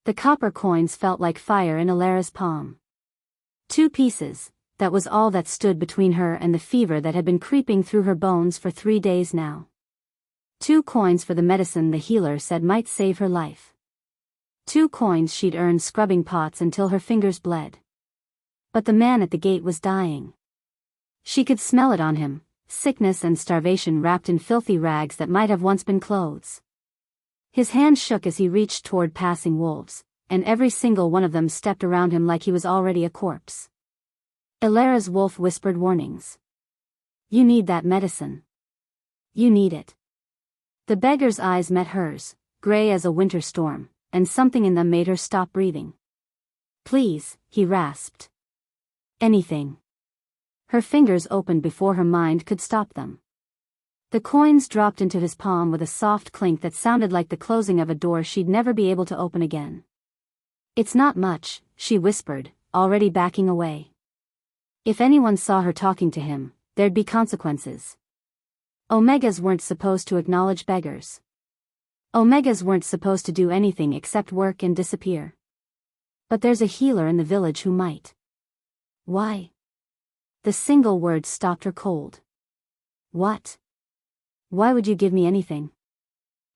The copper coins felt like fire in Alara's palm. 2 pieces, that was all that stood between her and the fever that had been creeping through her bones for 3 days now. 2 coins for the medicine the healer said might save her life. 2 coins she'd earned scrubbing pots until her fingers bled. But the man at the gate was dying. She could smell it on him, sickness and starvation wrapped in filthy rags that might have once been clothes. His hand shook as he reached toward passing wolves, and every single one of them stepped around him like he was already a corpse. Alara's wolf whispered warnings. "You need that medicine. You need it." The beggar's eyes met hers, gray as a winter storm, and something in them made her stop breathing. "Please," he rasped. "Anything." Her fingers opened before her mind could stop them. The coins dropped into his palm with a soft clink that sounded like the closing of a door she'd never be able to open again. "It's not much," she whispered, already backing away. If anyone saw her talking to him, there'd be consequences. Omegas weren't supposed to acknowledge beggars. Omegas weren't supposed to do anything except work and disappear. But there's a healer in the village who might. Why? The single word stopped her cold. What? Why would you give me anything?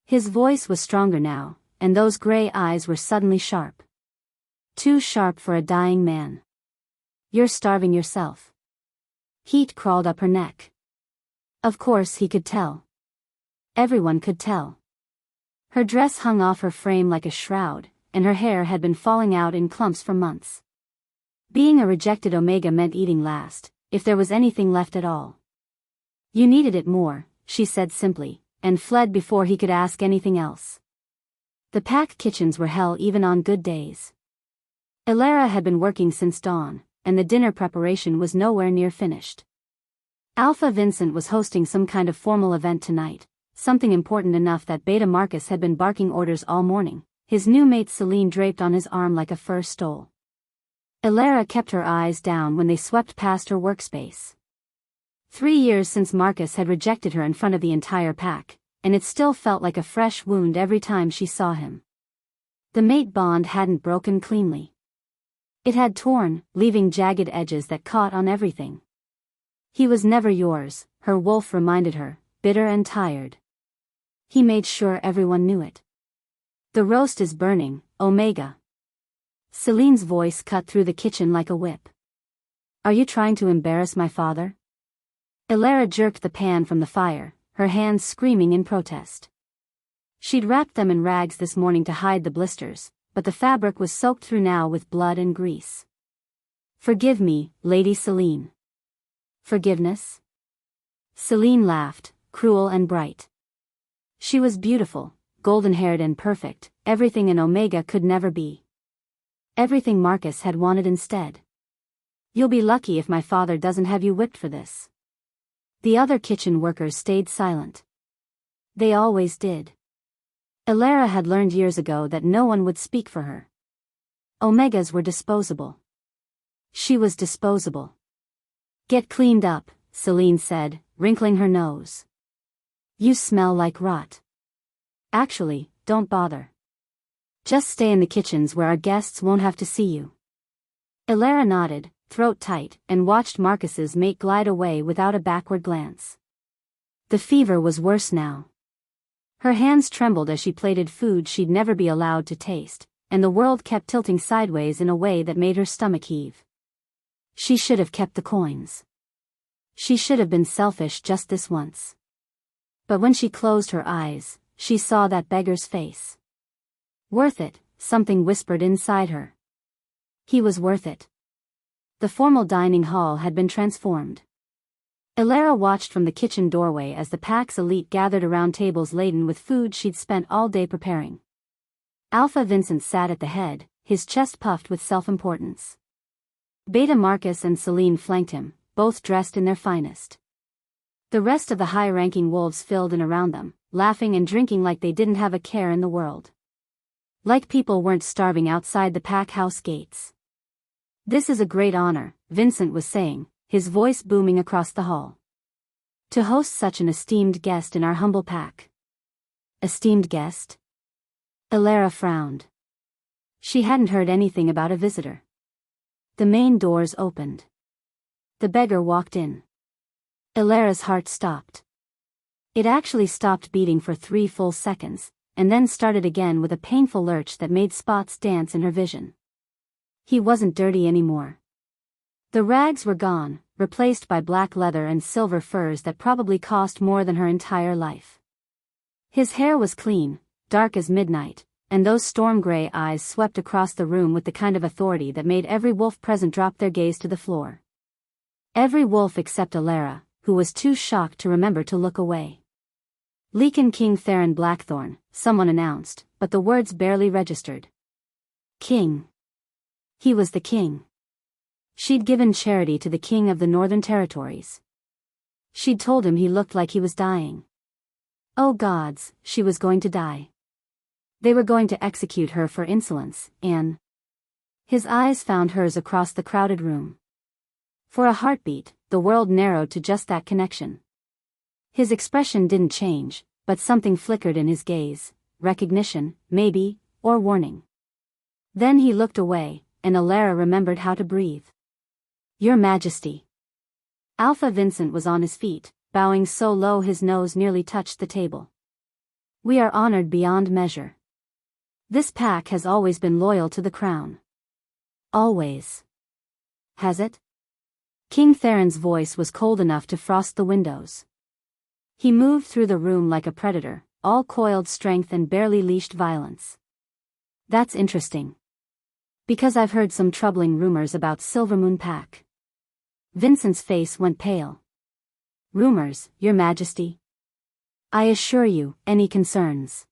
His voice was stronger now, and those gray eyes were suddenly sharp. Too sharp for a dying man. "You're starving yourself." Heat crawled up her neck. Of course he could tell. Everyone could tell. Her dress hung off her frame like a shroud, and her hair had been falling out in clumps for months. Being a rejected Omega meant eating last, if there was anything left at all. "You needed it more," she said simply, and fled before he could ask anything else. The pack kitchens were hell even on good days. Alara had been working since dawn, and the dinner preparation was nowhere near finished. Alpha Vincent was hosting some kind of formal event tonight, something important enough that Beta Marcus had been barking orders all morning, his new mate Celine draped on his arm like a fur stole. Alara kept her eyes down when they swept past her workspace. 3 years since Marcus had rejected her in front of the entire pack, and it still felt like a fresh wound every time she saw him. The mate bond hadn't broken cleanly. It had torn, leaving jagged edges that caught on everything. "He was never yours," her wolf reminded her, bitter and tired. He made sure everyone knew it. "The roast is burning, Omega." Celine's voice cut through the kitchen like a whip. "Are you trying to embarrass my father?" Alara jerked the pan from the fire, her hands screaming in protest. She'd wrapped them in rags this morning to hide the blisters, but the fabric was soaked through now with blood and grease. "Forgive me, Lady Celine." "Forgiveness?" Celine laughed, cruel and bright. She was beautiful, golden-haired and perfect, everything an Omega could never be. Everything Marcus had wanted instead. "You'll be lucky if my father doesn't have you whipped for this." The other kitchen workers stayed silent. They always did. Alara had learned years ago that no one would speak for her. Omegas were disposable. She was disposable. "Get cleaned up," Celine said, wrinkling her nose. "You smell like rot." "Actually, don't bother. Just stay in the kitchens where our guests won't have to see you." Alara nodded, throat tight, and watched Marcus's mate glide away without a backward glance. The fever was worse now. Her hands trembled as she plated food she'd never be allowed to taste, and the world kept tilting sideways in a way that made her stomach heave. She should have kept the coins. She should have been selfish just this once. But when she closed her eyes, she saw that beggar's face. Worth it, something whispered inside her. He was worth it. The formal dining hall had been transformed. Alara watched from the kitchen doorway as the pack's elite gathered around tables laden with food she'd spent all day preparing. Alpha Vincent sat at the head, his chest puffed with self-importance. Beta Marcus and Celine flanked him, both dressed in their finest. The rest of the high-ranking wolves filled in around them, laughing and drinking like they didn't have a care in the world. Like people weren't starving outside the pack house gates. "This is a great honor," Vincent was saying, his voice booming across the hall. "To host such an esteemed guest in our humble pack." "Esteemed guest?" Alara frowned. She hadn't heard anything about a visitor. The main doors opened. The beggar walked in. Ilara's heart stopped. It actually stopped beating for 3 full seconds, and then started again with a painful lurch that made spots dance in her vision. He wasn't dirty anymore. The rags were gone, replaced by black leather and silver furs that probably cost more than her entire life. His hair was clean, dark as midnight, and those storm-gray eyes swept across the room with the kind of authority that made every wolf present drop their gaze to the floor. Every wolf except Ilara, who was too shocked to remember to look away. Lycan King Theron Blackthorn, someone announced, but the words barely registered. King. He was the king. She'd given charity to the king of the Northern Territories. She'd told him he looked like he was dying. Oh gods, she was going to die. They were going to execute her for insolence, and... His eyes found hers across the crowded room. For a heartbeat, the world narrowed to just that connection. His expression didn't change, but something flickered in his gaze, recognition, maybe, or warning. Then he looked away, and Ilara remembered how to breathe. Your Majesty. Alpha Vincent was on his feet, bowing so low his nose nearly touched the table. We are honored beyond measure. This pack has always been loyal to the crown. Always. Has it? King Theron's voice was cold enough to frost the windows. He moved through the room like a predator, all coiled strength and barely leashed violence. That's interesting. Because I've heard some troubling rumors about Silvermoon Pack. Vincent's face went pale. Rumors, Your Majesty? I assure you, any concerns?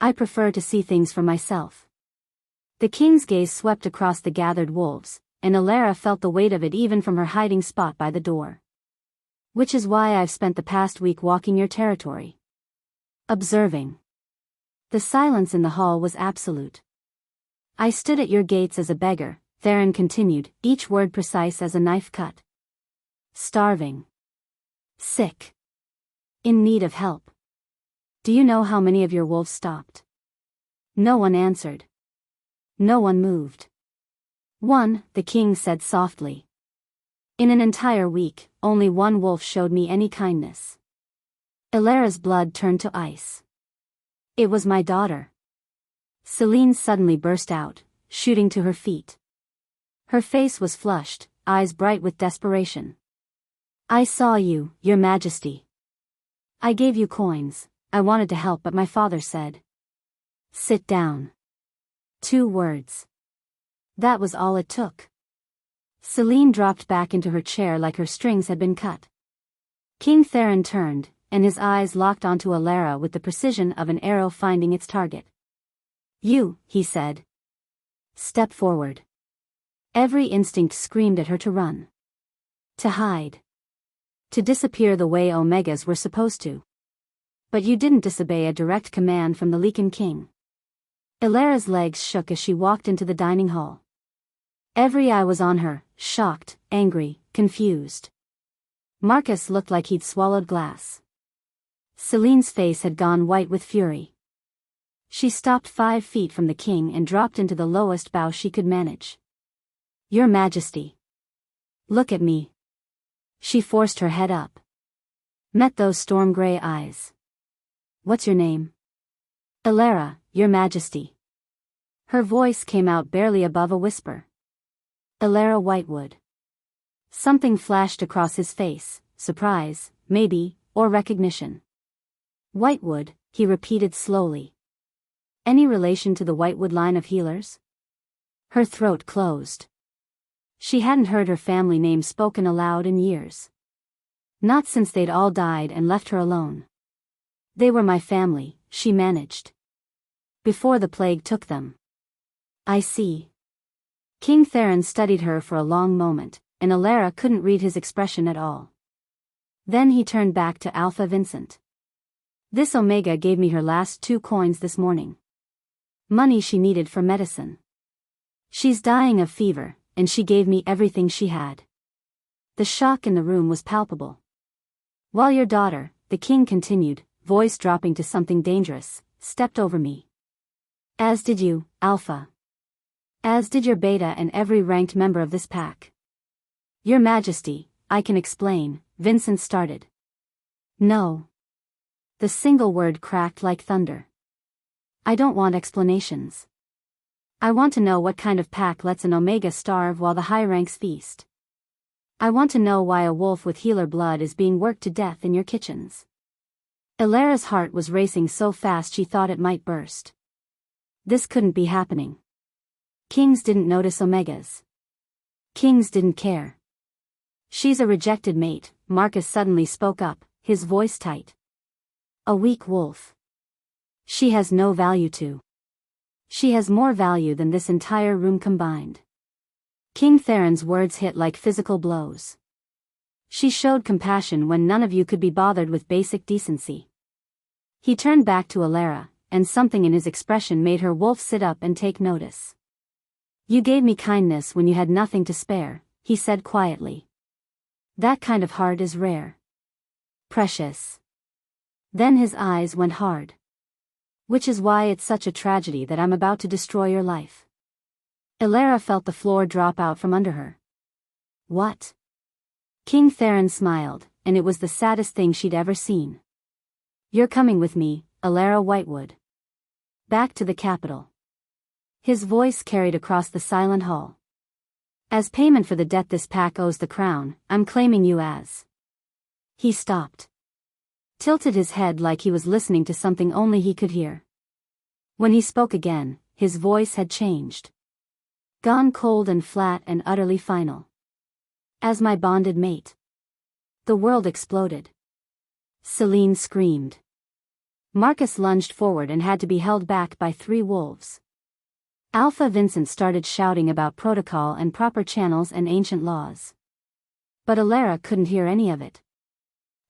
I prefer to see things for myself. The king's gaze swept across the gathered wolves, and Ilara felt the weight of it even from her hiding spot by the door. Which is why I've spent the past week walking your territory. Observing. The silence in the hall was absolute. I stood at your gates as a beggar, Theron continued, each word precise as a knife cut. Starving. Sick. In need of help. Do you know how many of your wolves stopped? No one answered. No one moved. One, the king said softly. In an entire week, only one wolf showed me any kindness. Ilara's blood turned to ice. It was my daughter. Celine suddenly burst out, shooting to her feet. Her face was flushed, eyes bright with desperation. I saw you, Your Majesty. I gave you coins. I wanted to help, but my father said. Sit down. 2 words. That was all it took. Celine dropped back into her chair like her strings had been cut. King Theron turned, and his eyes locked onto Ilara with the precision of an arrow finding its target. You, he said. Step forward. Every instinct screamed at her to run. To hide. To disappear the way Omegas were supposed to. But you didn't disobey a direct command from the Lycan king. Ilara's legs shook as she walked into the dining hall. Every eye was on her, shocked, angry, confused. Marcus looked like he'd swallowed glass. Celine's face had gone white with fury. She stopped 5 feet from the king and dropped into the lowest bow she could manage. Your Majesty. Look at me. She forced her head up. Met those storm-gray eyes. What's your name? Ilara, Your Majesty. Her voice came out barely above a whisper. Ilara Whitewood. Something flashed across his face, surprise, maybe, or recognition. Whitewood, he repeated slowly. Any relation to the Whitewood line of healers? Her throat closed. She hadn't heard her family name spoken aloud in years. Not since they'd all died and left her alone. They were my family, she managed. Before the plague took them. I see. King Theron studied her for a long moment, and Ilara couldn't read his expression at all. Then he turned back to Alpha Vincent. This Omega gave me her last 2 coins this morning. Money she needed for medicine. She's dying of fever, and she gave me everything she had. The shock in the room was palpable. While your daughter, the king continued, voice dropping to something dangerous, stepped over me. As did you, Alpha. As did your beta and every ranked member of this pack. Your Majesty, I can explain, Vincent started. No. The single word cracked like thunder. I don't want explanations. I want to know what kind of pack lets an Omega starve while the high ranks feast. I want to know why a wolf with healer blood is being worked to death in your kitchens. Ilara's heart was racing so fast she thought it might burst. This couldn't be happening. Kings didn't notice Omegas. Kings didn't care. She's a rejected mate, Marcus suddenly spoke up, his voice tight. A weak wolf. She has no value to. She has more value than this entire room combined. King Theron's words hit like physical blows. She showed compassion when none of you could be bothered with basic decency. He turned back to Ilara, and something in his expression made her wolf sit up and take notice. You gave me kindness when you had nothing to spare, he said quietly. That kind of heart is rare. Precious. Then his eyes went hard. Which is why it's such a tragedy that I'm about to destroy your life. Ilara felt the floor drop out from under her. What? King Theron smiled, and it was the saddest thing she'd ever seen. You're coming with me, Ilara Whitewood. Back to the capital. His voice carried across the silent hall. As payment for the debt this pack owes the crown, I'm claiming you as. He stopped. Tilted his head like he was listening to something only he could hear. When he spoke again, his voice had changed. Gone cold and flat and utterly final. As my bonded mate. The world exploded. Celine screamed. Marcus lunged forward and had to be held back by 3 wolves. Alpha Vincent started shouting about protocol and proper channels and ancient laws. But Ilara couldn't hear any of it.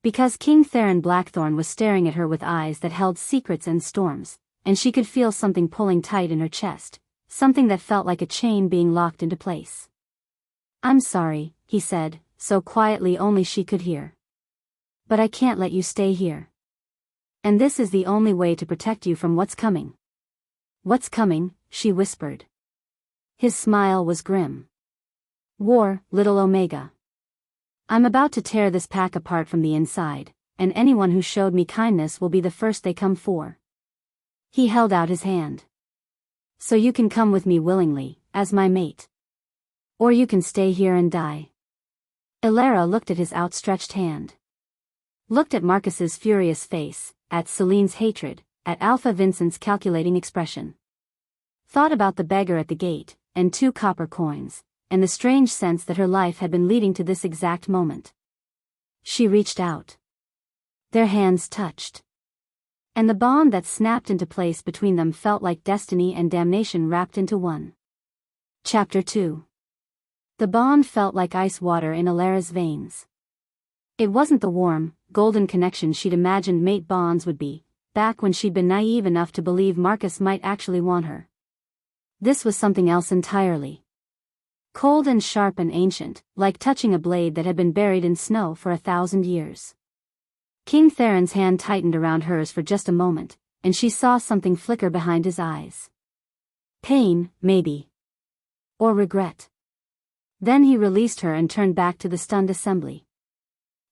Because King Theron Blackthorn was staring at her with eyes that held secrets and storms, and she could feel something pulling tight in her chest, something that felt like a chain being locked into place. I'm sorry, he said, so quietly only she could hear. But I can't let you stay here. And this is the only way to protect you from what's coming. What's coming? She whispered. His smile was grim. War, little Omega. I'm about to tear this pack apart from the inside, and anyone who showed me kindness will be the first they come for. He held out his hand. So you can come with me willingly, as my mate. Or you can stay here and die. Ilara looked at his outstretched hand. Looked at Marcus's furious face, at Celine's hatred, at Alpha Vincent's calculating expression. Thought about the beggar at the gate, and 2 copper coins, and the strange sense that her life had been leading to this exact moment. She reached out. Their hands touched. And the bond that snapped into place between them felt like destiny and damnation wrapped into one. Chapter 2. The bond felt like ice water in Ilara's veins. It wasn't the warm, golden connection she'd imagined mate bonds would be, back when she'd been naive enough to believe Marcus might actually want her. This was something else entirely. Cold and sharp and ancient, like touching a blade that had been buried in snow for 1,000 years. King Theron's hand tightened around hers for just a moment, and she saw something flicker behind his eyes. Pain, maybe. Or regret. Then he released her and turned back to the stunned assembly.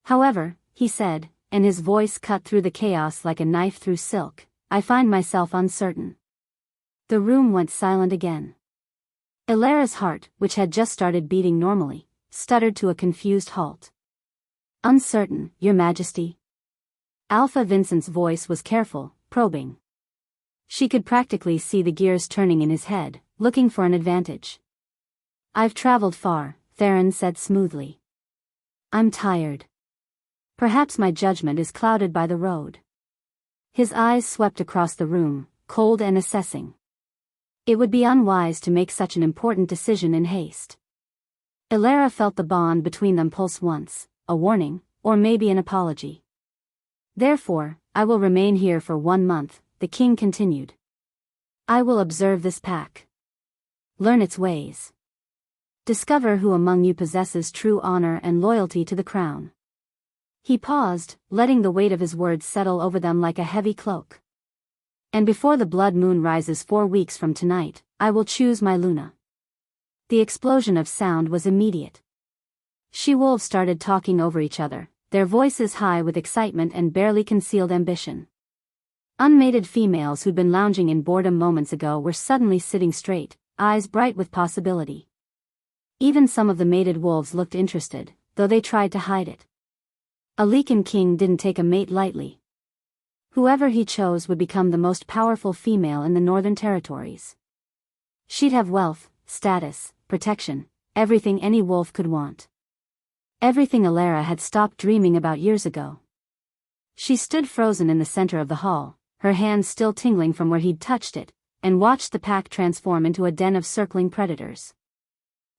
However, he said, and his voice cut through the chaos like a knife through silk, I find myself uncertain. The room went silent again. Ilara's heart, which had just started beating normally, stuttered to a confused halt. Uncertain, Your Majesty. Alpha Vincent's voice was careful, probing. She could practically see the gears turning in his head, looking for an advantage. I've traveled far, Theron said smoothly. I'm tired. Perhaps my judgment is clouded by the road. His eyes swept across the room, cold and assessing. It would be unwise to make such an important decision in haste. Ilara felt the bond between them pulse once, a warning, or maybe an apology. Therefore, I will remain here for 1 month, the king continued. I will observe this pack. Learn its ways. Discover who among you possesses true honor and loyalty to the crown. He paused, letting the weight of his words settle over them like a heavy cloak. And before the blood moon rises 4 weeks from tonight, I will choose my Luna. The explosion of sound was immediate. She-wolves started talking over each other, their voices high with excitement and barely concealed ambition. Unmated females who'd been lounging in boredom moments ago were suddenly sitting straight, eyes bright with possibility. Even some of the mated wolves looked interested, though they tried to hide it. A Lycan king didn't take a mate lightly. Whoever he chose would become the most powerful female in the Northern Territories. She'd have wealth, status, protection, everything any wolf could want. Everything Alara had stopped dreaming about years ago. She stood frozen in the center of the hall, her hands still tingling from where he'd touched it, and watched the pack transform into a den of circling predators.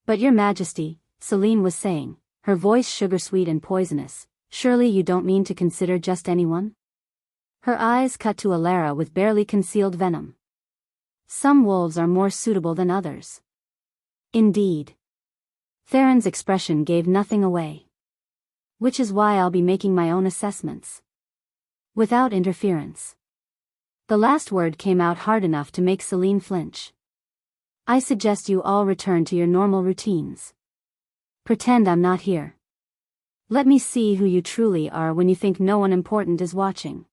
"But your majesty," Celine was saying, her voice sugar-sweet and poisonous, "surely you don't mean to consider just anyone?" Her eyes cut to Alara with barely concealed venom. "Some wolves are more suitable than others." "Indeed." Theron's expression gave nothing away. "Which is why I'll be making my own assessments. Without interference." The last word came out hard enough to make Celine flinch. "I suggest you all return to your normal routines. Pretend I'm not here. Let me see who you truly are when you think no one important is watching."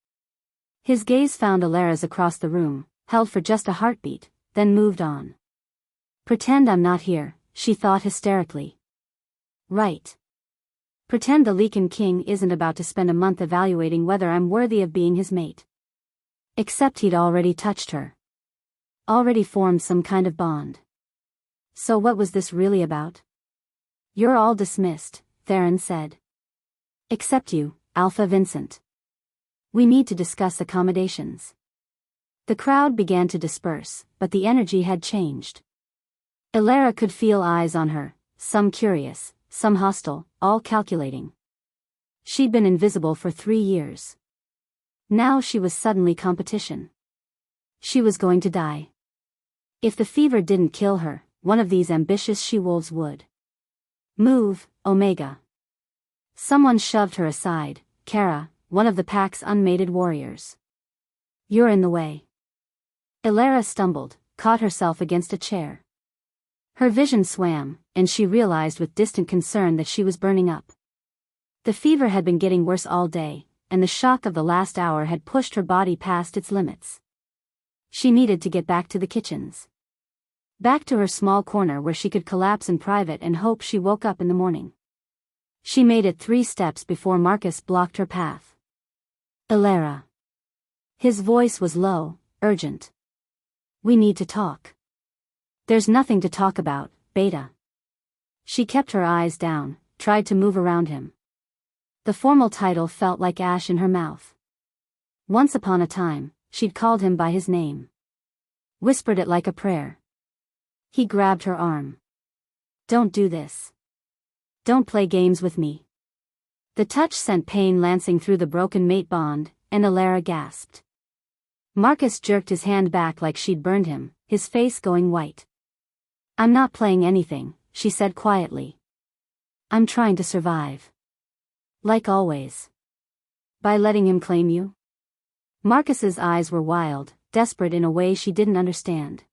His gaze found Alara's across the room, held for just a heartbeat, then moved on. "Pretend I'm not here," she thought hysterically. "Right. Pretend the Lycan king isn't about to spend a month evaluating whether I'm worthy of being his mate." Except he'd already touched her. Already formed some kind of bond. So what was this really about? "You're all dismissed," Theron said. "Except you, Alpha Vincent. We need to discuss accommodations." The crowd began to disperse, but the energy had changed. Alara could feel eyes on her, some curious, some hostile, all calculating. She'd been invisible for 3 years. Now she was suddenly competition. She was going to die. If the fever didn't kill her, one of these ambitious she-wolves would. "Move, Omega." Someone shoved her aside, Kara, one of the pack's unmated warriors. "You're in the way." Alara stumbled, caught herself against a chair. Her vision swam, and she realized with distant concern that she was burning up. The fever had been getting worse all day, and the shock of the last hour had pushed her body past its limits. She needed to get back to the kitchens. Back to her small corner where she could collapse in private and hope she woke up in the morning. She made it 3 steps before Marcus blocked her path. "Alara." His voice was low, urgent. "We need to talk." "There's nothing to talk about, Beta." She kept her eyes down, tried to move around him. The formal title felt like ash in her mouth. Once upon a time, she'd called him by his name. Whispered it like a prayer. He grabbed her arm. "Don't do this. Don't play games with me." The touch sent pain lancing through the broken mate bond, and Alara gasped. Marcus jerked his hand back like she'd burned him, his face going white. "I'm not playing anything," she said quietly. "I'm trying to survive. Like always." "By letting him claim you?" Marcus's eyes were wild, desperate in a way she didn't understand.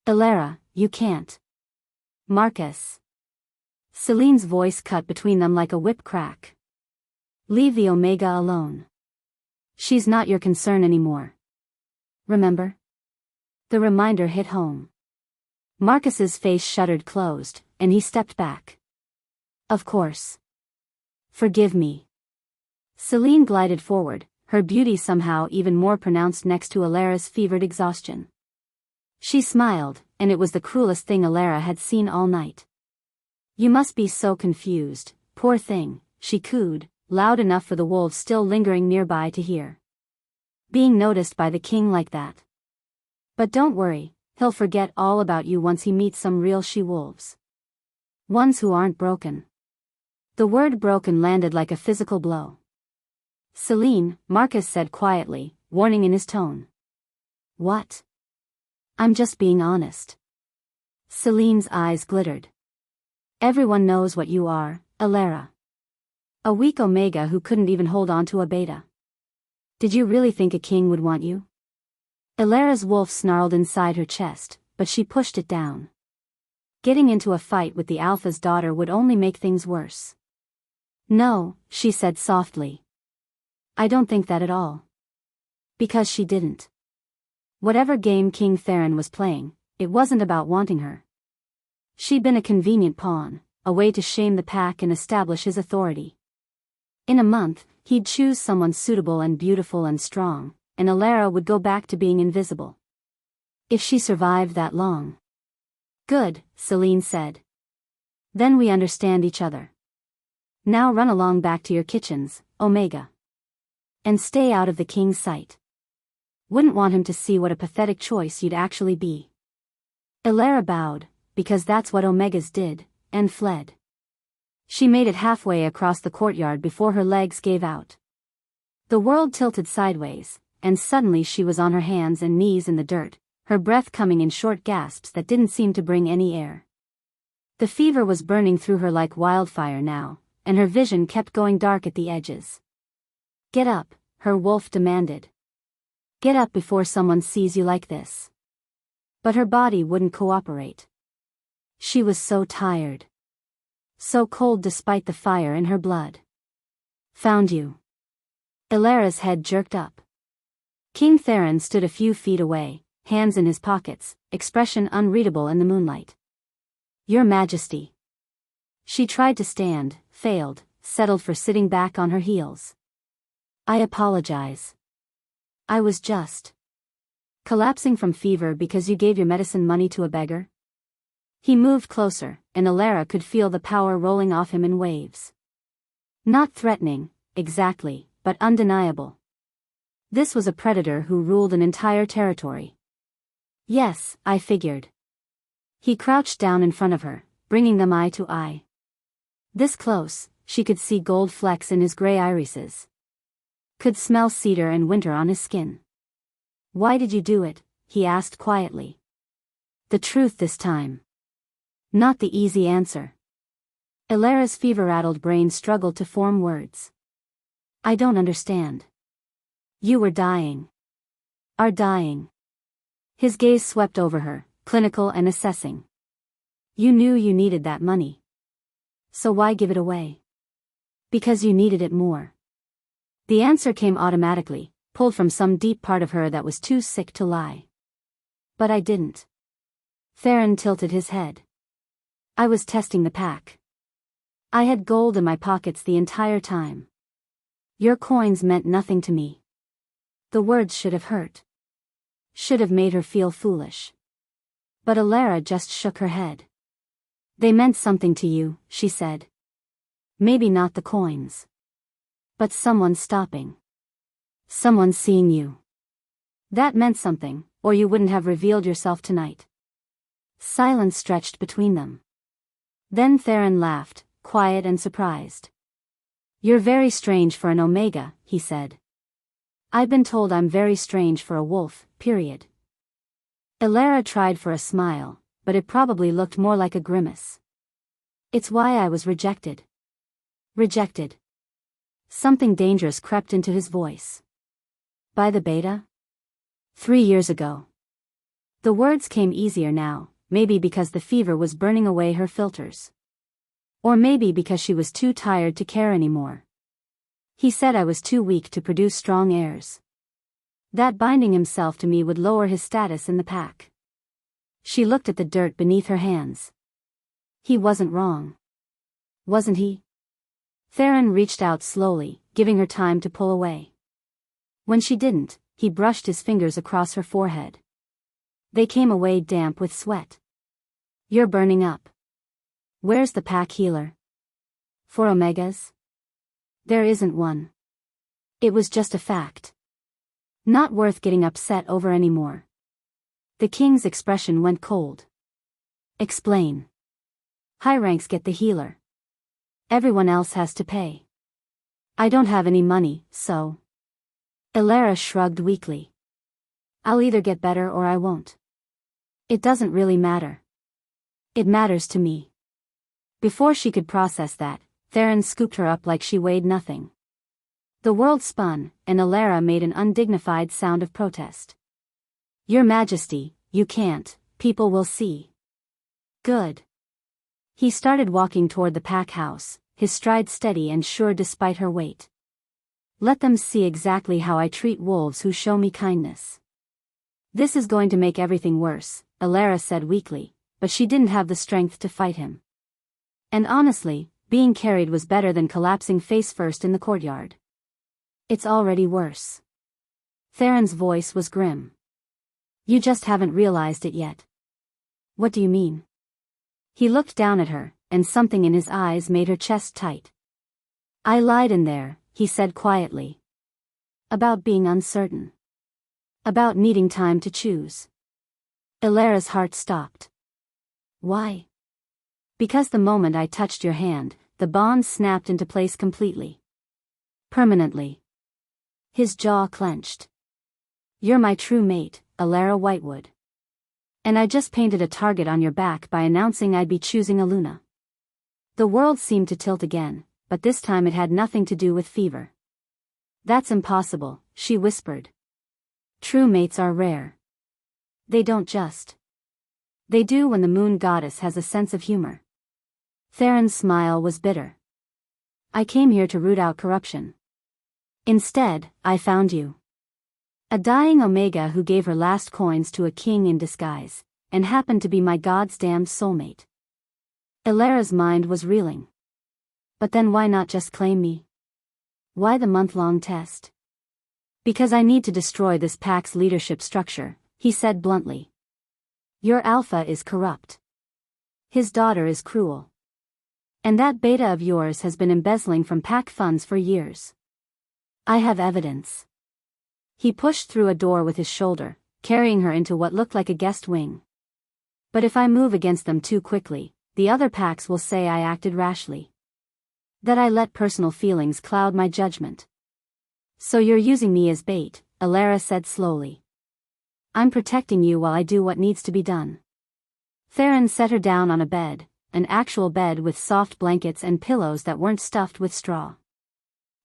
"Alara, you can't." "Marcus." Celine's voice cut between them like a whip crack. "Leave the Omega alone. She's not your concern anymore. Remember?" The reminder hit home. Marcus's face shuddered closed, and he stepped back. "Of course. Forgive me." Celine glided forward, her beauty somehow even more pronounced next to Alara's fevered exhaustion. She smiled, and it was the cruelest thing Alara had seen all night. "You must be so confused, poor thing," she cooed, loud enough for the wolves still lingering nearby to hear. "Being noticed by the king like that. But don't worry, he'll forget all about you once he meets some real she-wolves. Ones who aren't broken." The word broken landed like a physical blow. "Celine," Marcus said quietly, warning in his tone. "What?" "I'm just being honest." Celine's eyes glittered. "Everyone knows what you are, Alara. A weak Omega who couldn't even hold on to a Beta. Did you really think a king would want you?" Alara's wolf snarled inside her chest, but she pushed it down. Getting into a fight with the Alpha's daughter would only make things worse. No, she said softly. I don't think that at all. Because she didn't. Whatever game King Theron was playing, it wasn't about wanting her. She'd been a convenient pawn, a way to shame the pack and establish his authority. In a month, he'd choose someone suitable and beautiful and strong, and Alara would go back to being invisible. If she survived that long. Good, Celine said. Then we understand each other. Now run along back to your kitchens, Omega. And stay out of the king's sight. Wouldn't want him to see what a pathetic choice you'd actually be. Alara bowed, because that's what Omegas did, and fled. She made it halfway across the courtyard before her legs gave out. The world tilted sideways, and suddenly she was on her hands and knees in the dirt, her breath coming in short gasps that didn't seem to bring any air. The fever was burning through her like wildfire now, and her vision kept going dark at the edges. Get up, her wolf demanded. Get up before someone sees you like this. But her body wouldn't cooperate. She was so tired. So cold despite the fire in her blood. Found you. Alara's head jerked up. King Theron stood a few feet away, hands in his pockets, expression unreadable in the moonlight. Your Majesty. She tried to stand, failed, settled for sitting back on her heels. I apologize. I was just collapsing from fever because you gave your medicine money to a beggar? He moved closer, and Alara could feel the power rolling off him in waves. Not threatening, exactly, but undeniable. This was a predator who ruled an entire territory. Yes, I figured. He crouched down in front of her, bringing them eye to eye. This close, she could see gold flecks in his gray irises. Could smell cedar and winter on his skin. Why did you do it? He asked quietly. The truth this time. Not the easy answer. Alara's fever-rattled brain struggled to form words. I don't understand. You were dying. Are dying. His gaze swept over her, clinical and assessing. You knew you needed that money. So why give it away? Because you needed it more. The answer came automatically, pulled from some deep part of her that was too sick to lie. But I didn't. Theron tilted his head. I was testing the pack. I had gold in my pockets the entire time. Your coins meant nothing to me. The words should have hurt. Should have made her feel foolish. But Alara just shook her head. They meant something to you, she said. Maybe not the coins. But someone stopping. Someone seeing you. That meant something, or you wouldn't have revealed yourself tonight. Silence stretched between them. Then Theron laughed, quiet and surprised. You're very strange for an Omega, he said. I've been told I'm very strange for a wolf, period. Alara tried for a smile, but it probably looked more like a grimace. It's why I was rejected. Rejected. Something dangerous crept into his voice. By the beta? 3 years ago. The words came easier now, maybe because the fever was burning away her filters. Or maybe because she was too tired to care anymore. He said I was too weak to produce strong heirs. That binding himself to me would lower his status in the pack. She looked at the dirt beneath her hands. He wasn't wrong. Wasn't he? Theron reached out slowly, giving her time to pull away. When she didn't, he brushed his fingers across her forehead. They came away damp with sweat. You're burning up. Where's the pack healer? For Omegas? There isn't one. It was just a fact. Not worth getting upset over anymore. The king's expression went cold. Explain. High ranks get the healer. Everyone else has to pay. I don't have any money, so. Alara shrugged weakly. I'll either get better or I won't. It doesn't really matter. It matters to me. Before she could process that, Theron scooped her up like she weighed nothing. The world spun, and Alara made an undignified sound of protest. Your Majesty, you can't, people will see. Good. He started walking toward the pack house, his stride steady and sure despite her weight. Let them see exactly how I treat wolves who show me kindness. This is going to make everything worse, Alara said weakly, but she didn't have the strength to fight him. And honestly, being carried was better than collapsing face first in the courtyard. It's already worse. Theron's voice was grim. You just haven't realized it yet. What do you mean? He looked down at her, and something in his eyes made her chest tight. I lied in there, he said quietly. About being uncertain. About needing time to choose. Alara's heart stopped. Why? Because the moment I touched your hand, the bond snapped into place completely. Permanently. His jaw clenched. You're my true mate, Alara Whitewood. And I just painted a target on your back by announcing I'd be choosing Aluna. The world seemed to tilt again, but this time it had nothing to do with fever. That's impossible, she whispered. True mates are rare. They don't just. They do when the moon goddess has a sense of humor. Theron's smile was bitter. I came here to root out corruption. Instead, I found you. A dying Omega who gave her last coins to a king in disguise, and happened to be my God's damned soulmate. Alara's mind was reeling. But then why not just claim me? Why the month-long test? Because I need to destroy this pack's leadership structure, he said bluntly. Your alpha is corrupt. His daughter is cruel. And that beta of yours has been embezzling from pack funds for years. I have evidence. He pushed through a door with his shoulder, carrying her into what looked like a guest wing. But if I move against them too quickly, the other packs will say I acted rashly. That I let personal feelings cloud my judgment. So you're using me as bait, Alara said slowly. I'm protecting you while I do what needs to be done. Theron set her down on a bed, an actual bed with soft blankets and pillows that weren't stuffed with straw.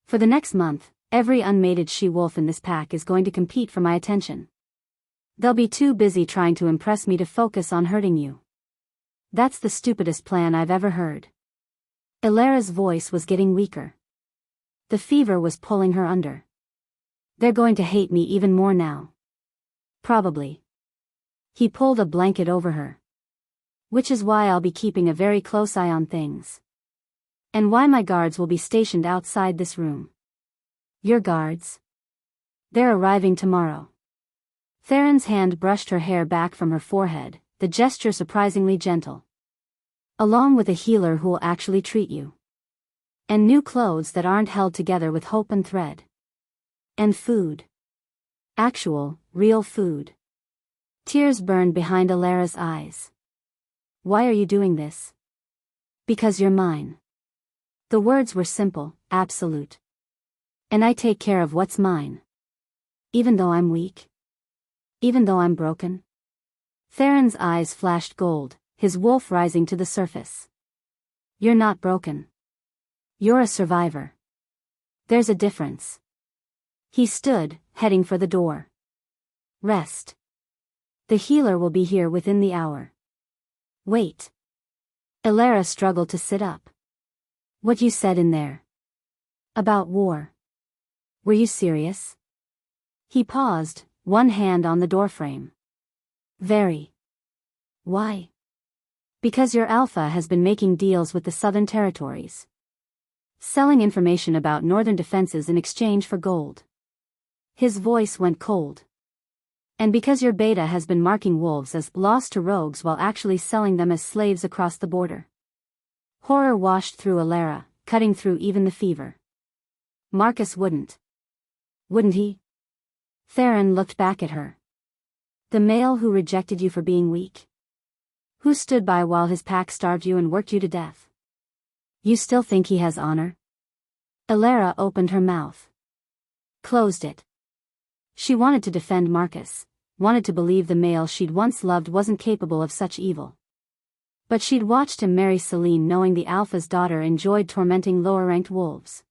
For the next month, every unmated she-wolf in this pack is going to compete for my attention. They'll be too busy trying to impress me to focus on hurting you. That's the stupidest plan I've ever heard. Alara's voice was getting weaker. The fever was pulling her under. They're going to hate me even more now. Probably. He pulled a blanket over her. Which is why I'll be keeping a very close eye on things. And why my guards will be stationed outside this room. Your guards? They're arriving tomorrow. Theron's hand brushed her hair back from her forehead, the gesture surprisingly gentle. Along with a healer who'll actually treat you. And new clothes that aren't held together with hope and thread. And food. Actual, real food. Tears burned behind Alara's eyes. Why are you doing this? Because you're mine. The words were simple, absolute. And I take care of what's mine. Even though I'm weak. Even though I'm broken. Theron's eyes flashed gold, his wolf rising to the surface. You're not broken. You're a survivor. There's a difference. He stood, heading for the door. Rest. The healer will be here within the hour. Wait. Alara struggled to sit up. What you said in there. About war. Were you serious? He paused, one hand on the doorframe. Very. Why? Because your alpha has been making deals with the Southern Territories. Selling information about northern defenses in exchange for gold. His voice went cold. And because your beta has been marking wolves as lost to rogues while actually selling them as slaves across the border. Horror washed through Alara, cutting through even the fever. Marcus wouldn't. Wouldn't he? Theron looked back at her. The male who rejected you for being weak? Who stood by while his pack starved you and worked you to death? You still think he has honor? Alara opened her mouth. Closed it. She wanted to defend Marcus, wanted to believe the male she'd once loved wasn't capable of such evil. But she'd watched him marry Celine knowing the alpha's daughter enjoyed tormenting lower-ranked wolves.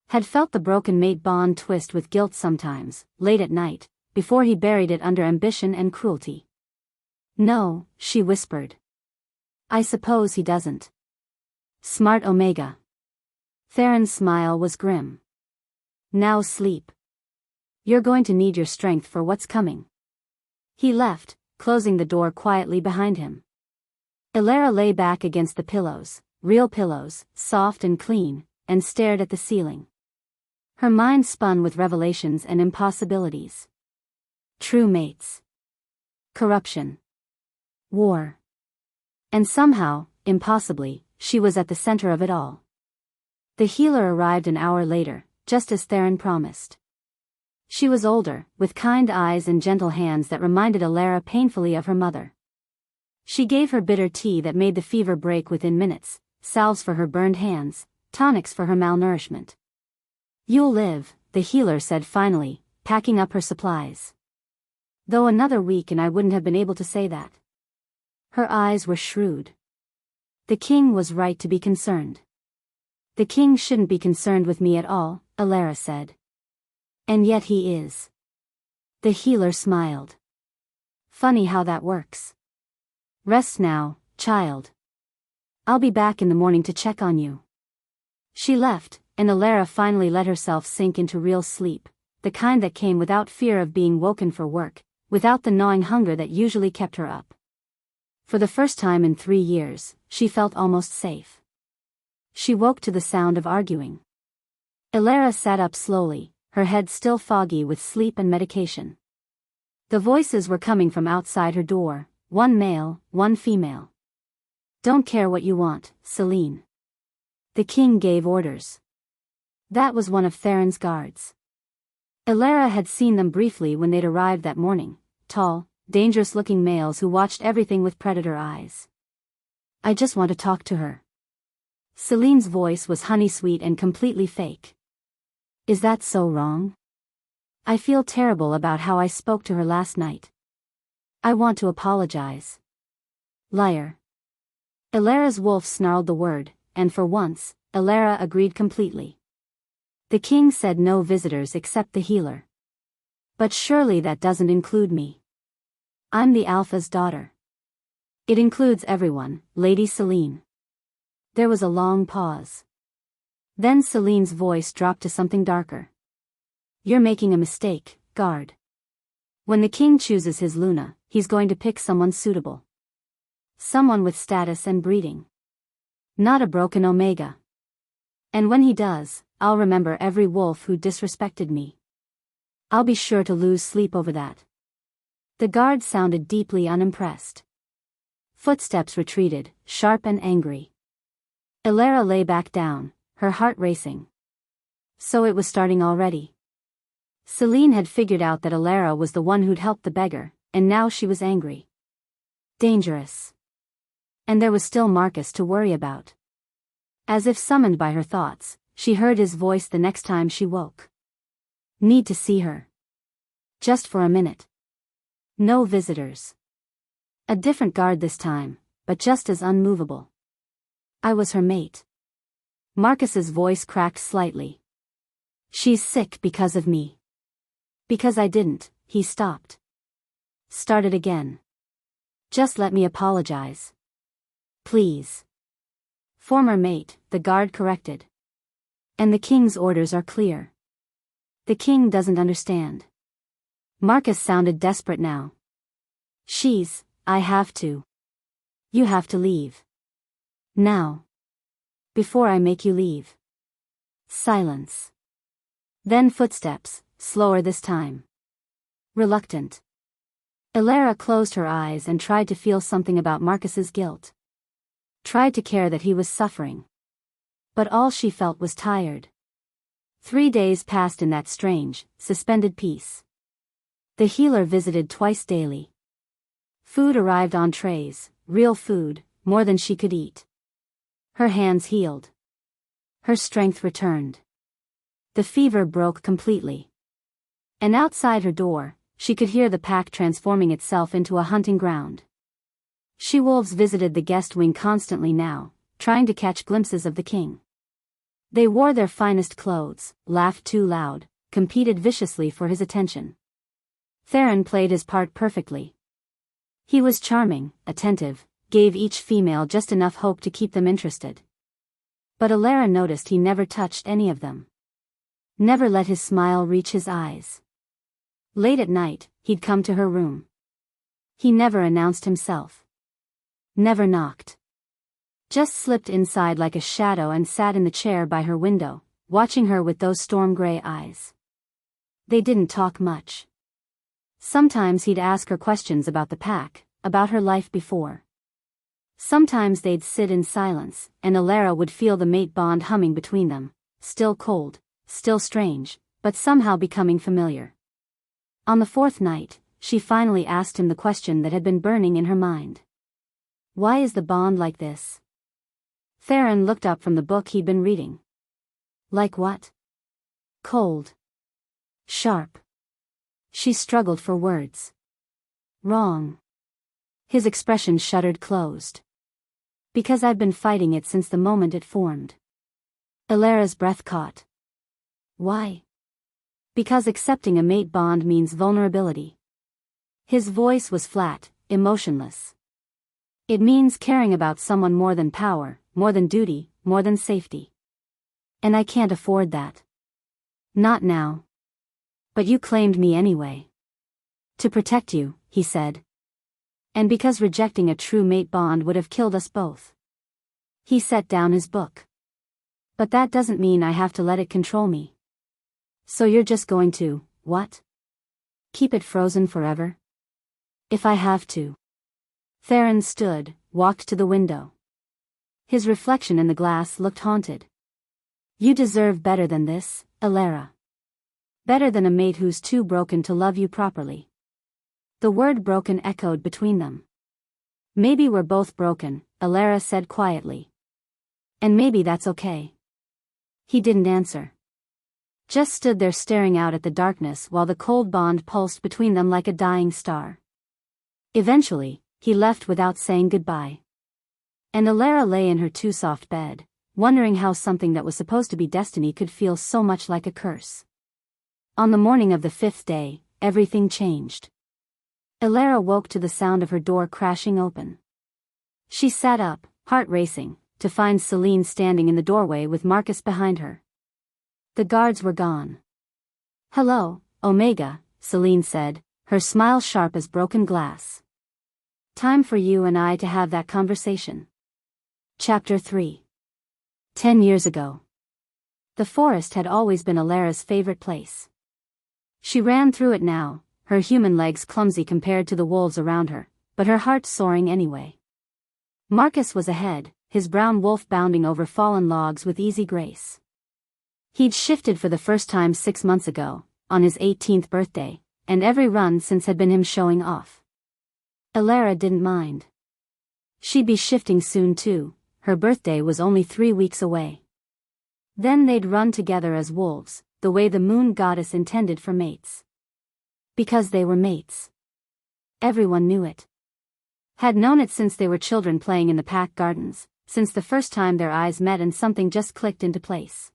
Had felt the broken mate bond twist with guilt sometimes, late at night, before he buried it under ambition and cruelty. No, she whispered. I suppose he doesn't. Smart Omega. Theron's smile was grim. Now sleep. You're going to need your strength for what's coming. He left, closing the door quietly behind him. Elara lay back against the pillows, real pillows, soft and clean, and stared at the ceiling. Her mind spun with revelations and impossibilities. True mates. Corruption. War. And somehow, impossibly, she was at the center of it all. The healer arrived an hour later, just as Theron promised. She was older, with kind eyes and gentle hands that reminded Elara painfully of her mother. She gave her bitter tea that made the fever break within minutes, salves for her burned hands, tonics for her malnourishment. You'll live, the healer said finally, packing up her supplies. Though another week and I wouldn't have been able to say that. Her eyes were shrewd. The king was right to be concerned. The king shouldn't be concerned with me at all, Elara said. And yet he is. The healer smiled. Funny how that works. Rest now, child. I'll be back in the morning to check on you. She left, and Elara finally let herself sink into real sleep, the kind that came without fear of being woken for work, without the gnawing hunger that usually kept her up. For the first time in 3 years, she felt almost safe. She woke to the sound of arguing. Elara sat up slowly, her head still foggy with sleep and medication. The voices were coming from outside her door, one male, one female. Don't care what you want, Celine. The king gave orders. That was one of Theron's guards. Elara had seen them briefly when they'd arrived that morning, tall, dangerous-looking males who watched everything with predator eyes. I just want to talk to her. Celine's voice was honey-sweet and completely fake. Is that so wrong? I feel terrible about how I spoke to her last night. I want to apologize. Liar. Elara's wolf snarled the word, and for once, Elara agreed completely. The king said no visitors except the healer. But surely that doesn't include me. I'm the Alpha's daughter. It includes everyone, Lady Celine. There was a long pause. Then Celine's voice dropped to something darker. You're making a mistake, guard. When the king chooses his Luna, he's going to pick someone suitable. Someone with status and breeding. Not a broken Omega. And when he does, I'll remember every wolf who disrespected me. I'll be sure to lose sleep over that. The guard sounded deeply unimpressed. Footsteps retreated, sharp and angry. Elara lay back down, her heart racing. So it was starting already. Celine had figured out that Elara was the one who'd helped the beggar, and now she was angry. Dangerous. And there was still Marcus to worry about. As if summoned by her thoughts, she heard his voice the next time she woke. Need to see her. Just for a minute. No visitors. A different guard this time, but just as unmovable. I was her mate. Marcus's voice cracked slightly. She's sick because of me. Because I didn't, he stopped. Started again. Just let me apologize. Please. Former mate, the guard corrected. And the king's orders are clear. The king doesn't understand. Marcus sounded desperate now. I have to. You have to leave. Now. Before I make you leave. Silence. Then footsteps, slower this time. Reluctant. Elara closed her eyes and tried to feel something about Marcus's guilt. Tried to care that he was suffering. But all she felt was tired. 3 days passed in that strange, suspended peace. The healer visited twice daily. Food arrived on trays, real food, more than she could eat. Her hands healed. Her strength returned. The fever broke completely. And outside her door, she could hear the pack transforming itself into a hunting ground. She-wolves visited the guest wing constantly now, trying to catch glimpses of the king. They wore their finest clothes, laughed too loud, competed viciously for his attention. Theron played his part perfectly. He was charming, attentive, gave each female just enough hope to keep them interested. But Alara noticed he never touched any of them. Never let his smile reach his eyes. Late at night, he'd come to her room. He never announced himself. Never knocked. Just slipped inside like a shadow and sat in the chair by her window, watching her with those storm-gray eyes. They didn't talk much. Sometimes he'd ask her questions about the pack, about her life before. Sometimes they'd sit in silence, and Alara would feel the mate bond humming between them, still cold, still strange, but somehow becoming familiar. On the fourth night, she finally asked him the question that had been burning in her mind. Why is the bond like this? Theron looked up from the book he'd been reading. Like what? Cold. Sharp. She struggled for words. Wrong. His expression shuttered closed. Because I've been fighting it since the moment it formed. Alara's breath caught. Why? Because accepting a mate bond means vulnerability. His voice was flat, emotionless. It means caring about someone more than power, more than duty, more than safety. And I can't afford that. Not now. But you claimed me anyway. To protect you, he said. And because rejecting a true mate bond would have killed us both. He set down his book. But that doesn't mean I have to let it control me. So you're just going to, what? Keep it frozen forever? If I have to. Theron stood, walked to the window. His reflection in the glass looked haunted. You deserve better than this, Alara. Better than a mate who's too broken to love you properly. The word broken echoed between them. Maybe we're both broken, Alara said quietly. And maybe that's okay. He didn't answer. Just stood there staring out at the darkness while the cold bond pulsed between them like a dying star. Eventually, he left without saying goodbye. And Alara lay in her too-soft bed, wondering how something that was supposed to be destiny could feel so much like a curse. On the morning of the fifth day, everything changed. Alara woke to the sound of her door crashing open. She sat up, heart racing, to find Celine standing in the doorway with Marcus behind her. The guards were gone. Hello, Omega, Celine said, her smile sharp as broken glass. Time for you and I to have that conversation. Chapter 3. 10 years ago. The forest had always been Alara's favorite place. She ran through it now, her human legs clumsy compared to the wolves around her, but her heart soaring anyway. Marcus was ahead, his brown wolf bounding over fallen logs with easy grace. He'd shifted for the first time 6 months ago, on his 18th birthday, and every run since had been him showing off. Alara didn't mind. She'd be shifting soon too, her birthday was only 3 weeks away. Then they'd run together as wolves, the way the moon goddess intended for mates. Because they were mates. Everyone knew it. Had known it since they were children playing in the pack gardens, since the first time their eyes met and something just clicked into place.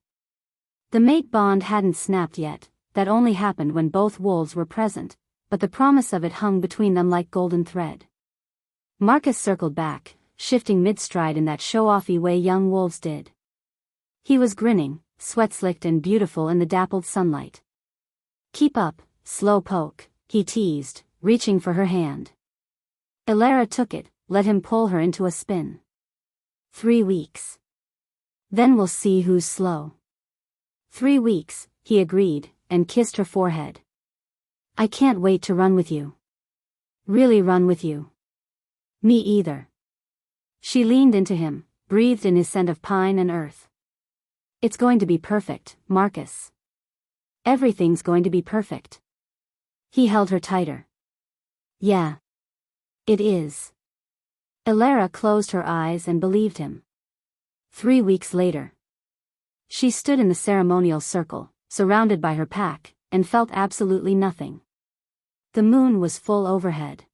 The mate bond hadn't snapped yet, that only happened when both wolves were present, but the promise of it hung between them like golden thread. Marcus circled back, shifting mid-stride in that show-offy way young wolves did. He was grinning, sweat-slicked and beautiful in the dappled sunlight. Keep up, slow poke, he teased, reaching for her hand. Alara took it, let him pull her into a spin. 3 weeks. Then we'll see who's slow. 3 weeks, he agreed, and kissed her forehead. I can't wait to run with you. Really run with you. Me either. She leaned into him, breathed in his scent of pine and earth. It's going to be perfect, Marcus. Everything's going to be perfect. He held her tighter. Yeah. It is. Alara closed her eyes and believed him. 3 weeks later. She stood in the ceremonial circle, surrounded by her pack, and felt absolutely nothing. The moon was full overhead.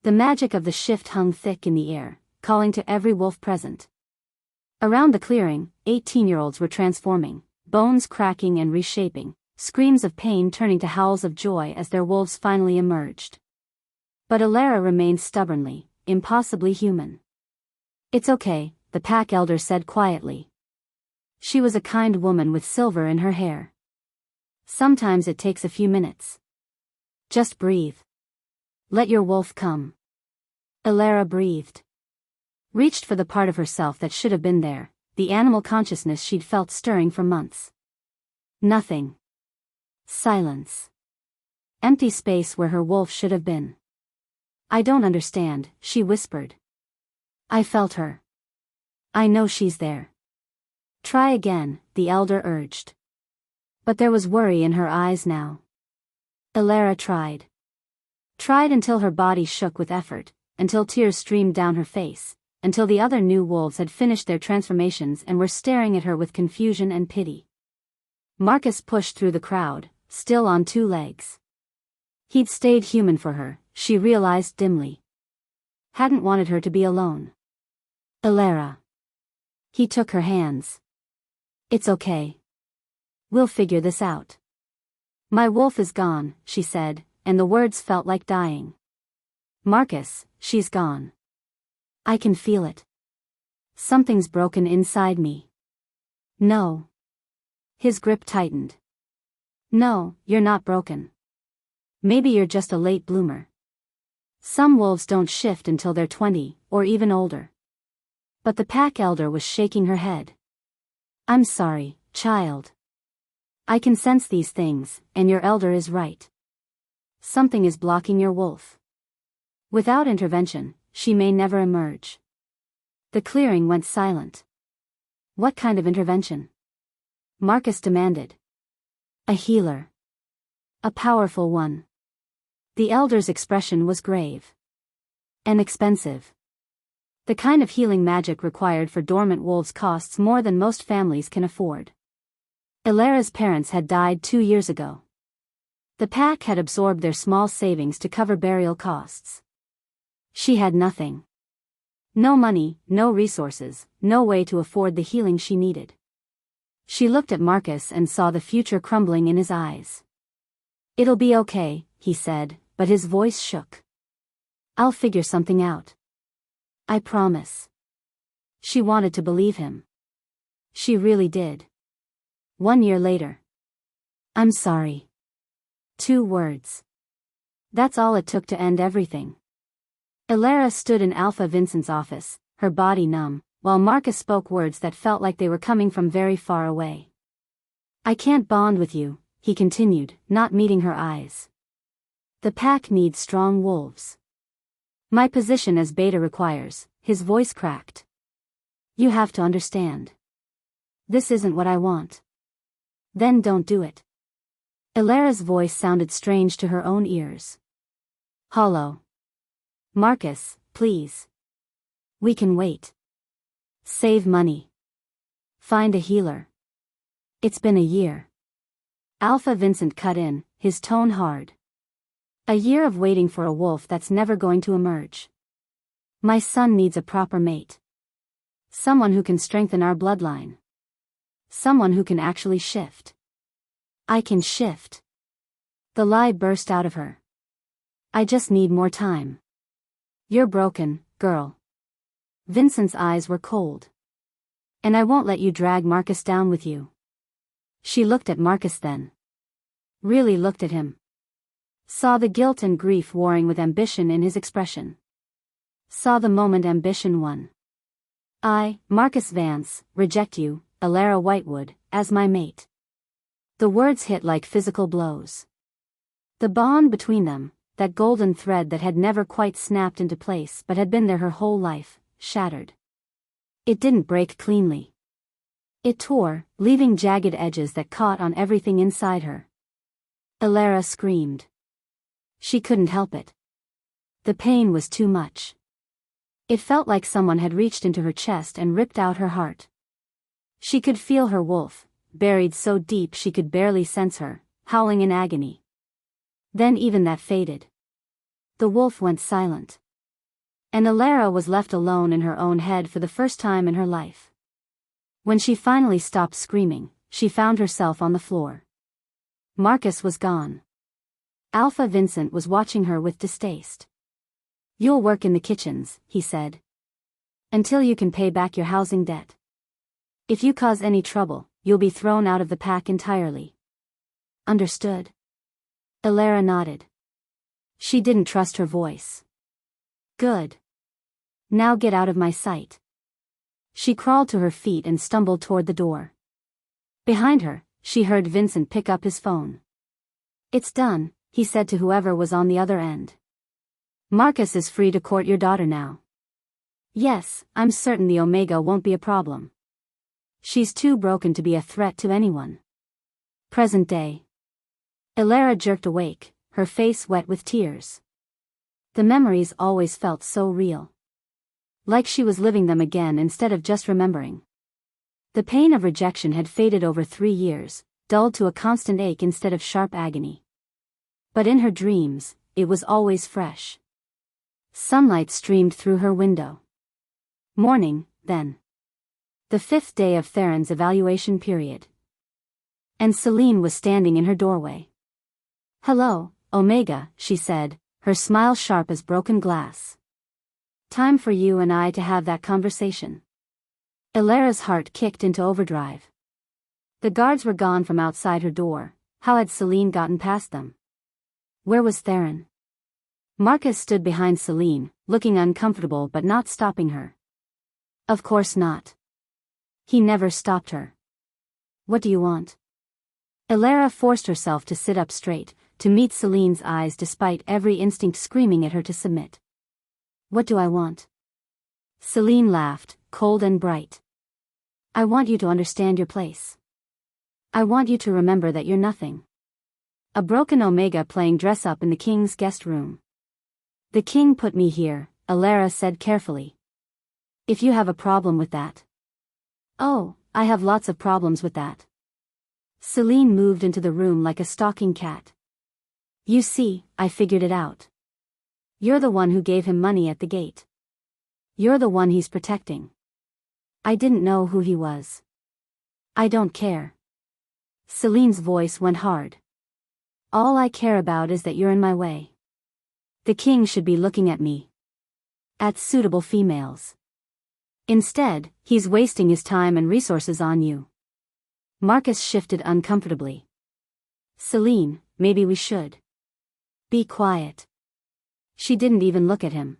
The magic of the shift hung thick in the air, calling to every wolf present. Around the clearing, 18-year-olds were transforming, bones cracking and reshaping, screams of pain turning to howls of joy as their wolves finally emerged. But Alara remained stubbornly, impossibly human. "It's okay," the pack elder said quietly. She was a kind woman with silver in her hair. "Sometimes it takes a few minutes. Just breathe. Let your wolf come." Elara breathed. Reached for the part of herself that should have been there, the animal consciousness she'd felt stirring for months. Nothing. Silence. Empty space where her wolf should have been. "I don't understand," she whispered. "I felt her. I know she's there." "Try again," the elder urged. But there was worry in her eyes now. Elara tried. Tried until her body shook with effort, until tears streamed down her face, until the other new wolves had finished their transformations and were staring at her with confusion and pity. Marcus pushed through the crowd, still on two legs. He'd stayed human for her, she realized dimly. Hadn't wanted her to be alone. "Elara." He took her hands. "It's okay. We'll figure this out." "My wolf is gone," she said, and the words felt like dying. "Marcus, she's gone. I can feel it. Something's broken inside me." "No." His grip tightened. "No, you're not broken. Maybe you're just a late bloomer. Some wolves don't shift until they're 20, or even older." But the pack elder was shaking her head. "I'm sorry, child. I can sense these things, and your elder is right. Something is blocking your wolf. Without intervention, she may never emerge." The clearing went silent. "What kind of intervention?" Marcus demanded. "A healer. A powerful one." The elder's expression was grave. "And expensive. The kind of healing magic required for dormant wolves costs more than most families can afford." Elara's parents had died 2 years ago. The pack had absorbed their small savings to cover burial costs. She had nothing. No money, no resources, no way to afford the healing she needed. She looked at Marcus and saw the future crumbling in his eyes. "It'll be okay," he said, but his voice shook. "I'll figure something out. I promise." She wanted to believe him. She really did. 1 year later. "I'm sorry." 2 words. That's all it took to end everything. Elara stood in Alpha Vincent's office, her body numb, while Marcus spoke words that felt like they were coming from very far away. "I can't bond with you," he continued, not meeting her eyes. "The pack needs strong wolves. My position as beta requires," his voice cracked. "You have to understand. This isn't what I want." "Then don't do it." Elara's voice sounded strange to her own ears. Hollow. "Marcus, please. We can wait. Save money. Find a healer. It's been a year." Alpha Vincent cut in, his tone hard. "A year of waiting for a wolf that's never going to emerge. My son needs a proper mate. Someone who can strengthen our bloodline. Someone who can actually shift." "I can shift." The lie burst out of her. "I just need more time." "You're broken, girl." Vincent's eyes were cold. "And I won't let you drag Marcus down with you." She looked at Marcus then. Really looked at him. Saw the guilt and grief warring with ambition in his expression. Saw the moment ambition won. "I, Marcus Vance, reject you, Elara Whitewood, as my mate." The words hit like physical blows. The bond between them, that golden thread that had never quite snapped into place but had been there her whole life, shattered. It didn't break cleanly. It tore, leaving jagged edges that caught on everything inside her. Elara screamed. She couldn't help it. The pain was too much. It felt like someone had reached into her chest and ripped out her heart. She could feel her wolf, buried so deep she could barely sense her, howling in agony. Then even that faded. The wolf went silent. And Elara was left alone in her own head for the first time in her life. When she finally stopped screaming, she found herself on the floor. Marcus was gone. Alpha Vincent was watching her with distaste. You'll work in the kitchens, he said. Until you can pay back your housing debt. If you cause any trouble, you'll be thrown out of the pack entirely. Understood? Elara nodded. She didn't trust her voice. Good. Now get out of my sight. She crawled to her feet and stumbled toward the door. Behind her, she heard Vincent pick up his phone. It's done, he said to whoever was on the other end. Marcus is free to court your daughter now. Yes, I'm certain the Omega won't be a problem. She's too broken to be a threat to anyone. Present day. Elara jerked awake, her face wet with tears. The memories always felt so real. Like she was living them again instead of just remembering. The pain of rejection had faded over 3 years, dulled to a constant ache instead of sharp agony. But in her dreams, it was always fresh. Sunlight streamed through her window. Morning, then. The 5th day of Theron's evaluation period. And Celine was standing in her doorway. Hello, Omega, she said, her smile sharp as broken glass. Time for you and I to have that conversation. Elara's heart kicked into overdrive. The guards were gone from outside her door. How had Celine gotten past them? Where was Theron? Marcus stood behind Celine, looking uncomfortable but not stopping her. Of course not. He never stopped her. What do you want? Elara forced herself to sit up straight, to meet Celine's eyes despite every instinct screaming at her to submit. What do I want? Celine laughed, cold and bright. I want you to understand your place. I want you to remember that you're nothing. A broken Omega playing dress-up in the king's guest room. The king put me here, Elara said carefully. If you have a problem with that. Oh, I have lots of problems with that. Celine moved into the room like a stalking cat. You see, I figured it out. You're the one who gave him money at the gate. You're the one he's protecting. I didn't know who he was. I don't care. Celine's voice went hard. All I care about is that you're in my way. The king should be looking at me. At suitable females. Instead, he's wasting his time and resources on you. Marcus shifted uncomfortably. Celine, maybe we should. Be quiet. She didn't even look at him.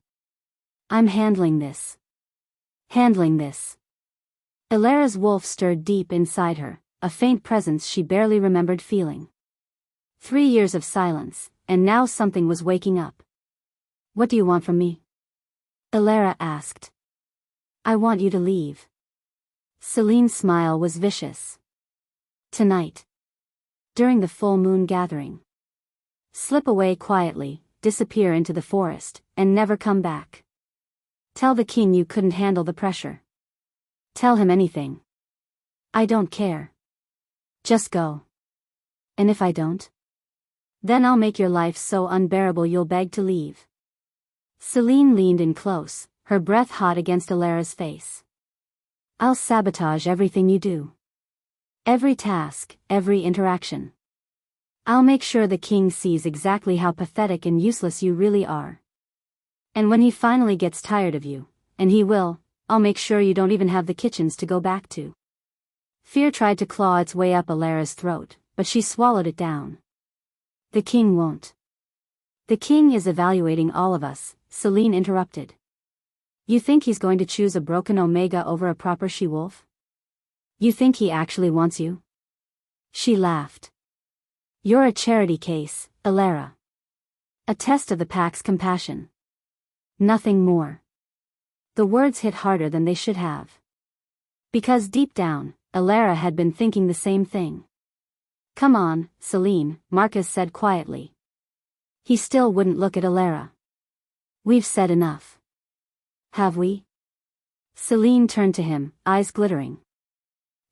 I'm handling this. Handling this. Elara's wolf stirred deep inside her, a faint presence she barely remembered feeling. 3 years of silence, and now something was waking up. What do you want from me? Elara asked. I want you to leave. Celine's smile was vicious. Tonight. During the full moon gathering. Slip away quietly, disappear into the forest, and never come back. Tell the king you couldn't handle the pressure. Tell him anything. I don't care. Just go. And if I don't? Then I'll make your life so unbearable you'll beg to leave. Celine leaned in close, her breath hot against Elara's face. I'll sabotage everything you do. Every task, every interaction. I'll make sure the king sees exactly how pathetic and useless you really are. And when he finally gets tired of you, and he will, I'll make sure you don't even have the kitchens to go back to. Fear tried to claw its way up Elara's throat, but she swallowed it down. The king won't. The king is evaluating all of us, Celine interrupted. You think he's going to choose a broken Omega over a proper she-wolf? You think he actually wants you? She laughed. You're a charity case, Elara. A test of the pack's compassion. Nothing more. The words hit harder than they should have. Because deep down, Elara had been thinking the same thing. Come on, Celine, Marcus said quietly. He still wouldn't look at Elara. We've said enough. Have we? Celine turned to him, eyes glittering.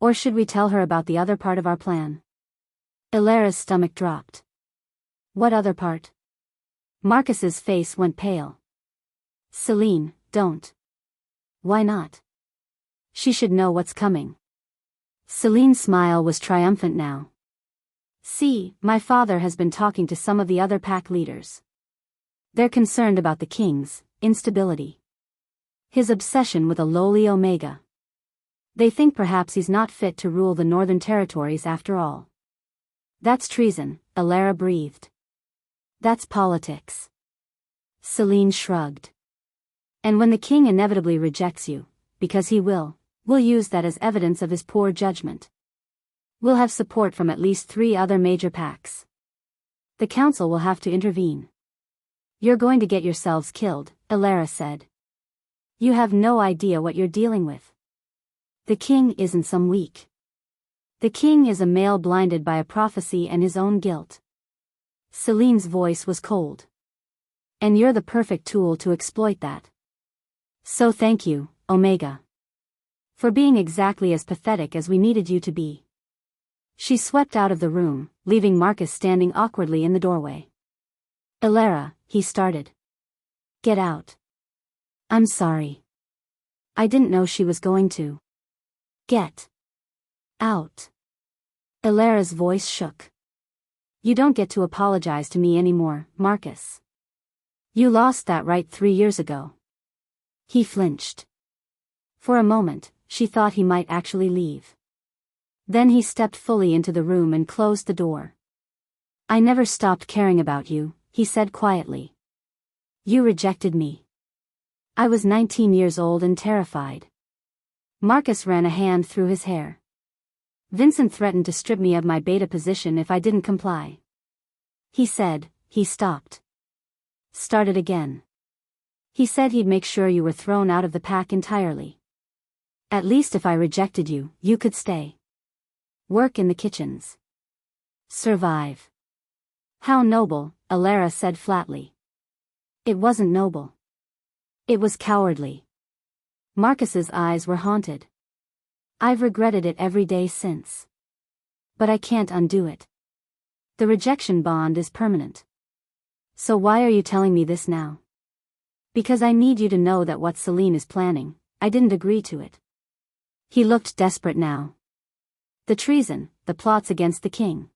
Or should we tell her about the other part of our plan? Elara's stomach dropped. What other part? Marcus's face went pale. Celine, don't. Why not? She should know what's coming. Celine's smile was triumphant now. See, my father has been talking to some of the other pack leaders. They're concerned about the king's instability. His obsession with a lowly Omega. They think perhaps he's not fit to rule the northern territories after all. That's treason, Alara breathed. That's politics. Celine shrugged. And when the king inevitably rejects you, because he will, we'll use that as evidence of his poor judgment. We'll have support from at least 3 other major packs. The council will have to intervene. You're going to get yourselves killed, Alara said. You have no idea what you're dealing with. The king isn't some weak. The king is a male blinded by a prophecy and his own guilt. Celine's voice was cold. And you're the perfect tool to exploit that. So thank you, Omega. For being exactly as pathetic as we needed you to be. She swept out of the room, leaving Marcus standing awkwardly in the doorway. Alara, he started. Get out. I'm sorry. I didn't know she was going to. Get out. Alara's voice shook. You don't get to apologize to me anymore, Marcus. You lost that right 3 years ago. He flinched. For a moment, she thought he might actually leave. Then he stepped fully into the room and closed the door. I never stopped caring about you, he said quietly. You rejected me. I was 19 years old and terrified. Marcus ran a hand through his hair. Vincent threatened to strip me of my beta position if I didn't comply. He said, he stopped. Started again. He said he'd make sure you were thrown out of the pack entirely. At least if I rejected you, you could stay. Work in the kitchens. Survive. How noble, Alara said flatly. It wasn't noble. It was cowardly. Marcus's eyes were haunted. I've regretted it every day since. But I can't undo it. The rejection bond is permanent. So why are you telling me this now? Because I need you to know that what Celine is planning, I didn't agree to it. He looked desperate now. The treason, the plots against the king.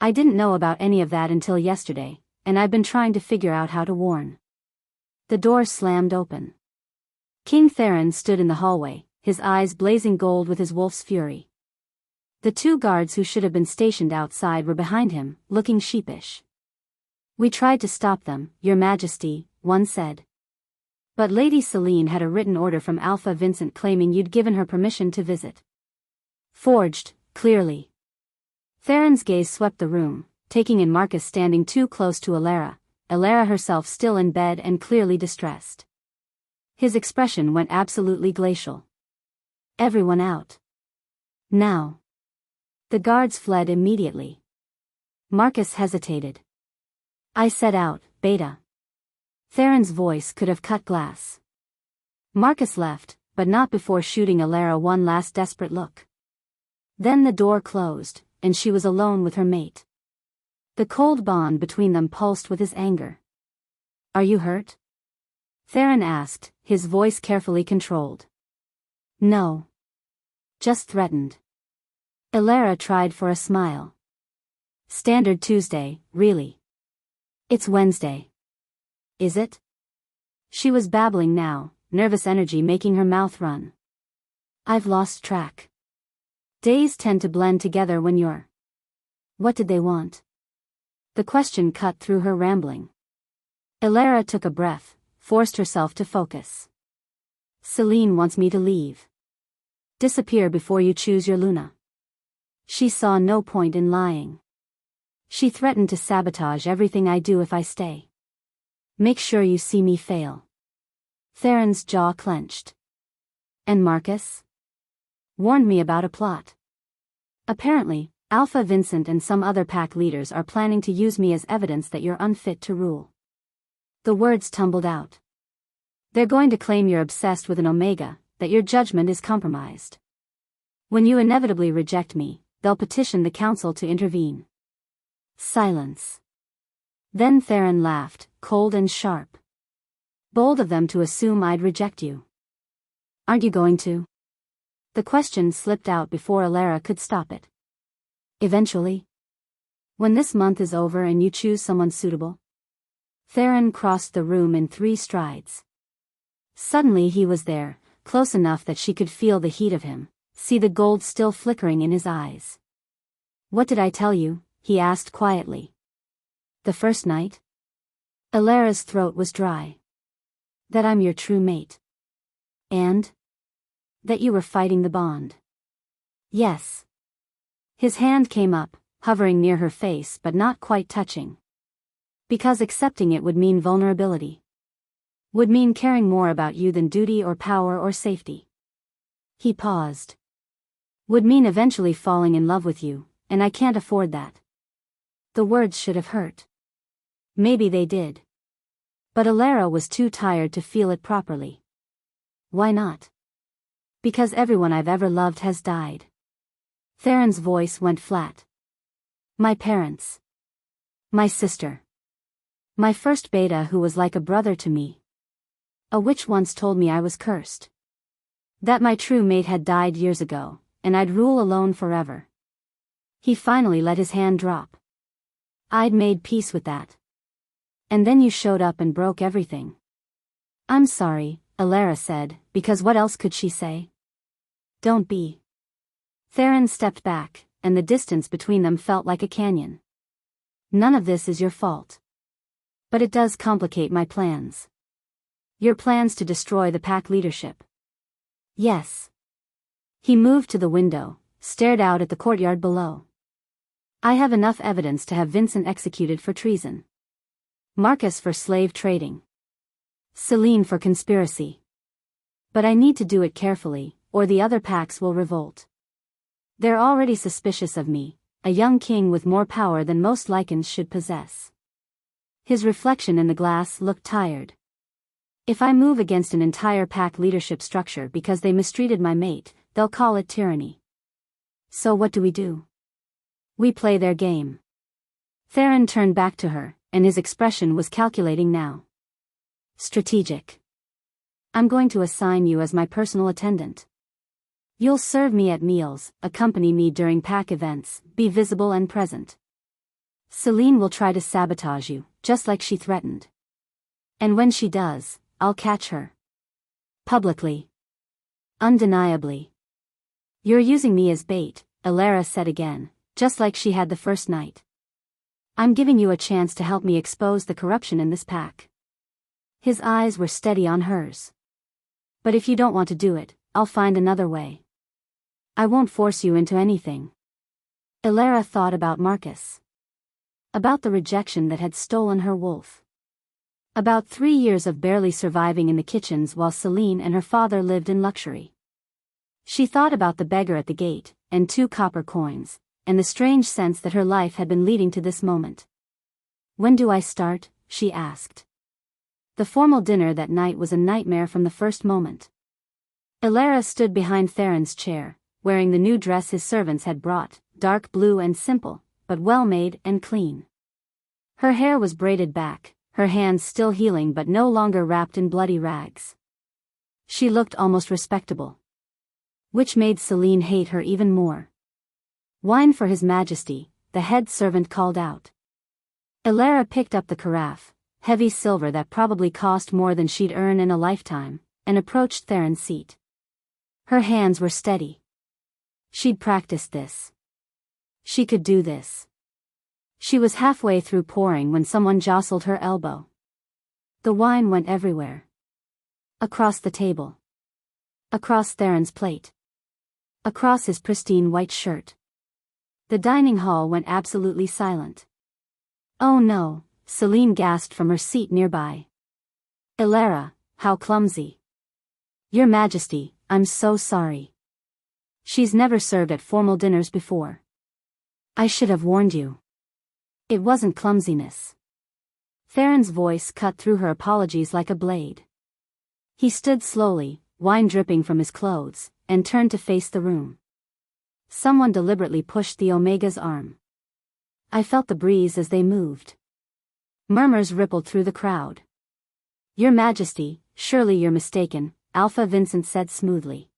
I didn't know about any of that until yesterday, and I've been trying to figure out how to warn. The door slammed open. King Theron stood in the hallway, his eyes blazing gold with his wolf's fury. The 2 guards who should have been stationed outside were behind him, looking sheepish. We tried to stop them, Your Majesty, one said. But Lady Celine had a written order from Alpha Vincent claiming you'd given her permission to visit. Forged, clearly. Theron's gaze swept the room, taking in Marcus standing too close to Alara, Alara herself still in bed and clearly distressed. His expression went absolutely glacial. Everyone out. Now. The guards fled immediately. Marcus hesitated. I set out, Beta. Theron's voice could have cut glass. Marcus left, but not before shooting Alara one last desperate look. Then the door closed, and she was alone with her mate. The cold bond between them pulsed with his anger. Are you hurt? Theron asked, his voice carefully controlled. No. Just threatened. Alara tried for a smile. Standard Tuesday, really. It's Wednesday. Is it? She was babbling now, nervous energy making her mouth run. I've lost track. Days tend to blend together when you're... What did they want? The question cut through her rambling. Alara took a breath, forced herself to focus. Celine wants me to leave. Disappear before you choose your Luna. She saw no point in lying. She threatened to sabotage everything I do if I stay. Make sure you see me fail. Theron's jaw clenched. And Marcus? Warned me about a plot. Apparently, Alpha Vincent and some other pack leaders are planning to use me as evidence that you're unfit to rule. The words tumbled out. They're going to claim you're obsessed with an Omega, that your judgment is compromised. When you inevitably reject me, they'll petition the council to intervene. Silence. Then Theron laughed, cold and sharp. Bold of them to assume I'd reject you. Aren't you going to? The question slipped out before Alara could stop it. Eventually? When this month is over and you choose someone suitable? Theron crossed the room in 3 strides. Suddenly he was there, close enough that she could feel the heat of him, see the gold still flickering in his eyes. "What did I tell you?" he asked quietly. "The first night?" Alara's throat was dry. "That I'm your true mate. And? That you were fighting the bond." "Yes." His hand came up, hovering near her face but not quite touching. "Because accepting it would mean vulnerability. Would mean caring more about you than duty or power or safety." He paused. "Would mean eventually falling in love with you, and I can't afford that." The words should have hurt. Maybe they did. But Alara was too tired to feel it properly. "Why not?" "Because everyone I've ever loved has died." Theron's voice went flat. "My parents. My sister. My first beta who was like a brother to me. A witch once told me I was cursed. That my true mate had died years ago, and I'd rule alone forever." He finally let his hand drop. "I'd made peace with that. And then you showed up and broke everything." "I'm sorry," Alara said, because what else could she say? "Don't be." Theron stepped back, and the distance between them felt like a canyon. "None of this is your fault. But it does complicate my plans." "Your plans to destroy the pack leadership?" "Yes." He moved to the window, stared out at the courtyard below. "I have enough evidence to have Vincent executed for treason. Marcus for slave trading. Celine for conspiracy. But I need to do it carefully, or the other packs will revolt. They're already suspicious of me, a young king with more power than most Lycans should possess." His reflection in the glass looked tired. "If I move against an entire pack leadership structure because they mistreated my mate, they'll call it tyranny. So what do we do? We play their game." Theron turned back to her, and his expression was calculating now. "Strategic. I'm going to assign you as my personal attendant. You'll serve me at meals, accompany me during pack events, be visible and present. Celine will try to sabotage you, just like she threatened. And when she does, I'll catch her. Publicly. Undeniably." "You're using me as bait," Alara said again, just like she had the first night. "I'm giving you a chance to help me expose the corruption in this pack." His eyes were steady on hers. "But if you don't want to do it, I'll find another way. I won't force you into anything." Alara thought about Marcus. About the rejection that had stolen her wolf. About 3 years of barely surviving in the kitchens while Celine and her father lived in luxury. She thought about the beggar at the gate, and 2 copper coins, and the strange sense that her life had been leading to this moment. "When do I start?" she asked. The formal dinner that night was a nightmare from the first moment. Alara stood behind Theron's chair, wearing the new dress his servants had brought, dark blue and simple, but well-made and clean. Her hair was braided back, her hands still healing but no longer wrapped in bloody rags. She looked almost respectable. Which made Celine hate her even more. "Wine for His Majesty," the head servant called out. Alara picked up the carafe, heavy silver that probably cost more than she'd earn in a lifetime, and approached Theron's seat. Her hands were steady. She'd practiced this. She could do this. She was halfway through pouring when someone jostled her elbow. The wine went everywhere. Across the table. Across Theron's plate. Across his pristine white shirt. The dining hall went absolutely silent. "Oh no," Celine gasped from her seat nearby. "Alara, how clumsy." "Your Majesty, I'm so sorry. She's never served at formal dinners before. I should have warned you." "It wasn't clumsiness." Theron's voice cut through her apologies like a blade. He stood slowly, wine dripping from his clothes, and turned to face the room. Someone deliberately pushed the Omega's arm. I felt the breeze as they moved. Murmurs rippled through the crowd. "Your Majesty, surely you're mistaken," Alpha Vincent said smoothly.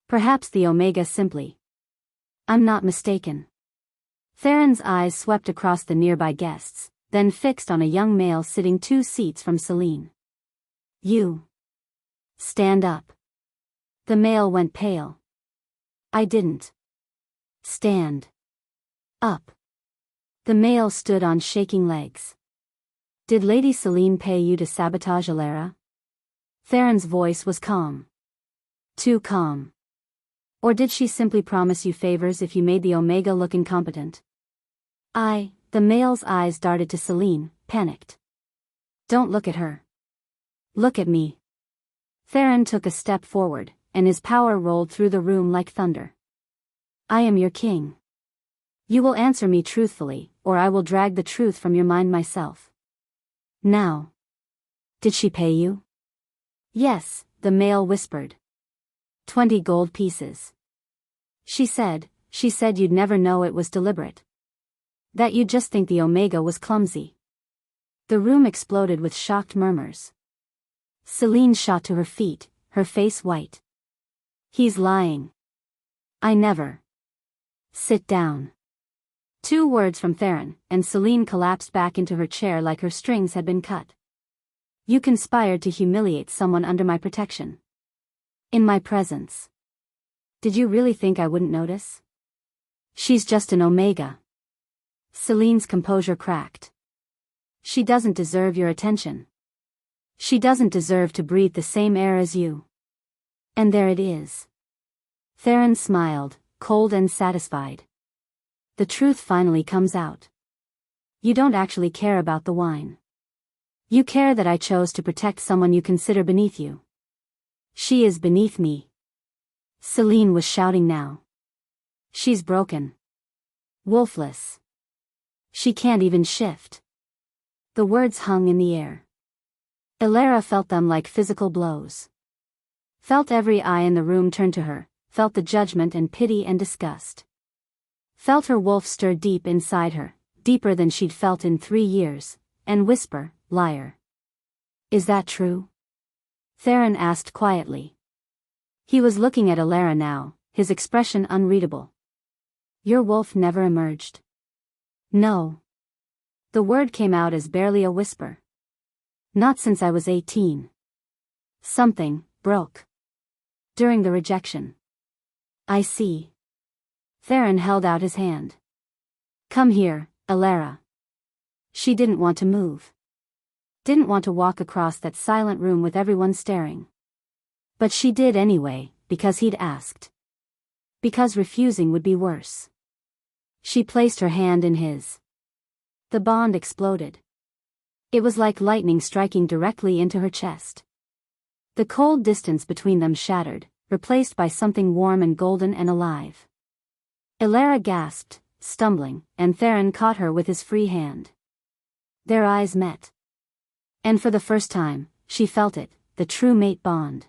Perhaps the Omega simply. "I'm not mistaken." Theron's eyes swept across the nearby guests, then fixed on a young male sitting 2 seats from Celine. You. Stand up. The male went pale. I didn't. Stand. Up. The male stood on shaking legs. Did Lady Celine pay you to sabotage Alara? Theron's voice was calm. Too calm. Or did she simply promise you favors if you made the Omega look incompetent? The male's eyes darted to Celine, panicked. Don't look at her. Look at me. Theron took a step forward, and his power rolled through the room like thunder. I am your king. You will answer me truthfully, or I will drag the truth from your mind myself. Now. Did she pay you? Yes, the male whispered. 20 gold pieces. She said you'd never know it was deliberate. That you'd just think the Omega was clumsy. The room exploded with shocked murmurs. Celine shot to her feet, her face white. He's lying. I never. Sit down. 2 words from Theron, and Celine collapsed back into her chair like her strings had been cut. You conspired to humiliate someone under my protection. In my presence. Did you really think I wouldn't notice? She's just an Omega. Celine's composure cracked. She doesn't deserve your attention. She doesn't deserve to breathe the same air as you. And there it is. Theron smiled, cold and satisfied. The truth finally comes out. You don't actually care about the wine. You care that I chose to protect someone you consider beneath you. She is beneath me. Celine was shouting now. She's broken. Wolfless. She can't even shift. The words hung in the air. Alara felt them like physical blows. Felt every eye in the room turn to her, felt the judgment and pity and disgust. Felt her wolf stir deep inside her, deeper than she'd felt in 3 years, and whisper, liar. Is that true? Theron asked quietly. He was looking at Alara now, his expression unreadable. Your wolf never emerged. No. The word came out as barely a whisper. Not since I was 18. Something broke. During the rejection. I see. Theron held out his hand. Come here, Alara. She didn't want to move. Didn't want to walk across that silent room with everyone staring. But she did anyway, because he'd asked. Because refusing would be worse. She placed her hand in his. The bond exploded. It was like lightning striking directly into her chest. The cold distance between them shattered, replaced by something warm and golden and alive. Alara gasped, stumbling, and Theron caught her with his free hand. Their eyes met. And for the first time, she felt it, the true mate bond.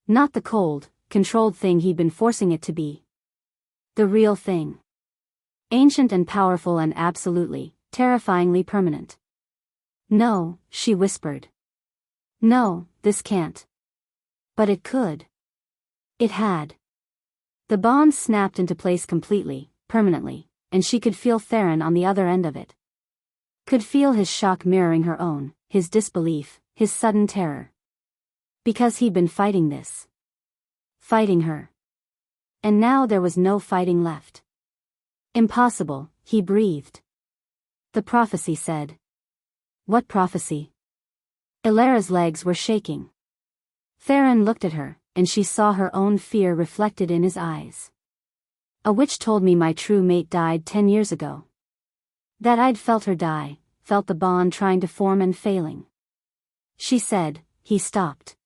Not the cold, controlled thing he'd been forcing it to be. The real thing. Ancient and powerful and absolutely, terrifyingly permanent. No, she whispered. No, this can't. But it could. It had. The bond snapped into place completely, permanently, and she could feel Theron on the other end of it. Could feel his shock mirroring her own, his disbelief, his sudden terror. Because he'd been fighting this. Fighting her. And now there was no fighting left. Impossible, he breathed. The prophecy said. What prophecy? Alara's legs were shaking. Theron looked at her, and she saw her own fear reflected in his eyes. A witch told me my true mate died 10 years ago. That I'd felt her die, felt the bond trying to form and failing. She said. He stopped.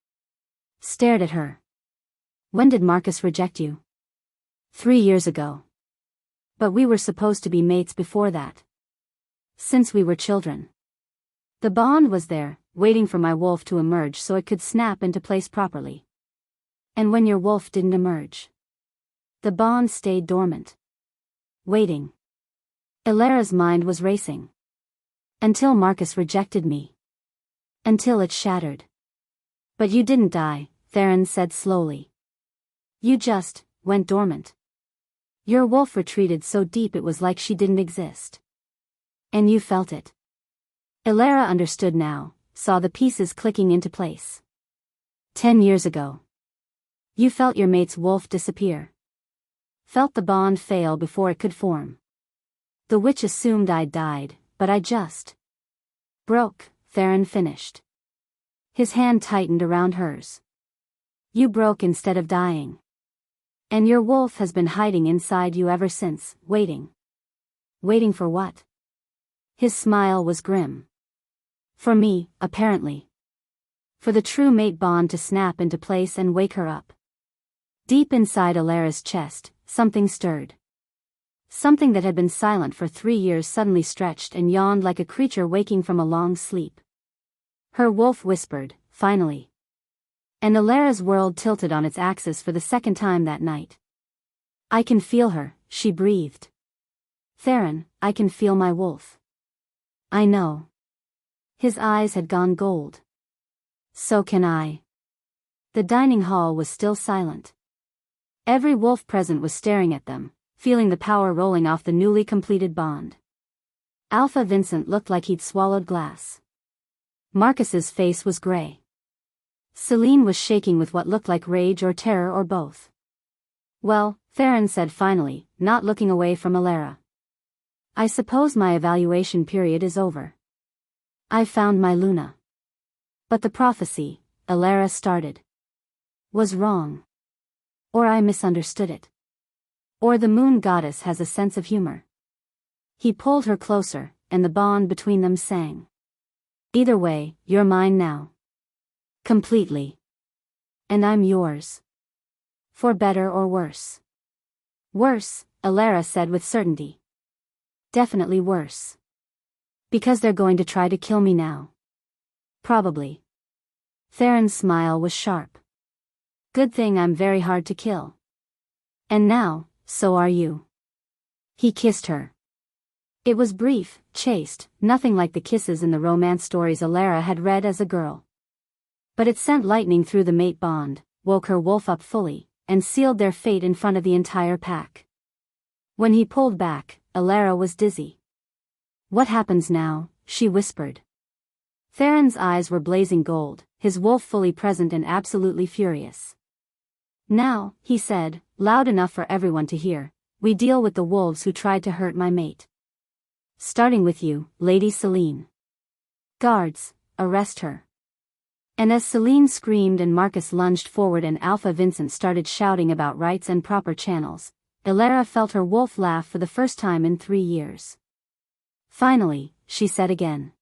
Stared at her. When did Marcus reject you? 3 years ago. But we were supposed to be mates before that. Since we were children. The bond was there, waiting for my wolf to emerge so it could snap into place properly. And when your wolf didn't emerge, the bond stayed dormant. Waiting. Alara's mind was racing. Until Marcus rejected me. Until it shattered. But you didn't die, Theron said slowly. You just went dormant. Your wolf retreated so deep it was like she didn't exist. And you felt it. Elara understood now, saw the pieces clicking into place. 10 years ago. You felt your mate's wolf disappear. Felt the bond fail before it could form. The witch assumed I'd died, but I just broke, Theron finished. His hand tightened around hers. You broke instead of dying. And your wolf has been hiding inside you ever since, waiting. Waiting for what? His smile was grim. For me, apparently. For the true mate bond to snap into place and wake her up. Deep inside Alara's chest, something stirred. Something that had been silent for 3 years suddenly stretched and yawned like a creature waking from a long sleep. Her wolf whispered, finally. And Alara's world tilted on its axis for the second time that night. I can feel her, she breathed. Theron, I can feel my wolf. I know. His eyes had gone gold. So can I. The dining hall was still silent. Every wolf present was staring at them, feeling the power rolling off the newly completed bond. Alpha Vincent looked like he'd swallowed glass. Marcus's face was gray. Celine was shaking with what looked like rage or terror or both. Well, Theron said finally, not looking away from Elara. I suppose my evaluation period is over. I've found my Luna. But the prophecy, Elara started, was wrong. Or I misunderstood it. Or the moon goddess has a sense of humor. He pulled her closer, and the bond between them sang. Either way, you're mine now. Completely. And I'm yours. For better or worse. Worse, Elara said with certainty. Definitely worse. Because they're going to try to kill me now. Probably. Theron's smile was sharp. Good thing I'm very hard to kill. And now, so are you. He kissed her. It was brief, chaste, nothing like the kisses in the romance stories Elara had read as a girl. But it sent lightning through the mate bond, woke her wolf up fully, and sealed their fate in front of the entire pack. When he pulled back, Elara was dizzy. What happens now? She whispered. Theron's eyes were blazing gold, his wolf fully present and absolutely furious. Now, he said, loud enough for everyone to hear, we deal with the wolves who tried to hurt my mate. Starting with you, Lady Celine. Guards, arrest her. And as Celine screamed and Marcus lunged forward and Alpha Vincent started shouting about rights and proper channels, Elara felt her wolf laugh for the first time in 3 years. Finally, she said again.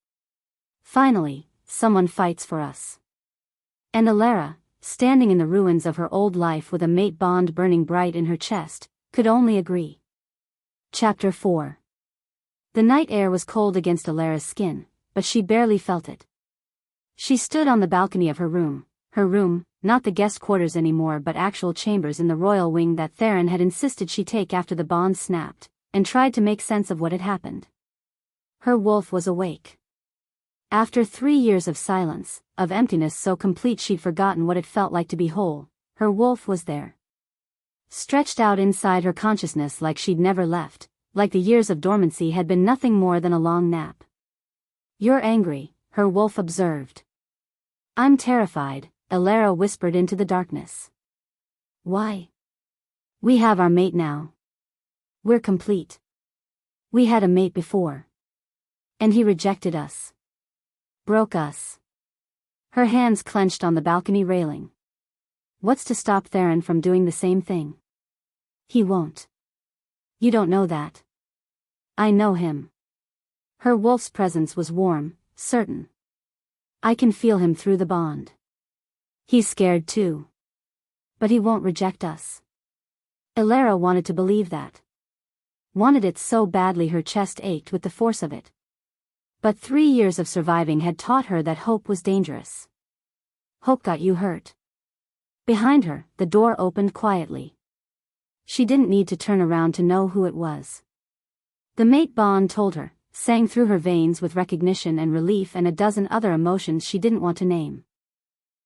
Finally, someone fights for us. And Elara, standing in the ruins of her old life with a mate bond burning bright in her chest, could only agree. Chapter 4. The night air was cold against Elara's skin, but she barely felt it. She stood on the balcony of her room, not the guest quarters anymore but actual chambers in the royal wing that Theron had insisted she take after the bond snapped, and tried to make sense of what had happened. Her wolf was awake. After 3 years of silence, of emptiness so complete she'd forgotten what it felt like to be whole, her wolf was there. Stretched out inside her consciousness like she'd never left, like the years of dormancy had been nothing more than a long nap. You're angry, her wolf observed. I'm terrified, Elara whispered into the darkness. Why? We have our mate now. We're complete. We had a mate before. And he rejected us. Broke us. Her hands clenched on the balcony railing. What's to stop Theron from doing the same thing? He won't. You don't know that. I know him. Her wolf's presence was warm, certain. I can feel him through the bond. He's scared too. But he won't reject us. Elara wanted to believe that. Wanted it so badly her chest ached with the force of it. But 3 years of surviving had taught her that hope was dangerous. Hope got you hurt. Behind her, the door opened quietly. She didn't need to turn around to know who it was. The mate bond told her, sang through her veins with recognition and relief and a dozen other emotions she didn't want to name.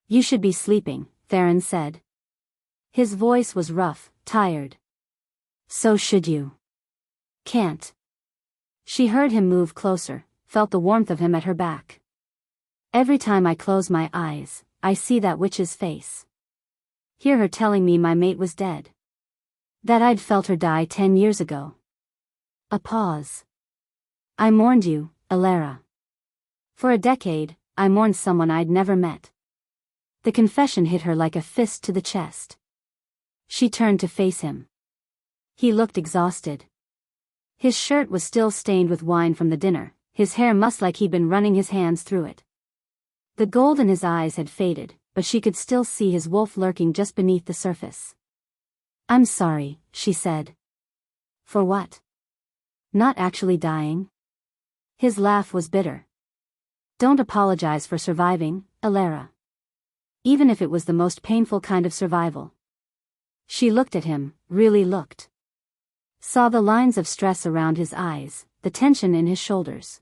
You should be sleeping, Theron said. His voice was rough, tired. So should you. Can't. She heard him move closer, felt the warmth of him at her back. Every time I close my eyes, I see that witch's face. Hear her telling me my mate was dead. That I'd felt her die 10 years ago. A pause. I mourned you, Alara. For a decade, I mourned someone I'd never met. The confession hit her like a fist to the chest. She turned to face him. He looked exhausted. His shirt was still stained with wine from the dinner, his hair mussed like he'd been running his hands through it. The gold in his eyes had faded, but she could still see his wolf lurking just beneath the surface. I'm sorry, she said. For what? Not actually dying? His laugh was bitter. Don't apologize for surviving, Alara. Even if it was the most painful kind of survival. She looked at him, really looked. Saw the lines of stress around his eyes, the tension in his shoulders.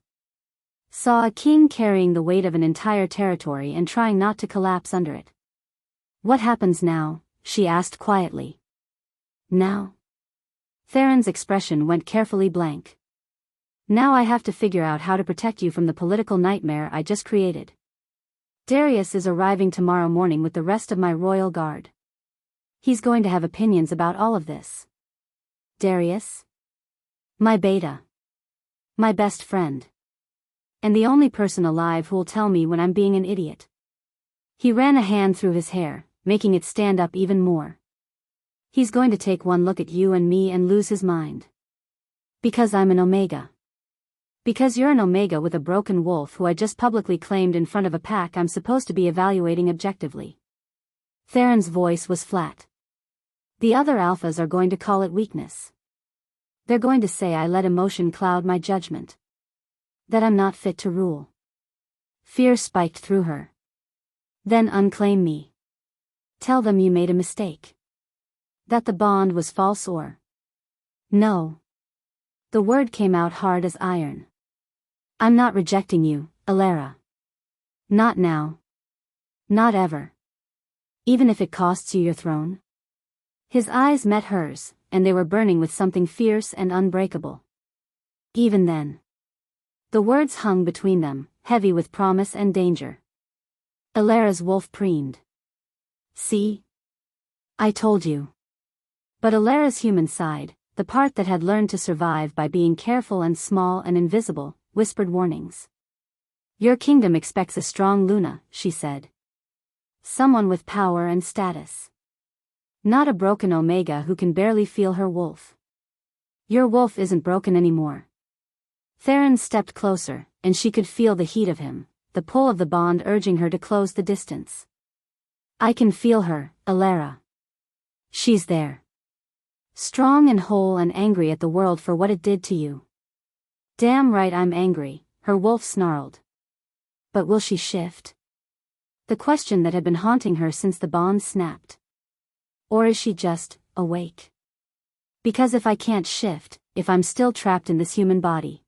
Saw a king carrying the weight of an entire territory and trying not to collapse under it. What happens now? She asked quietly. Now? Theron's expression went carefully blank. Now I have to figure out how to protect you from the political nightmare I just created. Darius is arriving tomorrow morning with the rest of my royal guard. He's going to have opinions about all of this. Darius? My beta. My best friend. And the only person alive who'll tell me when I'm being an idiot. He ran a hand through his hair, making it stand up even more. He's going to take one look at you and me and lose his mind. Because I'm an Omega. Because you're an Omega with a broken wolf who I just publicly claimed in front of a pack I'm supposed to be evaluating objectively. Theron's voice was flat. The other alphas are going to call it weakness. They're going to say I let emotion cloud my judgment. That I'm not fit to rule. Fear spiked through her. Then unclaim me. Tell them you made a mistake. That the bond was false or... No. The word came out hard as iron. I'm not rejecting you, Alara. Not now. Not ever. Even if it costs you your throne? His eyes met hers, and they were burning with something fierce and unbreakable. Even then. The words hung between them, heavy with promise and danger. Alara's wolf preened. See? I told you. But Alara's human side, the part that had learned to survive by being careful and small and invisible, whispered warnings. Your kingdom expects a strong Luna, she said. Someone with power and status. Not a broken Omega who can barely feel her wolf. Your wolf isn't broken anymore. Theron stepped closer, and she could feel the heat of him, the pull of the bond urging her to close the distance. I can feel her, Alara. She's there. Strong and whole and angry at the world for what it did to you. Damn right I'm angry, her wolf snarled. But will she shift? The question that had been haunting her since the bond snapped. Or is she just awake? Because if I can't shift, if I'm still trapped in this human body,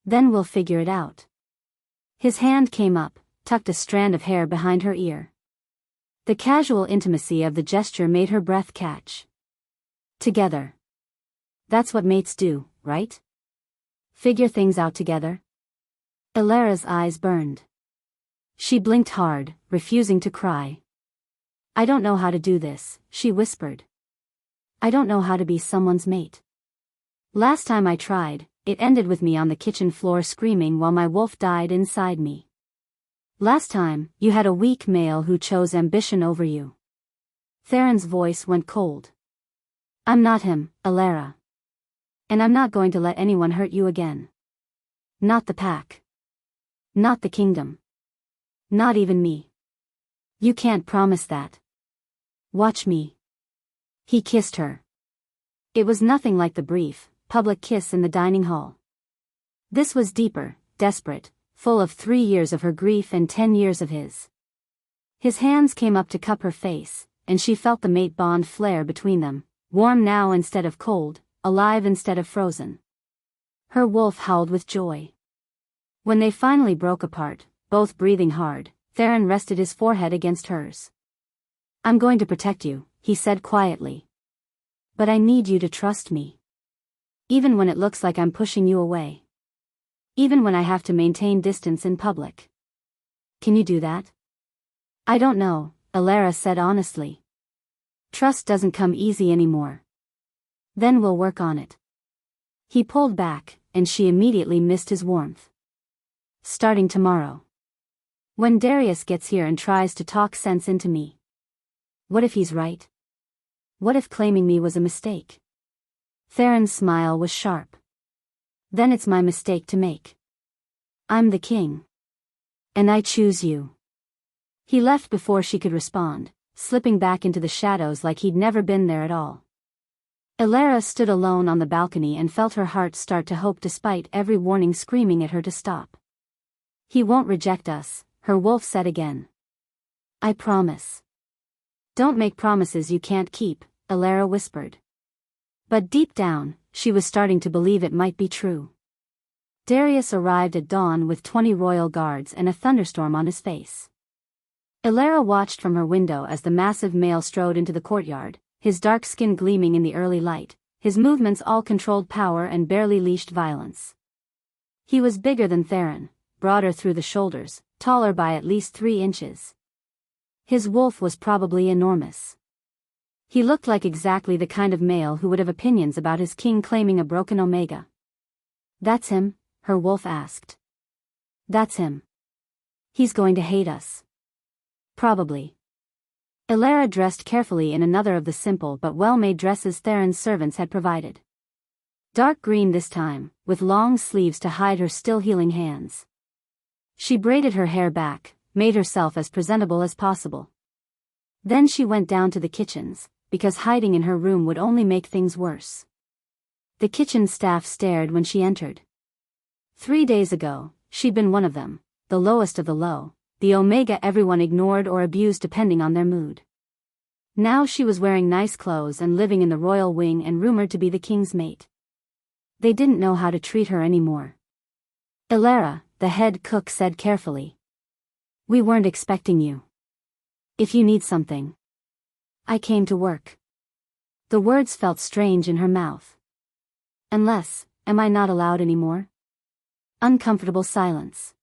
then we'll figure it out. His hand came up, tucked a strand of hair behind her ear. The casual intimacy of the gesture made her breath catch. Together. That's what mates do, right? Figure things out together? Alara's eyes burned. She blinked hard, refusing to cry. I don't know how to do this, she whispered. I don't know how to be someone's mate. Last time I tried, it ended with me on the kitchen floor screaming while my wolf died inside me. Last time, you had a weak male who chose ambition over you. Theron's voice went cold. I'm not him, Alara. And I'm not going to let anyone hurt you again. Not the pack. Not the kingdom. Not even me. You can't promise that. Watch me. He kissed her. It was nothing like the brief, public kiss in the dining hall. This was deeper, desperate, full of 3 years of her grief and 10 years of his. His hands came up to cup her face, and she felt the mate bond flare between them, warm now instead of cold, alive instead of frozen. Her wolf howled with joy. When they finally broke apart, both breathing hard, Theron rested his forehead against hers. I'm going to protect you, he said quietly. But I need you to trust me. Even when it looks like I'm pushing you away. even when I have to maintain distance in public. Can you do that? I don't know, Alara said honestly. Trust doesn't come easy anymore. Then we'll work on it. He pulled back, and she immediately missed his warmth. Starting tomorrow. When Darius gets here and tries to talk sense into me. What if he's right? What if claiming me was a mistake? Theron's smile was sharp. Then it's my mistake to make. I'm the king. And I choose you. He left before she could respond, slipping back into the shadows like he'd never been there at all. Alara stood alone on the balcony and felt her heart start to hope despite every warning screaming at her to stop. He won't reject us, her wolf said again. I promise. Don't make promises you can't keep, Alara whispered. But deep down, she was starting to believe it might be true. Darius arrived at dawn with 20 royal guards and a thunderstorm on his face. Alara watched from her window as the massive male strode into the courtyard, his dark skin gleaming in the early light, his movements all controlled power and barely leashed violence. He was bigger than Theron, broader through the shoulders, taller by at least 3 inches. His wolf was probably enormous. He looked like exactly the kind of male who would have opinions about his king claiming a broken omega. That's him, her wolf asked. That's him. He's going to hate us. Probably. Alara dressed carefully in another of the simple but well-made dresses Theron's servants had provided. Dark green this time, with long sleeves to hide her still healing hands. She braided her hair back, made herself as presentable as possible. Then she went down to the kitchens, because hiding in her room would only make things worse. The kitchen staff stared when she entered. 3 days ago, she'd been one of them, the lowest of the low, the omega everyone ignored or abused depending on their mood. Now she was wearing nice clothes and living in the royal wing and rumored to be the king's mate. They didn't know how to treat her anymore. Alara, the head cook said carefully. We weren't expecting you. If you need something. I came to work. The words felt strange in her mouth. Unless, am I not allowed anymore? Uncomfortable silence.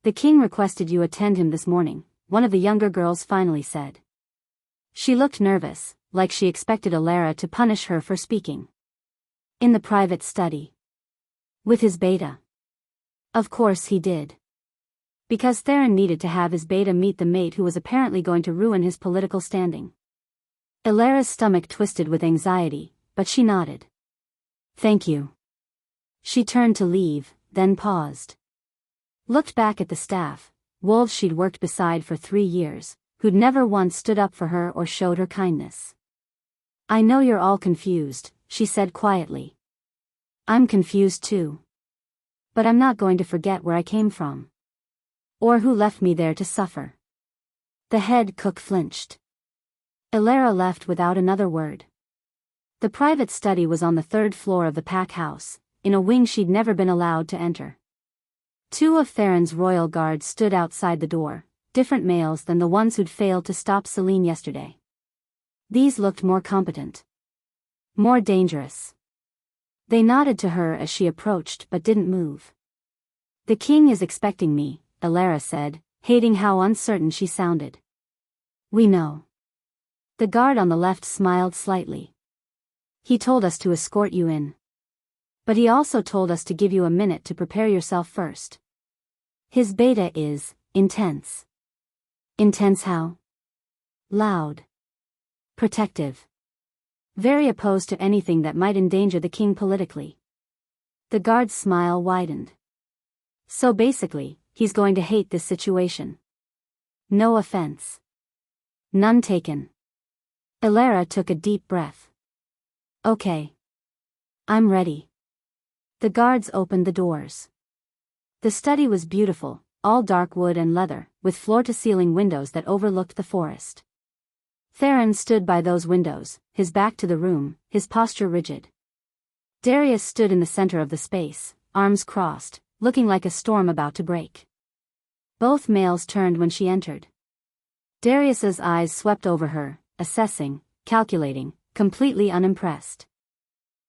The king requested you attend him this morning, one of the younger girls finally said. She looked nervous, like she expected Alara to punish her for speaking. In the private study. With his beta. Of course he did. Because Theron needed to have his beta meet the mate who was apparently going to ruin his political standing. Alara's stomach twisted with anxiety, but she nodded. Thank you. She turned to leave, then paused. Looked back at the staff, wolves she'd worked beside for 3 years, who'd never once stood up for her or showed her kindness. I know you're all confused, she said quietly. I'm confused too. But I'm not going to forget where I came from. Or who left me there to suffer. The head cook flinched. Alara left without another word. The private study was on the 3rd floor of the pack house, in a wing she'd never been allowed to enter. 2 of Theron's royal guards stood outside the door, different males than the ones who'd failed to stop Celine yesterday. These looked more competent. More dangerous. They nodded to her as she approached but didn't move. The king is expecting me, Alara said, hating how uncertain she sounded. We know. The guard on the left smiled slightly. He told us to escort you in. But he also told us to give you a minute to prepare yourself first. His beta is intense. Intense how? Loud. Protective. Very opposed to anything that might endanger the king politically. The guard's smile widened. So basically, he's going to hate this situation. No offense. None taken. Alara took a deep breath. Okay. I'm ready. The guards opened the doors. The study was beautiful, all dark wood and leather, with floor-to-ceiling windows that overlooked the forest. Theron stood by those windows, his back to the room, his posture rigid. Darius stood in the center of the space, arms crossed, looking like a storm about to break. Both males turned when she entered. Darius's eyes swept over her, assessing, calculating, completely unimpressed.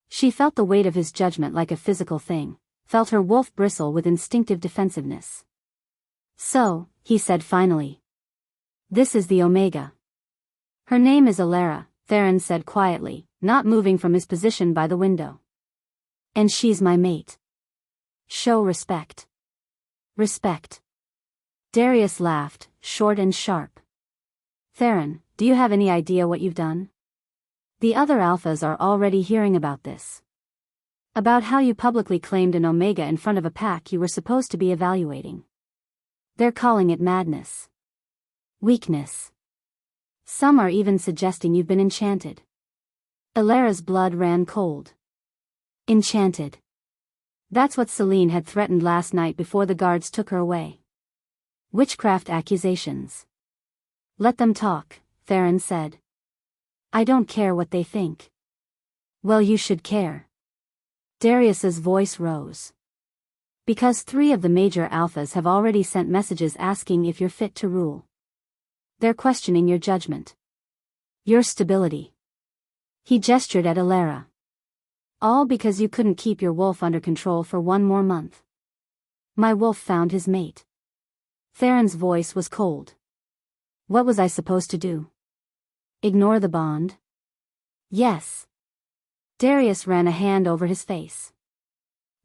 She felt the weight of his judgment like a physical thing, felt her wolf bristle with instinctive defensiveness. So, he said finally. This is the Omega. Her name is Alara, Theron said quietly, not moving from his position by the window. And she's my mate. Show respect. Respect. Darius laughed, short and sharp. Theron, do you have any idea what you've done? The other alphas are already hearing about this. About how you publicly claimed an Omega in front of a pack you were supposed to be evaluating. They're calling it madness. Weakness. Some are even suggesting you've been enchanted. Alara's blood ran cold. Enchanted. That's what Celine had threatened last night before the guards took her away. Witchcraft accusations. Let them talk, Theron said. I don't care what they think. Well, you should care. Darius's voice rose. Because 3 of the major alphas have already sent messages asking if you're fit to rule. They're questioning your judgment. Your stability. He gestured at Alara. All because you couldn't keep your wolf under control for 1 more month. My wolf found his mate. Theron's voice was cold. What was I supposed to do? Ignore the bond? Yes. Darius ran a hand over his face.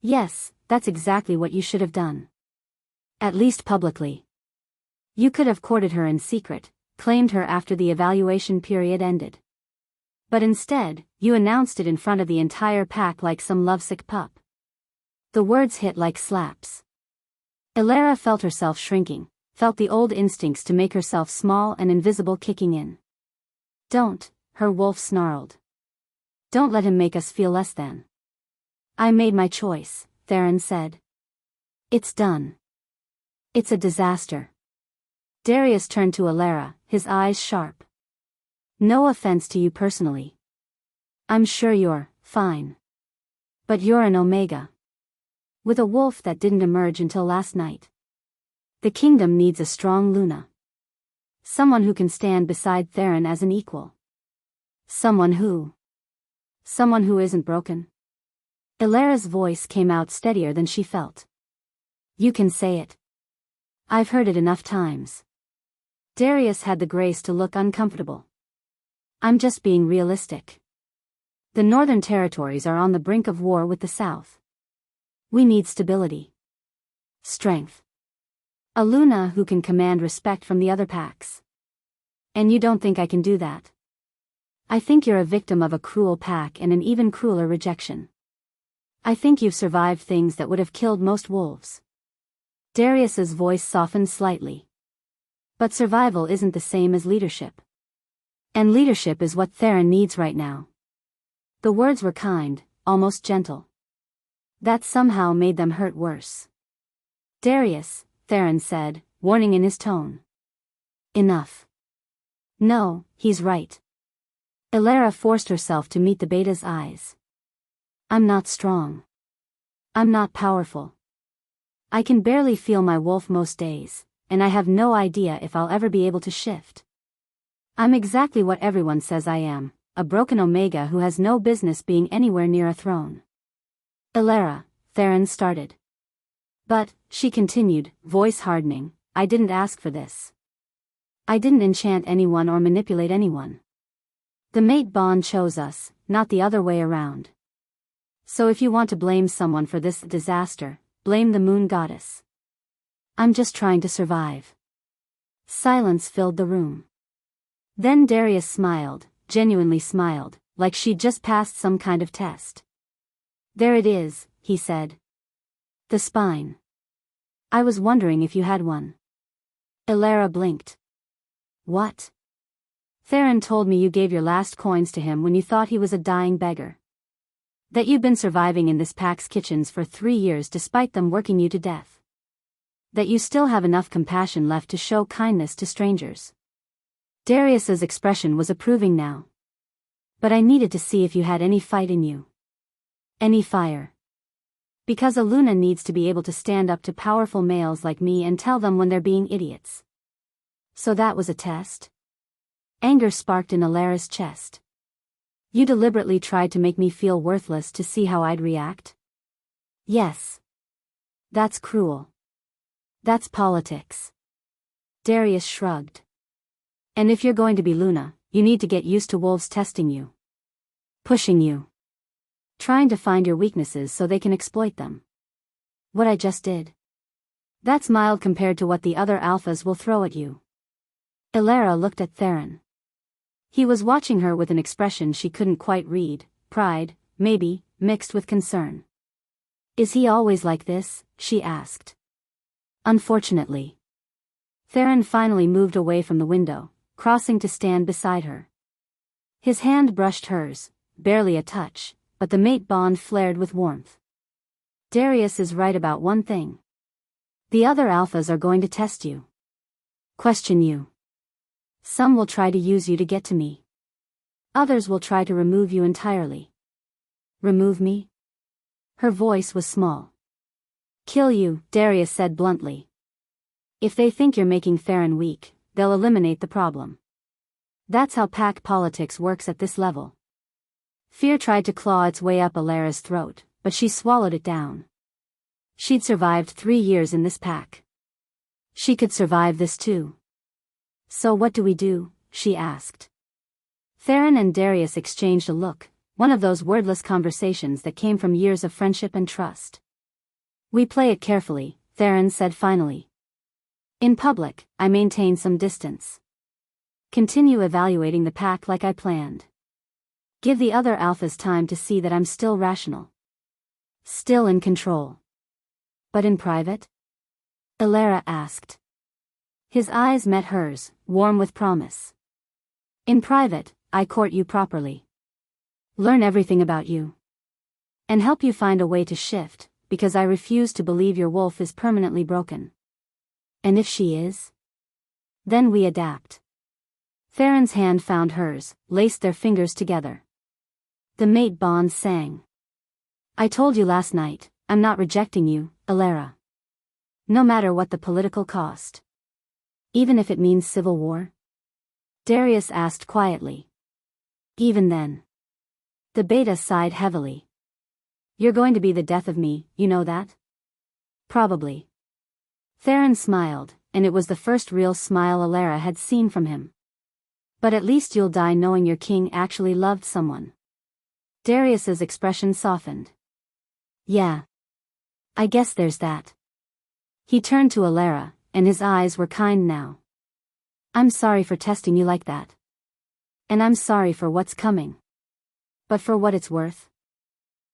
Yes, that's exactly what you should have done. At least publicly. You could have courted her in secret, claimed her after the evaluation period ended. But instead, you announced it in front of the entire pack like some lovesick pup. The words hit like slaps. Alara felt herself shrinking, felt the old instincts to make herself small and invisible kicking in. Don't, her wolf snarled. Don't let him make us feel less than. I made my choice, Theron said. It's done. It's a disaster. Darius turned to Alara, his eyes sharp. No offense to you personally. I'm sure you're fine. But you're an Omega. With a wolf that didn't emerge until last night. The kingdom needs a strong Luna. Someone who can stand beside Theron as an equal. Someone who isn't broken. Alara's voice came out steadier than she felt. You can say it. I've heard it enough times. Darius had the grace to look uncomfortable. I'm just being realistic. The Northern Territories are on the brink of war with the South. We need stability. Strength. A Luna who can command respect from the other packs. And you don't think I can do that? I think you're a victim of a cruel pack and an even crueler rejection. I think you've survived things that would have killed most wolves. Darius's voice softened slightly. But survival isn't the same as leadership. And leadership is what Theron needs right now. The words were kind, almost gentle. That somehow made them hurt worse. Darius, Theron said, warning in his tone. Enough. No, he's right. Alara forced herself to meet the beta's eyes. I'm not strong. I'm not powerful. I can barely feel my wolf most days, and I have no idea if I'll ever be able to shift. I'm exactly what everyone says I am, a broken Omega who has no business being anywhere near a throne. Alara, Theron started. But, she continued, voice hardening, I didn't ask for this. I didn't enchant anyone or manipulate anyone. The mate bond chose us, not the other way around. So if you want to blame someone for this disaster, blame the moon goddess. I'm just trying to survive. Silence filled the room. Then Darius smiled, genuinely smiled, like she'd just passed some kind of test. There it is, he said. The spine. I was wondering if you had one. Alara blinked. What? Theron told me you gave your last coins to him when you thought he was a dying beggar. That you'd been surviving in this pack's kitchens for 3 years despite them working you to death. That you still have enough compassion left to show kindness to strangers. Darius's expression was approving now. But I needed to see if you had any fight in you. Any fire. Because a Luna needs to be able to stand up to powerful males like me and tell them when they're being idiots. So that was a test? Anger sparked in Alara's chest. You deliberately tried to make me feel worthless to see how I'd react? Yes. That's cruel. That's politics. Darius shrugged. And if you're going to be Luna, you need to get used to wolves testing you. Pushing you. Trying to find your weaknesses so they can exploit them. What I just did. That's mild compared to what the other alphas will throw at you. Elara looked at Theron. He was watching her with an expression she couldn't quite read, pride, maybe, mixed with concern. Is he always like this? She asked. Unfortunately. Theron finally moved away from the window, crossing to stand beside her. His hand brushed hers, barely a touch, but the mate bond flared with warmth. Darius is right about one thing. The other alphas are going to test you. Question you. Some will try to use you to get to me. Others will try to remove you entirely. Remove me? Her voice was small. Kill you, Darius said bluntly. If they think you're making Theron weak, they'll eliminate the problem. That's how pack politics works at this level. Fear tried to claw its way up Elara's throat, but she swallowed it down. She'd survived 3 years in this pack. She could survive this too. So what do we do? She asked. Theron and Darius exchanged a look, one of those wordless conversations that came from years of friendship and trust. We play it carefully, Theron said finally. In public, I maintain some distance. Continue evaluating the pack like I planned. Give the other alphas time to see that I'm still rational. Still in control. But in private? Elara asked. His eyes met hers, warm with promise. In private, I court you properly. Learn everything about you. And help you find a way to shift, because I refuse to believe your wolf is permanently broken. And if she is? Then we adapt. Theron's hand found hers, laced their fingers together. The mate bond sang. I told you last night, I'm not rejecting you, Elara. No matter what the political cost. Even if it means civil war? Darius asked quietly. Even then. The beta sighed heavily. You're going to be the death of me, you know that? Probably. Theron smiled, and it was the first real smile Elara had seen from him. But at least you'll die knowing your king actually loved someone. Darius's expression softened. Yeah. I guess there's that. He turned to Elara, and his eyes were kind now. I'm sorry for testing you like that. And I'm sorry for what's coming. But for what it's worth.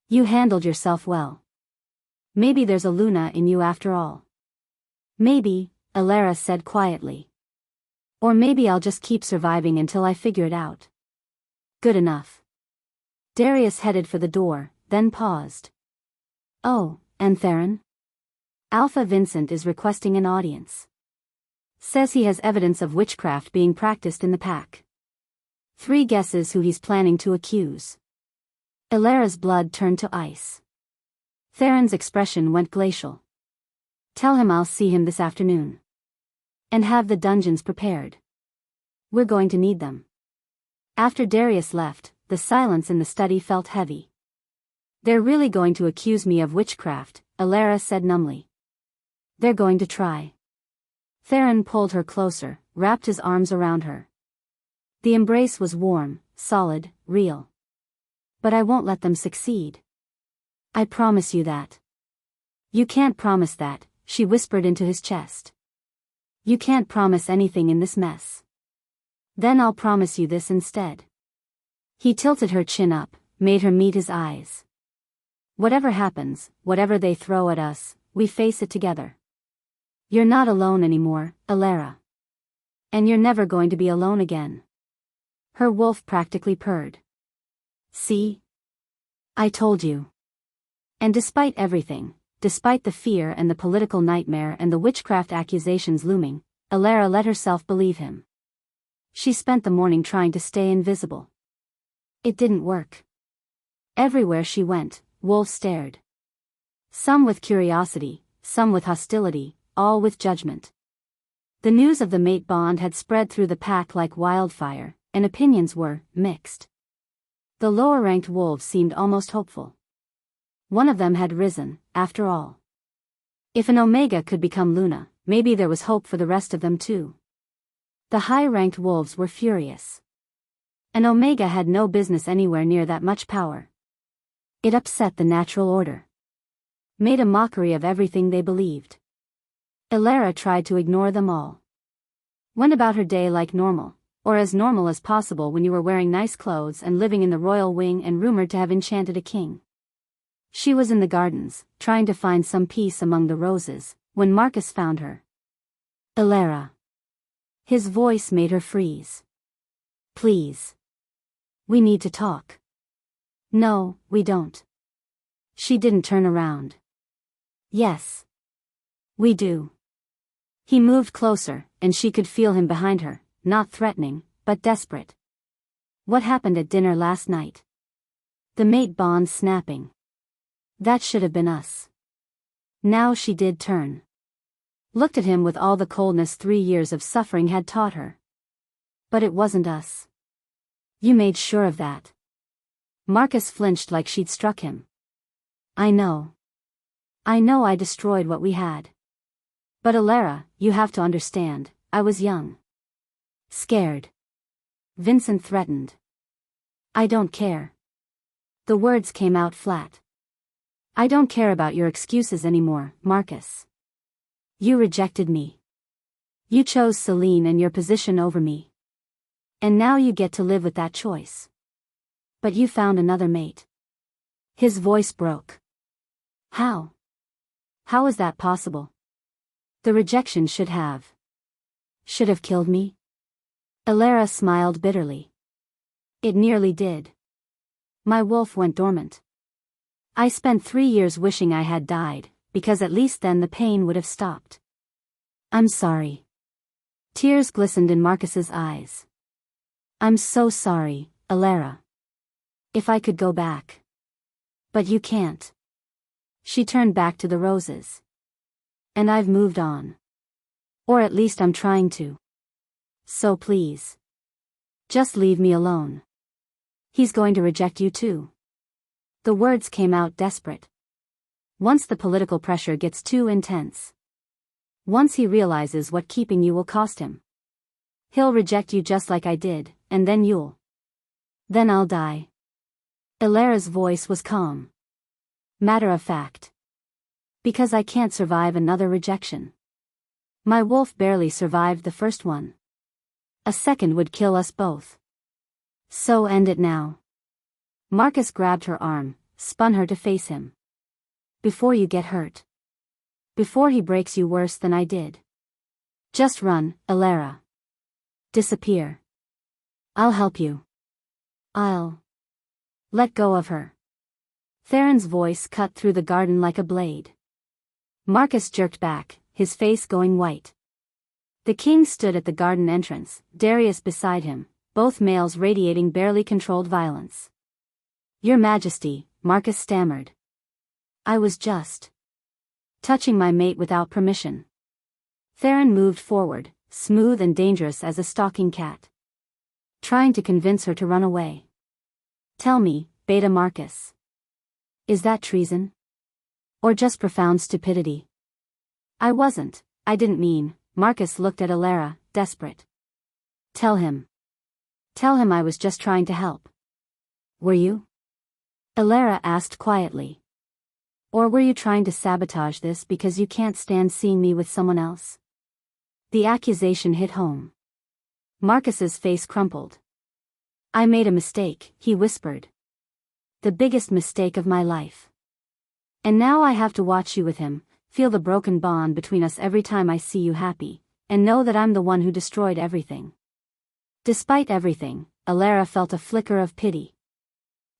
You handled yourself well. Maybe there's a Luna in you after all. Maybe, Elara said quietly. Or maybe I'll just keep surviving until I figure it out. Good enough. Darius headed for the door, then paused. Oh, and Theron? Alpha Vincent is requesting an audience. Says he has evidence of witchcraft being practiced in the pack. 3 guesses who he's planning to accuse. Elara's blood turned to ice. Theron's expression went glacial. Tell him I'll see him this afternoon. And have the dungeons prepared. We're going to need them. After Darius left, the silence in the study felt heavy. They're really going to accuse me of witchcraft, Elara said numbly. They're going to try. Theron pulled her closer, wrapped his arms around her. The embrace was warm, solid, real. But I won't let them succeed. I promise you that. You can't promise that, she whispered into his chest. You can't promise anything in this mess. Then I'll promise you this instead. He tilted her chin up, made her meet his eyes. Whatever happens, whatever they throw at us, we face it together. You're not alone anymore, Elara. And you're never going to be alone again. Her wolf practically purred. See? I told you. And despite everything, despite the fear and the political nightmare and the witchcraft accusations looming, Elara let herself believe him. She spent the morning trying to stay invisible. It didn't work. Everywhere she went, wolves stared. Some with curiosity, some with hostility, all with judgment. The news of the mate bond had spread through the pack like wildfire, and opinions were mixed. The lower-ranked wolves seemed almost hopeful. One of them had risen, after all. If an Omega could become Luna, maybe there was hope for the rest of them too. The high-ranked wolves were furious. An Omega had no business anywhere near that much power. It upset the natural order. Made a mockery of everything they believed. Elara tried to ignore them all. Went about her day like normal, or as normal as possible when you were wearing nice clothes and living in the royal wing and rumored to have enchanted a king. She was in the gardens, trying to find some peace among the roses, when Marcus found her. Elara. His voice made her freeze. Please. We need to talk. No, we don't. She didn't turn around. Yes. We do. He moved closer, and she could feel him behind her, not threatening, but desperate. What happened at dinner last night? The mate bond snapping. That should have been us. Now she did turn. Looked at him with all the coldness 3 years of suffering had taught her. But it wasn't us. You made sure of that. Marcus flinched like she'd struck him. I know. I know I destroyed what we had. But Elara, you have to understand, I was young. Scared. Vincent threatened. I don't care. The words came out flat. I don't care about your excuses anymore, Marcus. You rejected me. You chose Celine and your position over me. And now you get to live with that choice. But you found another mate. His voice broke. How? How is that possible? The rejection should have killed me? Elara smiled bitterly. It nearly did. My wolf went dormant. I spent 3 years wishing I had died, because at least then the pain would have stopped. I'm sorry. Tears glistened in Marcus's eyes. I'm so sorry, Elara. If I could go back. But you can't. She turned back to the roses. And I've moved on. Or at least I'm trying to. So please. Just leave me alone. He's going to reject you too. The words came out desperate. Once the political pressure gets too intense. Once he realizes what keeping you will cost him. He'll reject you just like I did, and then Then I'll die. Elara's voice was calm. Matter of fact. Because I can't survive another rejection. My wolf barely survived the first one. A second would kill us both. So end it now. Marcus grabbed her arm, spun her to face him. Before you get hurt. Before he breaks you worse than I did. Just run, Elara. Disappear. I'll help you. I'll. Let go of her. Theron's voice cut through the garden like a blade. Marcus jerked back, his face going white. The king stood at the garden entrance, Darius beside him, both males radiating barely controlled violence. Your Majesty, Marcus stammered. I was just touching my mate without permission. Theron moved forward, smooth and dangerous as a stalking cat. Trying to convince her to run away. Tell me, Beta Marcus. Is that treason? Or just profound stupidity? I didn't mean, Marcus looked at Elara, desperate. Tell him. Tell him I was just trying to help. Were you? Elara asked quietly. Or were you trying to sabotage this because you can't stand seeing me with someone else? The accusation hit home. Marcus's face crumpled. I made a mistake, he whispered. The biggest mistake of my life. And now I have to watch you with him, feel the broken bond between us every time I see you happy, and know that I'm the one who destroyed everything. Despite everything, Elara felt a flicker of pity.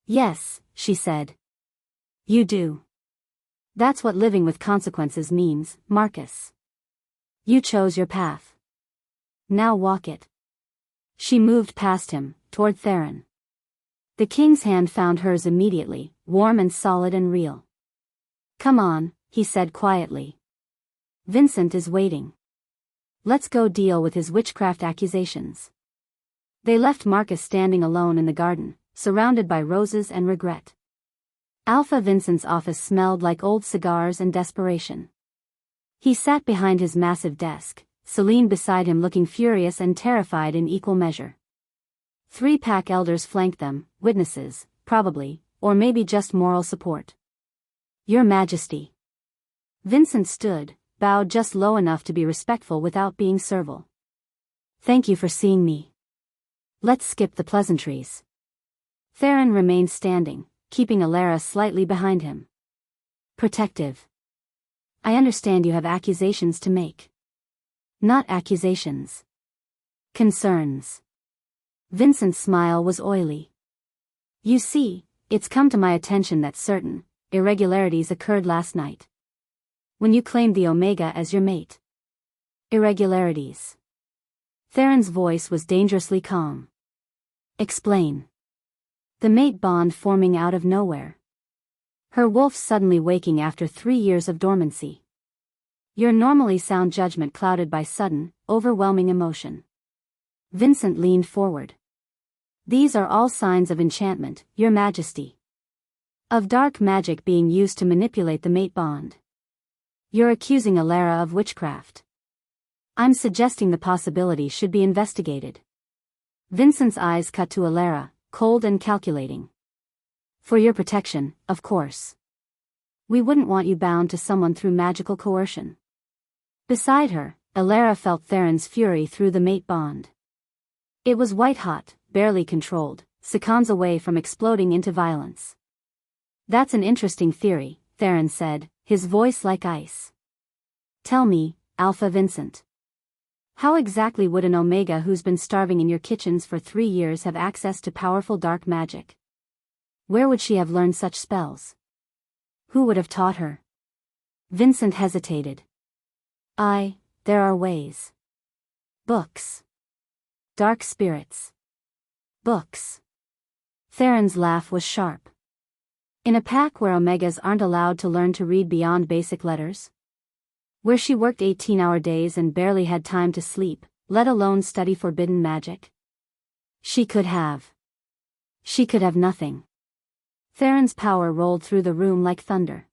Yes, she said. You do. That's what living with consequences means, Marcus. You chose your path. Now walk it. She moved past him, toward Theron. The king's hand found hers immediately, warm and solid and real. Come on, he said quietly. Vincent is waiting. Let's go deal with his witchcraft accusations. They left Marcus standing alone in the garden, surrounded by roses and regret. Alpha Vincent's office smelled like old cigars and desperation. He sat behind his massive desk, Celine beside him looking furious and terrified in equal measure. 3 pack elders flanked them, witnesses, probably, or maybe just moral support. Your Majesty. Vincent stood, bowed just low enough to be respectful without being servile. Thank you for seeing me. Let's skip the pleasantries. Theron remained standing, keeping Alara slightly behind him. Protective. I understand you have accusations to make. Not accusations. Concerns. Vincent's smile was oily. You see, it's come to my attention that certain irregularities occurred last night. When you claimed the Omega as your mate. Irregularities. Theron's voice was dangerously calm. Explain. The mate bond forming out of nowhere. Her wolf suddenly waking after 3 years of dormancy. Your normally sound judgment clouded by sudden, overwhelming emotion. Vincent leaned forward. These are all signs of enchantment, Your Majesty. Of dark magic being used to manipulate the mate bond. You're accusing Alara of witchcraft. I'm suggesting the possibility should be investigated. Vincent's eyes cut to Alara, cold and calculating. For your protection, of course. We wouldn't want you bound to someone through magical coercion. Beside her, Alara felt Theron's fury through the mate bond. It was white-hot, barely controlled, seconds away from exploding into violence. That's an interesting theory, Theron said, his voice like ice. Tell me, Alpha Vincent. How exactly would an Omega who's been starving in your kitchens for 3 years have access to powerful dark magic? Where would she have learned such spells? Who would have taught her? Vincent hesitated. There are ways. Books. Dark spirits. Books. Theron's laugh was sharp. In a pack where Omegas aren't allowed to learn to read beyond basic letters? Where she worked 18-hour days and barely had time to sleep, let alone study forbidden magic? She could have nothing. Theron's power rolled through the room like thunder.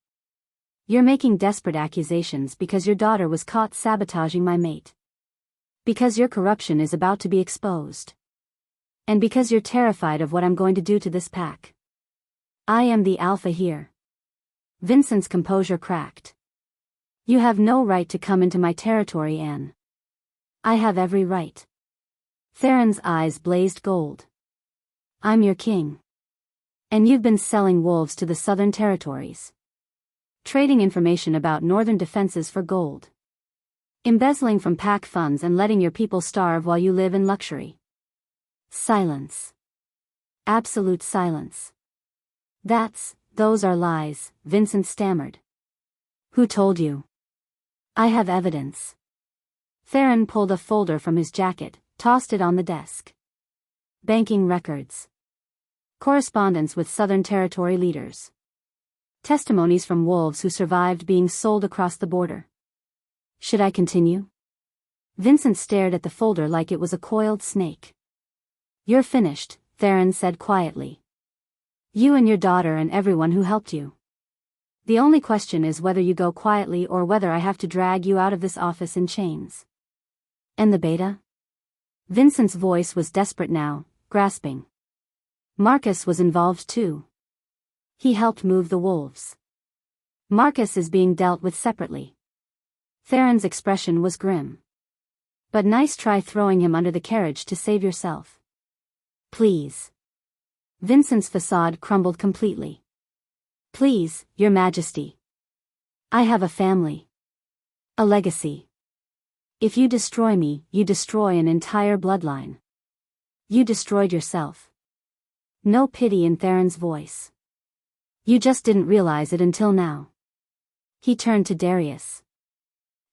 You're making desperate accusations because your daughter was caught sabotaging my mate. Because your corruption is about to be exposed. And because you're terrified of what I'm going to do to this pack. I am the Alpha here. Vincent's composure cracked. You have no right to come into my territory, Anne. I have every right. Theron's eyes blazed gold. I'm your king. And you've been selling wolves to the southern territories. Trading information about northern defenses for gold. Embezzling from pack funds and letting your people starve while you live in luxury. Silence. Absolute silence. Those are lies, Vincent stammered. Who told you? I have evidence. Theron pulled a folder from his jacket, tossed it on the desk. Banking records. Correspondence with Southern Territory leaders. Testimonies from wolves who survived being sold across the border. Should I continue? Vincent stared at the folder like it was a coiled snake. You're finished, Theron said quietly. You and your daughter and everyone who helped you. The only question is whether you go quietly or whether I have to drag you out of this office in chains. And the beta? Vincent's voice was desperate now, grasping. Marcus was involved too. He helped move the wolves. Marcus is being dealt with separately. Theron's expression was grim. But nice try throwing him under the carriage to save yourself. Please. Vincent's facade crumbled completely. Please, Your Majesty. I have a family. A legacy. If you destroy me, you destroy an entire bloodline. You destroyed yourself. No pity in Theron's voice. You just didn't realize it until now. He turned to Darius.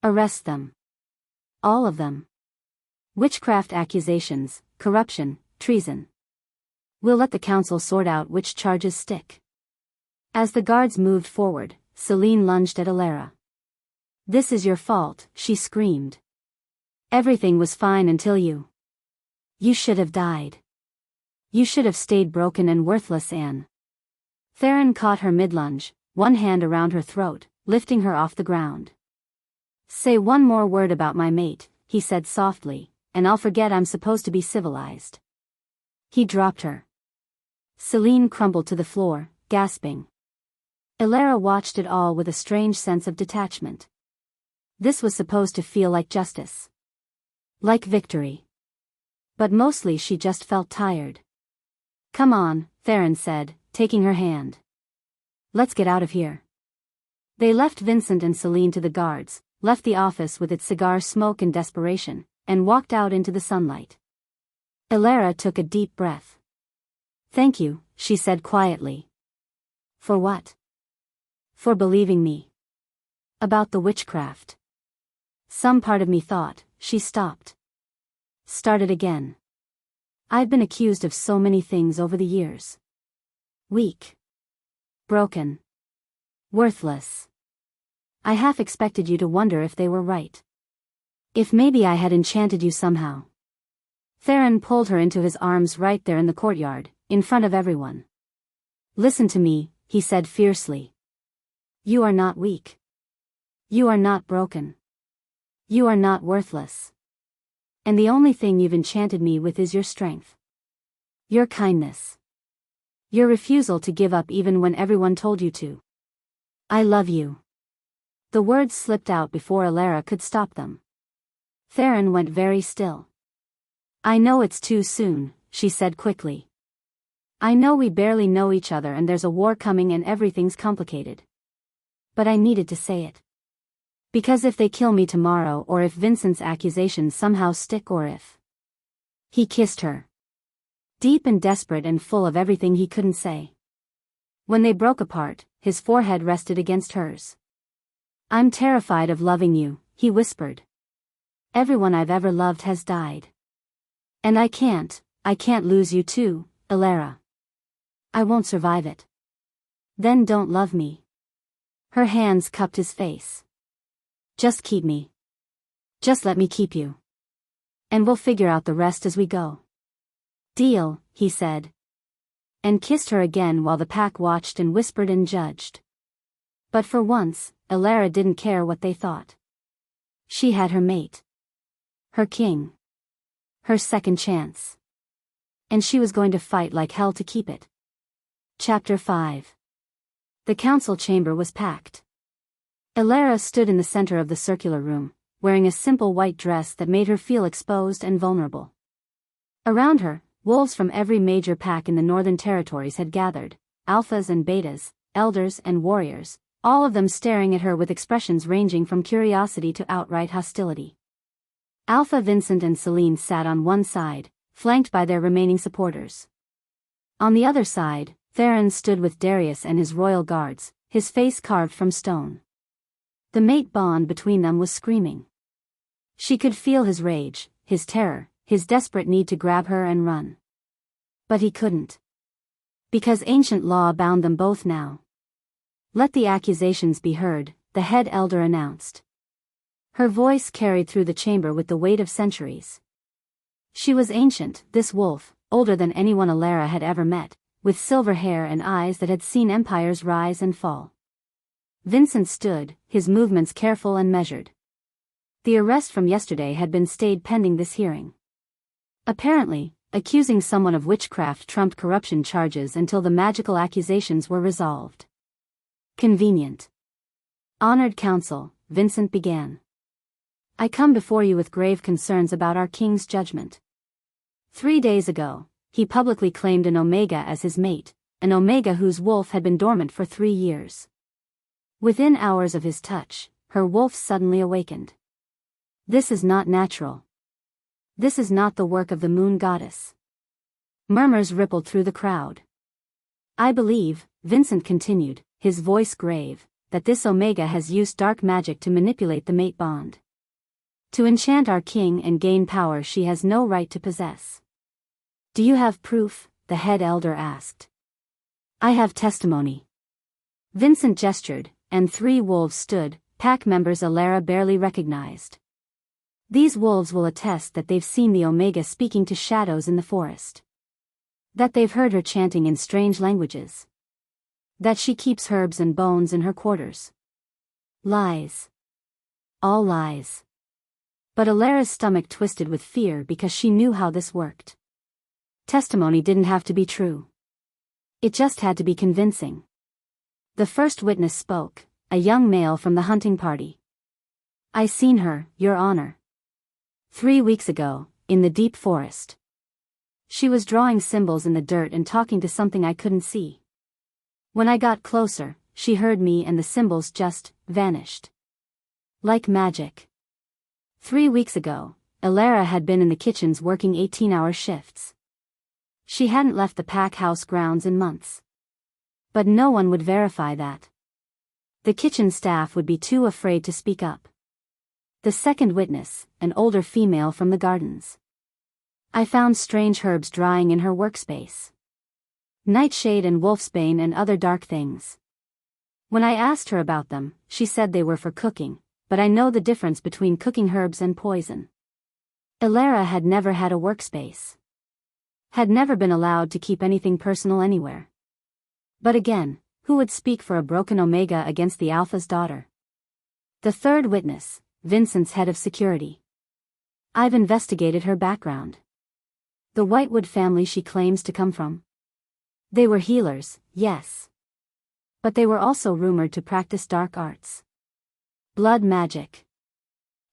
Arrest them. All of them. Witchcraft accusations, corruption, treason. We'll let the council sort out which charges stick. As the guards moved forward, Celine lunged at Alara. This is your fault, she screamed. Everything was fine until you. You should have died. You should have stayed broken and worthless, Anne. Theron caught her mid-lunge, one hand around her throat, lifting her off the ground. Say one more word about my mate, he said softly, and I'll forget I'm supposed to be civilized. He dropped her. Celine crumbled to the floor, gasping. Elara watched it all with a strange sense of detachment. This was supposed to feel like justice. Like victory. But mostly she just felt tired. Come on, Theron said, taking her hand. Let's get out of here. They left Vincent and Celine to the guards, left the office with its cigar smoke and desperation, and walked out into the sunlight. Elara took a deep breath. Thank you, she said quietly. For what? For believing me. About the witchcraft. Some part of me thought, she stopped. Started again. I've been accused of so many things over the years. Weak. Broken. Worthless. I half expected you to wonder if they were right. If maybe I had enchanted you somehow. Theron pulled her into his arms right there in the courtyard, in front of everyone. Listen to me, he said fiercely. You are not weak. You are not broken. You are not worthless. And the only thing you've enchanted me with is your strength. Your kindness. Your refusal to give up even when everyone told you to. I love you. The words slipped out before Elara could stop them. Theron went very still. I know it's too soon, she said quickly. I know we barely know each other and there's a war coming and everything's complicated. But I needed to say it. Because if they kill me tomorrow or if Vincent's accusations somehow stick or if... He kissed her. Deep and desperate and full of everything he couldn't say. When they broke apart, his forehead rested against hers. I'm terrified of loving you, he whispered. Everyone I've ever loved has died. And I can't lose you too, Elara. I won't survive it. Then don't love me. Her hands cupped his face. Just keep me. Just let me keep you. And we'll figure out the rest as we go. Deal, he said. And kissed her again while the pack watched and whispered and judged. But for once, Elara didn't care what they thought. She had her mate. Her king. Her second chance. And she was going to fight like hell to keep it. Chapter 5. The council chamber was packed. Elara stood in the center of the circular room, wearing a simple white dress that made her feel exposed and vulnerable. Around her, wolves from every major pack in the Northern Territories had gathered, alphas and betas, elders and warriors, all of them staring at her with expressions ranging from curiosity to outright hostility. Alpha Vincent and Celine sat on one side, flanked by their remaining supporters. On the other side, Theron stood with Darius and his royal guards, his face carved from stone. The mate bond between them was screaming. She could feel his rage, his terror, his desperate need to grab her and run. But he couldn't. Because ancient law bound them both now. Let the accusations be heard, the head elder announced. Her voice carried through the chamber with the weight of centuries. She was ancient, this wolf, older than anyone Elara had ever met, with silver hair and eyes that had seen empires rise and fall. Vincent stood, his movements careful and measured. The arrest from yesterday had been stayed pending this hearing. Apparently, accusing someone of witchcraft trumped corruption charges until the magical accusations were resolved. Convenient. Honored council, Vincent began. I come before you with grave concerns about our king's judgment. 3 days ago, he publicly claimed an Omega as his mate, an Omega whose wolf had been dormant for 3 years. Within hours of his touch, her wolf suddenly awakened. This is not natural. This is not the work of the moon goddess. Murmurs rippled through the crowd. I believe, Vincent continued, his voice grave, that this Omega has used dark magic to manipulate the mate bond. To enchant our king and gain power she has no right to possess. Do you have proof? The head elder asked. I have testimony. Vincent gestured, and 3 wolves stood, pack members Elara barely recognized. These wolves will attest that they've seen the Omega speaking to shadows in the forest. That they've heard her chanting in strange languages. That she keeps herbs and bones in her quarters. Lies. All lies. But Alara's stomach twisted with fear because she knew how this worked. Testimony didn't have to be true. It just had to be convincing. The first witness spoke, a young male from the hunting party. I seen her, Your Honor. 3 weeks ago, in the deep forest. She was drawing symbols in the dirt and talking to something I couldn't see. When I got closer, she heard me and the symbols just vanished. Like magic. 3 weeks ago, Alara had been in the kitchens working 18-hour shifts. She hadn't left the pack house grounds in months. But no one would verify that. The kitchen staff would be too afraid to speak up. The second witness, an older female from the gardens. I found strange herbs drying in her workspace. Nightshade and wolfsbane and other dark things. When I asked her about them, she said they were for cooking, but I know the difference between cooking herbs and poison. Alara had never had a workspace. Had never been allowed to keep anything personal anywhere. But again, who would speak for a broken Omega against the Alpha's daughter? The third witness, Vincent's head of security. I've investigated her background. The Whitewood family she claims to come from. They were healers, yes. But they were also rumored to practice dark arts. Blood magic.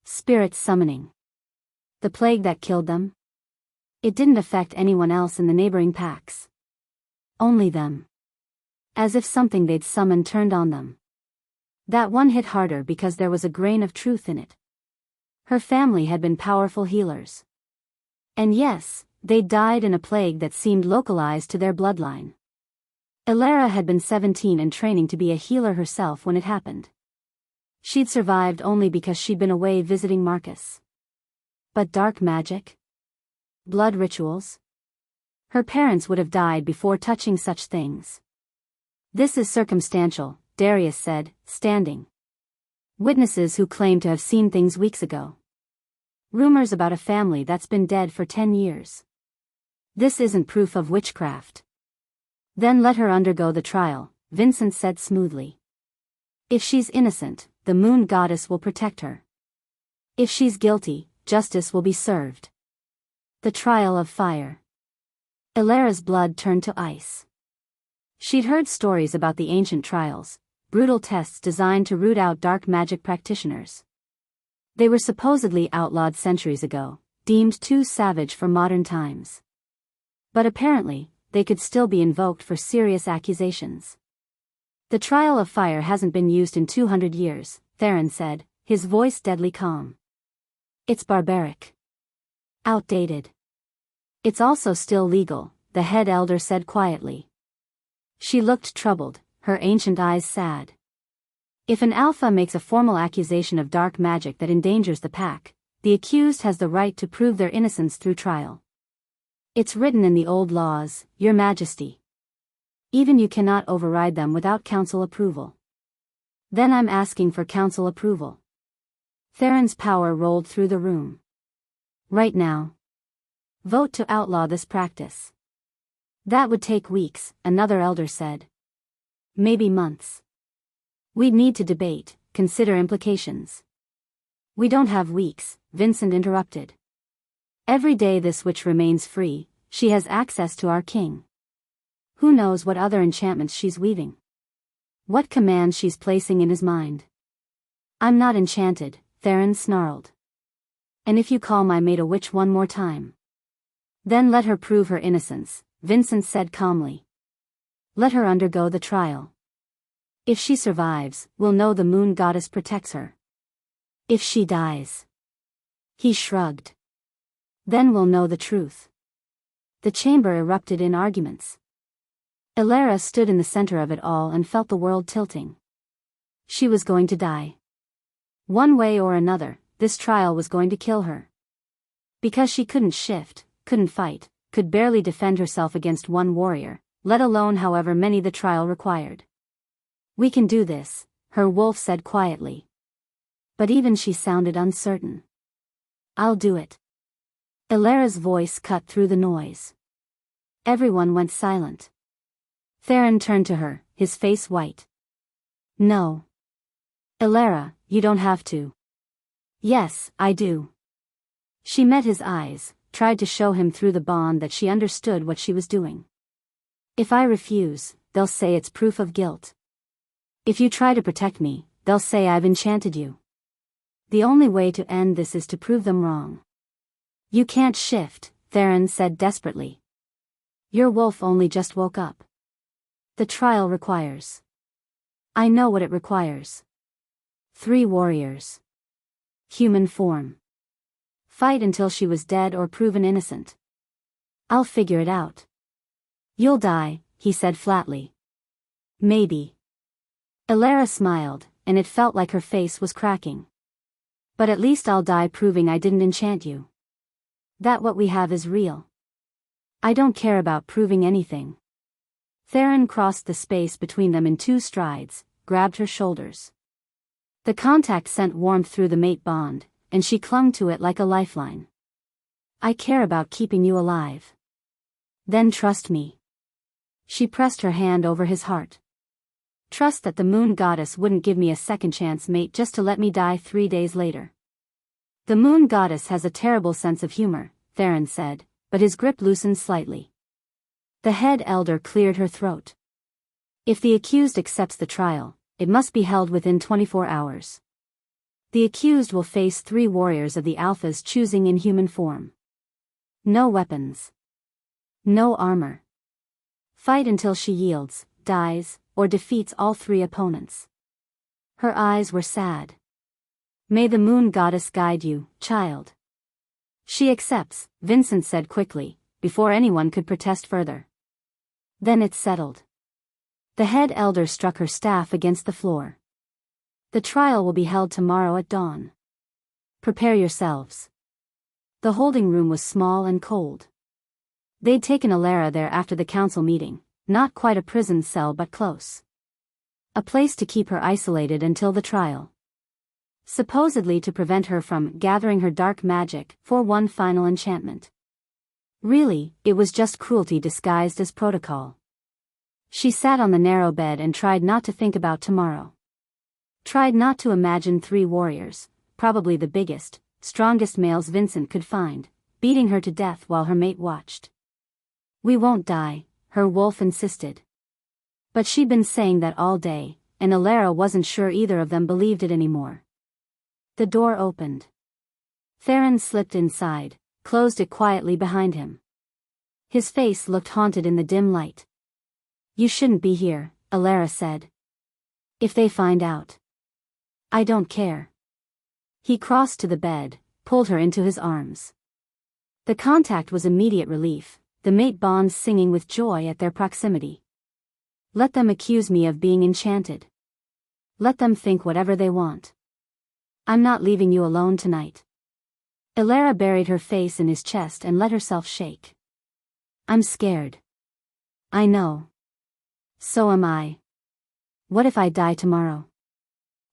Spirit summoning. The plague that killed them? It didn't affect anyone else in the neighboring packs. Only them. As if something they'd summoned turned on them. That one hit harder because there was a grain of truth in it. Her family had been powerful healers. And yes, they died in a plague that seemed localized to their bloodline. Alara had been 17 and training to be a healer herself when it happened. She'd survived only because she'd been away visiting Marcus. But dark magic? Blood rituals? Her parents would have died before touching such things. This is circumstantial, Darius said, standing. Witnesses who claim to have seen things weeks ago. Rumors about a family that's been dead for 10 years. This isn't proof of witchcraft. Then let her undergo the trial, Vincent said smoothly. If she's innocent, the moon goddess will protect her. If she's guilty, justice will be served. The trial of fire. Alara's blood turned to ice. She'd heard stories about the ancient trials, brutal tests designed to root out dark magic practitioners. They were supposedly outlawed centuries ago, deemed too savage for modern times. But apparently, they could still be invoked for serious accusations. The trial of fire hasn't been used in 200 years, Theron said, his voice deadly calm. It's barbaric. Outdated. It's also still legal, the head elder said quietly. She looked troubled, her ancient eyes sad. If an alpha makes a formal accusation of dark magic that endangers the pack, the accused has the right to prove their innocence through trial. It's written in the old laws, Your Majesty. Even you cannot override them without council approval. Then I'm asking for council approval. Theron's power rolled through the room. Right now. Vote to outlaw this practice. That would take weeks, another elder said. Maybe months. We'd need to debate, consider implications. We don't have weeks, Vincent interrupted. Every day this witch remains free, she has access to our king. Who knows what other enchantments she's weaving? What commands she's placing in his mind? I'm not enchanted, Theron snarled. And if you call my maid a witch one more time, then let her prove her innocence, Vincent said calmly. Let her undergo the trial. If she survives, we'll know the moon goddess protects her. If she dies. He shrugged. Then we'll know the truth. The chamber erupted in arguments. Alara stood in the center of it all and felt the world tilting. She was going to die. One way or another, this trial was going to kill her. Because she couldn't shift, couldn't fight, could barely defend herself against one warrior, let alone however many the trial required. We can do this, her wolf said quietly. But even she sounded uncertain. I'll do it. Alara's voice cut through the noise. Everyone went silent. Theron turned to her, his face white. No. Alara, you don't have to. Yes, I do. She met his eyes, tried to show him through the bond that she understood what she was doing. If I refuse, they'll say it's proof of guilt. If you try to protect me, they'll say I've enchanted you. The only way to end this is to prove them wrong. You can't shift, Theron said desperately. Your wolf only just woke up. The trial requires. I know what it requires. 3 warriors. Human form. Fight until she was dead or proven innocent. I'll figure it out. You'll die, he said flatly. Maybe. Elara smiled, and it felt like her face was cracking. But at least I'll die proving I didn't enchant you. That what we have is real. I don't care about proving anything. Theron crossed the space between them in 2 strides, grabbed her shoulders. The contact sent warmth through the mate bond, and she clung to it like a lifeline. I care about keeping you alive. Then trust me. She pressed her hand over his heart. Trust that the moon goddess wouldn't give me a second chance, mate, just to let me die 3 days later. The moon goddess has a terrible sense of humor, Theron said, but his grip loosened slightly. The head elder cleared her throat. If the accused accepts the trial, it must be held within 24 hours. The accused will face 3 warriors of the Alpha's choosing in human form. No weapons. No armor. Fight until she yields, dies, or defeats all 3 opponents. Her eyes were sad. May the moon goddess guide you, child. She accepts, Vincent said quickly, before anyone could protest further. Then it's settled. The head elder struck her staff against the floor. The trial will be held tomorrow at dawn. Prepare yourselves. The holding room was small and cold. They'd taken Elara there after the council meeting, not quite a prison cell but close. A place to keep her isolated until the trial. Supposedly to prevent her from gathering her dark magic for one final enchantment. Really, it was just cruelty disguised as protocol. She sat on the narrow bed and tried not to think about tomorrow. Tried not to imagine 3 warriors, probably the biggest, strongest males Vincent could find, beating her to death while her mate watched. We won't die, her wolf insisted. But she'd been saying that all day, and Elara wasn't sure either of them believed it anymore. The door opened. Theron slipped inside, closed it quietly behind him. His face looked haunted in the dim light. You shouldn't be here, Elara said. If they find out. I don't care. He crossed to the bed, pulled her into his arms. The contact was immediate relief, the mate bonds singing with joy at their proximity. Let them accuse me of being enchanted. Let them think whatever they want. I'm not leaving you alone tonight. Elara buried her face in his chest and let herself shake. I'm scared. I know. So am I. What if I die tomorrow?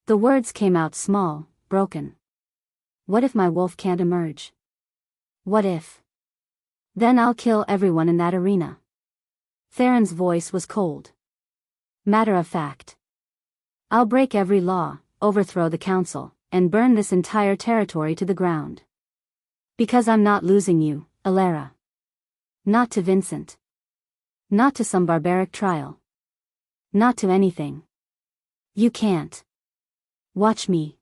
The words came out small, broken. What if my wolf can't emerge? What if? Then I'll kill everyone in that arena. Theron's voice was cold. Matter of fact. I'll break every law, overthrow the council, and burn this entire territory to the ground. Because I'm not losing you, Elara. Not to Vincent. Not to some barbaric trial. Not to anything. You can't. Watch me.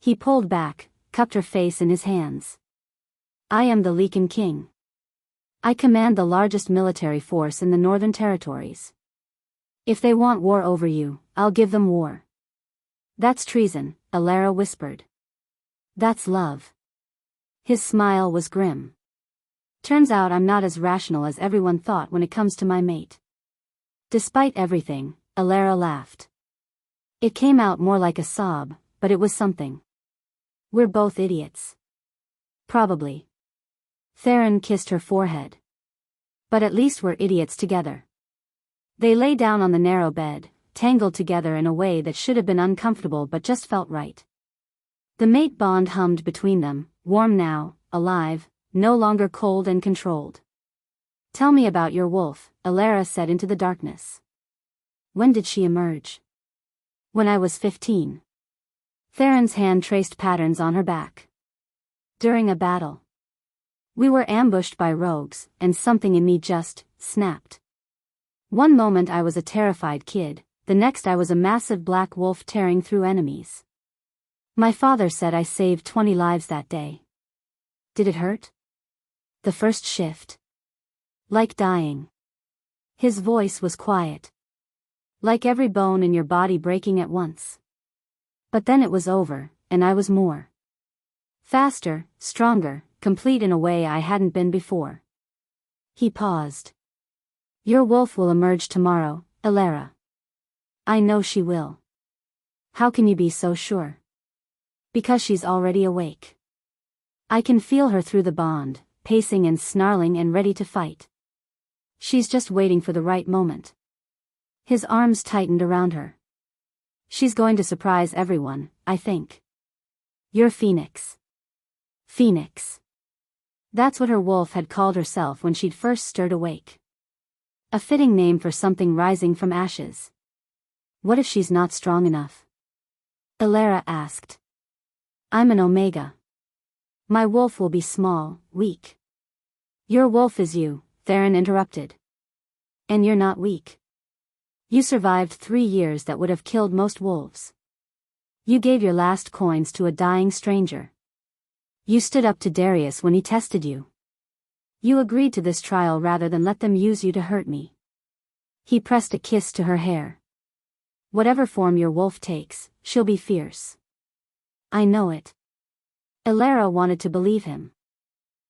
He pulled back, cupped her face in his hands. I am the Lycan king. I command the largest military force in the Northern Territories. If they want war over you, I'll give them war. That's treason, Elara whispered. That's love. His smile was grim. Turns out I'm not as rational as everyone thought when it comes to my mate. Despite everything, Elara laughed. It came out more like a sob, but it was something. We're both idiots. Probably. Theron kissed her forehead. But at least we're idiots together. They lay down on the narrow bed, tangled together in a way that should have been uncomfortable but just felt right. The mate bond hummed between them, warm now, alive, no longer cold and controlled. Tell me about your wolf, Elara said into the darkness. When did she emerge? When I was 15. Theron's hand traced patterns on her back. During a battle. We were ambushed by rogues, and something in me just snapped. One moment I was a terrified kid, the next I was a massive black wolf tearing through enemies. My father said I saved 20 lives that day. Did it hurt? The first shift. Like dying. His voice was quiet. Like every bone in your body breaking at once. But then it was over, and I was more. Faster, stronger, complete in a way I hadn't been before. He paused. Your wolf will emerge tomorrow, Elara. I know she will. How can you be so sure? Because she's already awake. I can feel her through the bond, pacing and snarling and ready to fight. She's just waiting for the right moment. His arms tightened around her. She's going to surprise everyone, I think. You're Phoenix. Phoenix. That's what her wolf had called herself when she'd first stirred awake. A fitting name for something rising from ashes. What if she's not strong enough? Elara asked. I'm an Omega. My wolf will be small, weak. Your wolf is you, Theron interrupted. And you're not weak. You survived 3 years that would have killed most wolves. You gave your last coins to a dying stranger. You stood up to Darius when he tested you. You agreed to this trial rather than let them use you to hurt me. He pressed a kiss to her hair. Whatever form your wolf takes, she'll be fierce. I know it. Elara wanted to believe him.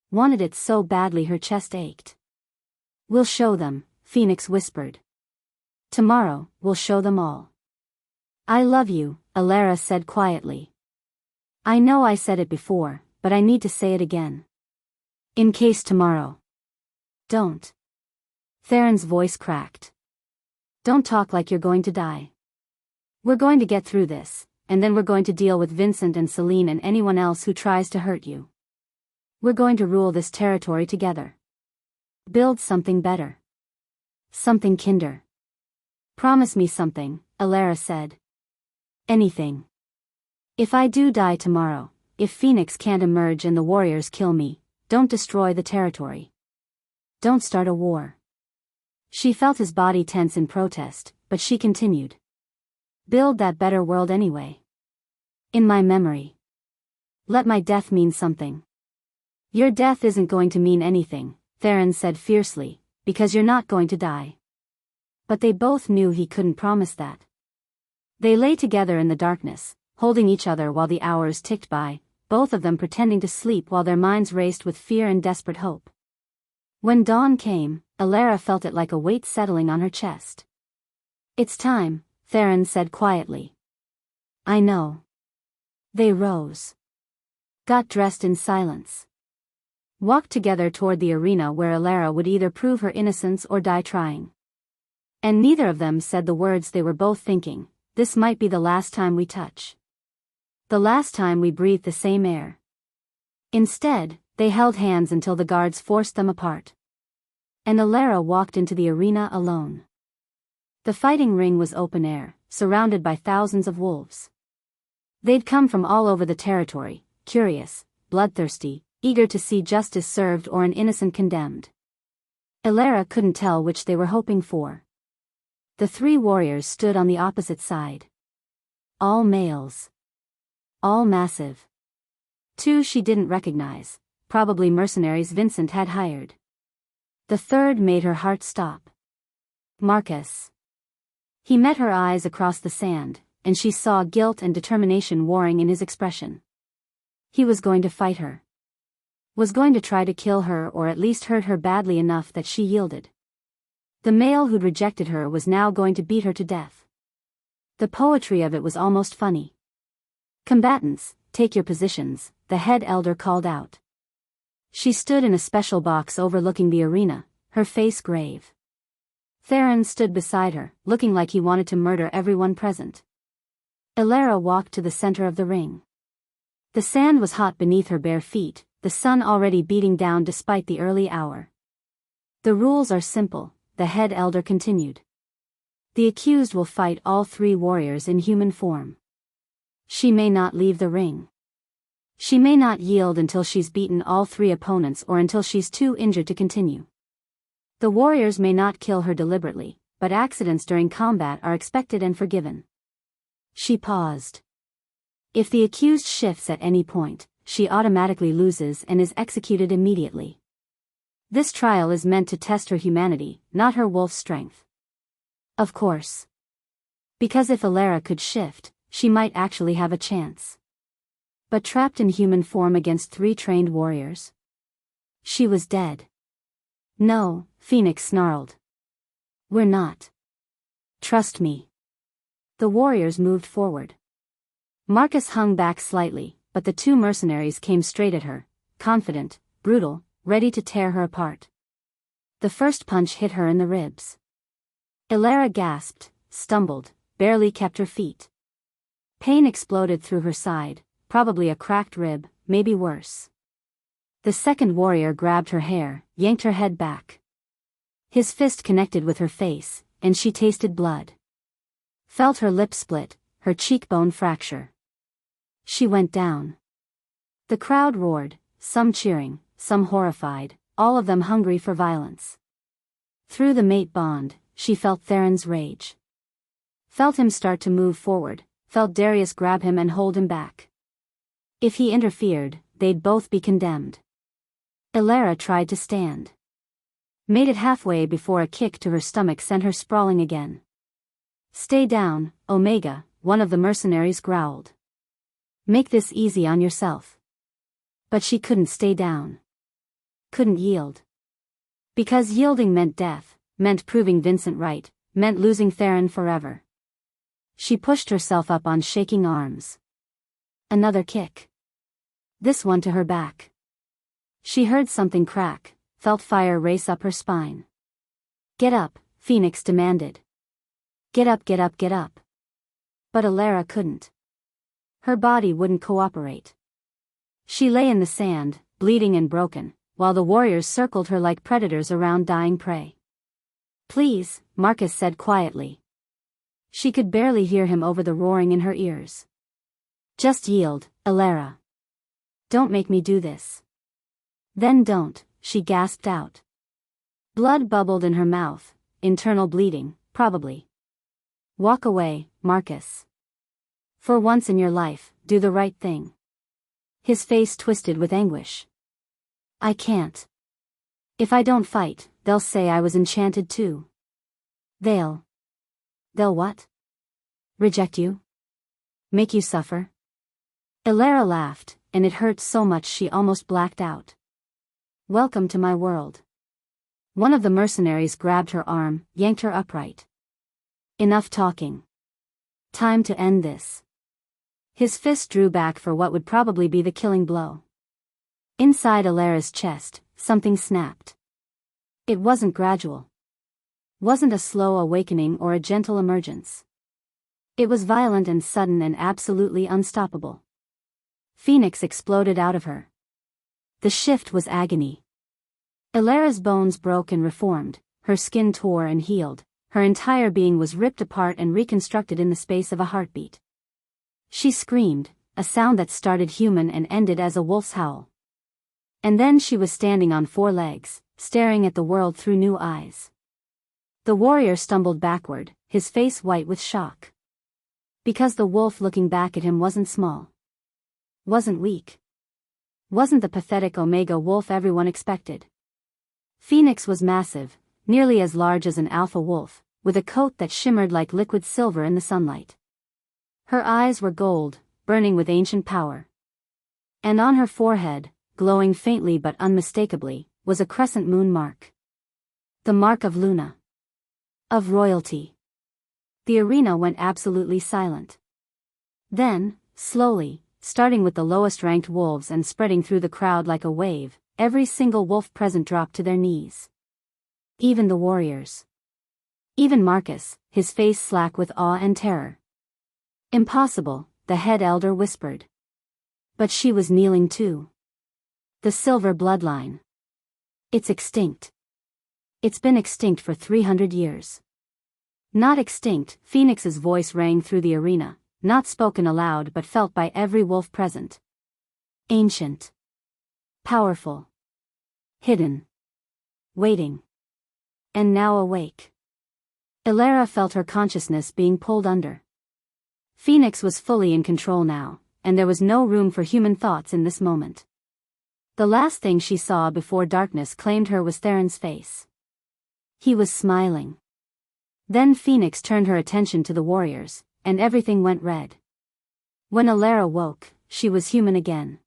Wanted it so badly her chest ached. We'll show them, Phoenix whispered. Tomorrow, we'll show them all. I love you, Elara said quietly. I know I said it before, but I need to say it again. In case tomorrow. Don't. Theron's voice cracked. Don't talk like you're going to die. We're going to get through this, and then we're going to deal with Vincent and Celine and anyone else who tries to hurt you. We're going to rule this territory together. Build something better. Something kinder. Promise me something, Elara said. Anything. If I do die tomorrow, if Phoenix can't emerge and the warriors kill me, don't destroy the territory. Don't start a war. She felt his body tense in protest, but she continued. Build that better world anyway. In my memory. Let my death mean something. Your death isn't going to mean anything, Theron said fiercely, because you're not going to die. But they both knew he couldn't promise that. They lay together in the darkness, holding each other while the hours ticked by, both of them pretending to sleep while their minds raced with fear and desperate hope. When dawn came, Elara felt it like a weight settling on her chest. It's time, Theron said quietly. I know. They rose. Got dressed in silence. Walked together toward the arena where Elara would either prove her innocence or die trying. And neither of them said the words they were both thinking, this might be the last time we touch. The last time we breathe the same air. Instead, they held hands until the guards forced them apart. And Elara walked into the arena alone. The fighting ring was open air, surrounded by thousands of wolves. They'd come from all over the territory, curious, bloodthirsty, eager to see justice served or an innocent condemned. Elara couldn't tell which they were hoping for. The 3 warriors stood on the opposite side. All males. All massive. 2 she didn't recognize, probably mercenaries Vincent had hired. The third made her heart stop. Marcus. He met her eyes across the sand, and she saw guilt and determination warring in his expression. He was going to fight her. Was going to try to kill her or at least hurt her badly enough that she yielded. The male who'd rejected her was now going to beat her to death. The poetry of it was almost funny. Combatants, take your positions, the head elder called out. She stood in a special box overlooking the arena, her face grave. Theron stood beside her, looking like he wanted to murder everyone present. Elara walked to the center of the ring. The sand was hot beneath her bare feet, the sun already beating down despite the early hour. The rules are simple, the head elder continued. The accused will fight all 3 warriors in human form. She may not leave the ring. She may not yield until she's beaten all 3 opponents or until she's too injured to continue. The warriors may not kill her deliberately, but accidents during combat are expected and forgiven. She paused. If the accused shifts at any point, she automatically loses and is executed immediately. This trial is meant to test her humanity, not her wolf strength. Of course. Because if Alara could shift, she might actually have a chance. But trapped in human form against 3 trained warriors? She was dead. No, Phoenix snarled. We're not. Trust me. The warriors moved forward. Marcus hung back slightly, but the 2 mercenaries came straight at her, confident, brutal, ready to tear her apart. The first punch hit her in the ribs. Alara gasped, stumbled, barely kept her feet. Pain exploded through her side, probably a cracked rib, maybe worse. The second warrior grabbed her hair, yanked her head back. His fist connected with her face, and she tasted blood. Felt her lip split, her cheekbone fracture. She went down. The crowd roared, some cheering, some horrified, all of them hungry for violence. Through the mate bond, she felt Theron's rage. Felt him start to move forward, felt Darius grab him and hold him back. If he interfered, they'd both be condemned. Alara tried to stand. Made it halfway before a kick to her stomach sent her sprawling again. Stay down, Omega, one of the mercenaries growled. Make this easy on yourself. But she couldn't stay down. Couldn't yield. Because yielding meant death, meant proving Vincent right, meant losing Theron forever. She pushed herself up on shaking arms. Another kick. This one to her back. She heard something crack, felt fire race up her spine. Get up, Phoenix demanded. Get up, get up, get up. But Alara couldn't. Her body wouldn't cooperate. She lay in the sand, bleeding and broken, while the warriors circled her like predators around dying prey. Please, Marcus said quietly. She could barely hear him over the roaring in her ears. Just yield, Alara. Don't make me do this. Then don't, she gasped out. Blood bubbled in her mouth, internal bleeding, probably. Walk away, Marcus. For once in your life, do the right thing. His face twisted with anguish. I can't. If I don't fight, they'll say I was enchanted too. They'll what? Reject you? Make you suffer? Alara laughed, and it hurt so much she almost blacked out. Welcome to my world. One of the mercenaries grabbed her arm, yanked her upright. Enough talking. Time to end this. His fist drew back for what would probably be the killing blow. Inside Alara's chest, something snapped. It wasn't gradual. Wasn't a slow awakening or a gentle emergence. It was violent and sudden and absolutely unstoppable. Phoenix exploded out of her. The shift was agony. Alara's bones broke and reformed, her skin tore and healed, her entire being was ripped apart and reconstructed in the space of a heartbeat. She screamed, a sound that started human and ended as a wolf's howl. And then she was standing on 4 legs, staring at the world through new eyes. The warrior stumbled backward, his face white with shock. Because the wolf looking back at him wasn't small. Wasn't weak. Wasn't the pathetic Omega wolf everyone expected. Phoenix was massive, nearly as large as an alpha wolf, with a coat that shimmered like liquid silver in the sunlight. Her eyes were gold, burning with ancient power. And on her forehead, glowing faintly but unmistakably, was a crescent moon mark. The mark of Luna. Of royalty. The arena went absolutely silent. Then, slowly, starting with the lowest-ranked wolves and spreading through the crowd like a wave, every single wolf present dropped to their knees. Even the warriors. Even Marcus, his face slack with awe and terror. Impossible, the head elder whispered. But she was kneeling too. The silver bloodline. It's extinct. It's been extinct for 300 years. Not extinct, Phoenix's voice rang through the arena, not spoken aloud but felt by every wolf present. Ancient. Powerful. Hidden. Waiting. And now awake. Elara felt her consciousness being pulled under. Phoenix was fully in control now, and there was no room for human thoughts in this moment. The last thing she saw before darkness claimed her was Theron's face. He was smiling. Then Phoenix turned her attention to the warriors, and everything went red. When Elara woke, she was human again.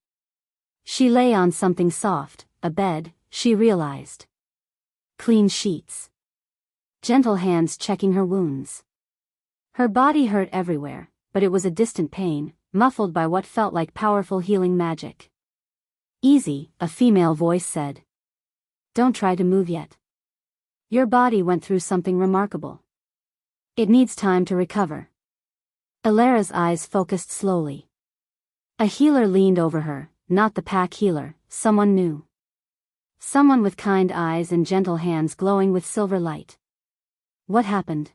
She lay on something soft, a bed, she realized. Clean sheets. Gentle hands checking her wounds. Her body hurt everywhere, but it was a distant pain, muffled by what felt like powerful healing magic. Easy, a female voice said. Don't try to move yet. Your body went through something remarkable. It needs time to recover. Elara's eyes focused slowly. A healer leaned over her, not the pack healer, someone new. Someone with kind eyes and gentle hands glowing with silver light. What happened?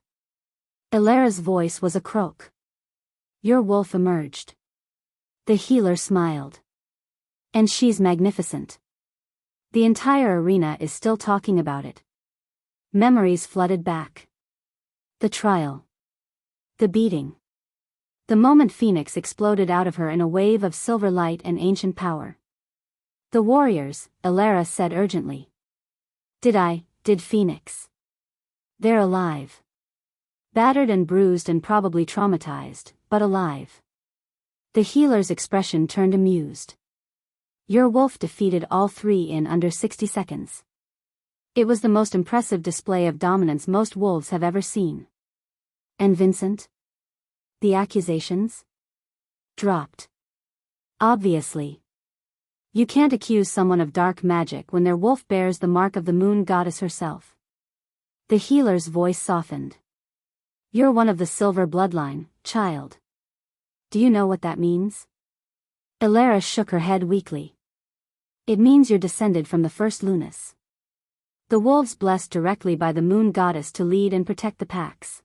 Elara's voice was a croak. Your wolf emerged. The healer smiled. And she's magnificent. The entire arena is still talking about it. Memories flooded back. The trial. The beating. The moment Phoenix exploded out of her in a wave of silver light and ancient power. The warriors, Elara said urgently. Did Phoenix? They're alive. Battered and bruised and probably traumatized, but alive. The healer's expression turned amused. Your wolf defeated all three in under 60 seconds. It was the most impressive display of dominance most wolves have ever seen. And Vincent? The accusations? Dropped. Obviously. You can't accuse someone of dark magic when their wolf bears the mark of the moon goddess herself. The healer's voice softened. You're one of the silver bloodline, child. Do you know what that means? Elara shook her head weakly. It means you're descended from the first Lunas. The wolves blessed directly by the moon goddess to lead and protect the packs.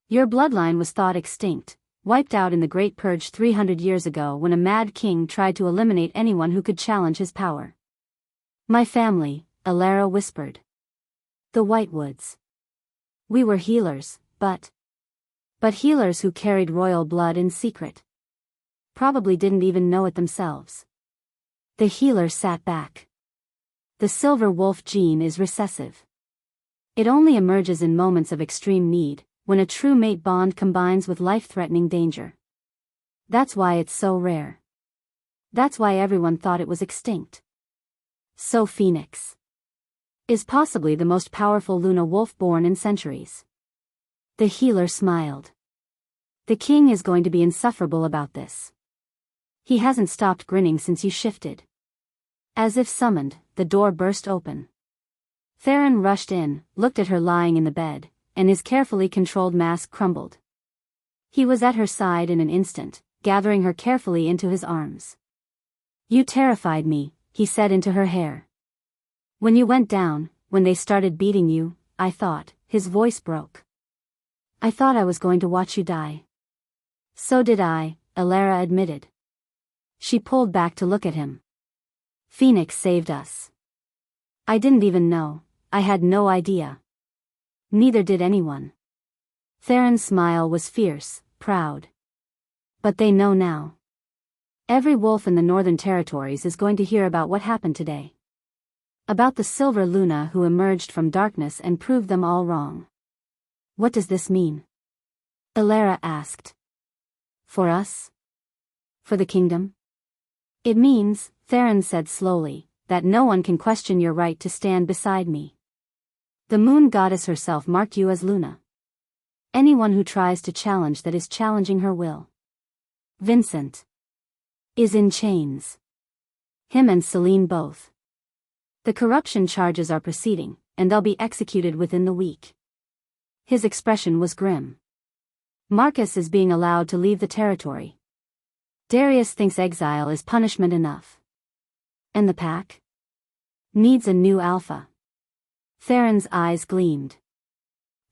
Your bloodline was thought extinct, wiped out in the Great Purge 300 years ago when a mad king tried to eliminate anyone who could challenge his power. My family, Elara whispered. The Whitewoods. We were healers, but healers who carried royal blood in secret. Probably didn't even know it themselves. The healer sat back. The silver wolf gene is recessive. It only emerges in moments of extreme need, when a true mate bond combines with life-threatening danger. That's why it's so rare. That's why everyone thought it was extinct. So Phoenix is possibly the most powerful Luna wolf born in centuries. The healer smiled. The king is going to be insufferable about this. He hasn't stopped grinning since you shifted. As if summoned, the door burst open. Theron rushed in, looked at her lying in the bed, and his carefully controlled mask crumbled. He was at her side in an instant, gathering her carefully into his arms. You terrified me, he said into her hair. When you went down, when they started beating you, I thought, his voice broke. I thought I was going to watch you die. So did I, Elara admitted. She pulled back to look at him. Phoenix saved us. I didn't even know, I had no idea. Neither did anyone. Theron's smile was fierce, proud. But they know now. Every wolf in the Northern Territories is going to hear about what happened today. About the Silver Luna who emerged from darkness and proved them all wrong. What does this mean? Elara asked. For us? For the kingdom? It means, Theron said slowly, that no one can question your right to stand beside me. The moon goddess herself marked you as Luna. Anyone who tries to challenge that is challenging her will. Vincent is in chains. Him and Celine both. The corruption charges are proceeding, and they'll be executed within the week. His expression was grim. Marcus is being allowed to leave the territory. Darius thinks exile is punishment enough. And the pack? Needs a new alpha. Theron's eyes gleamed.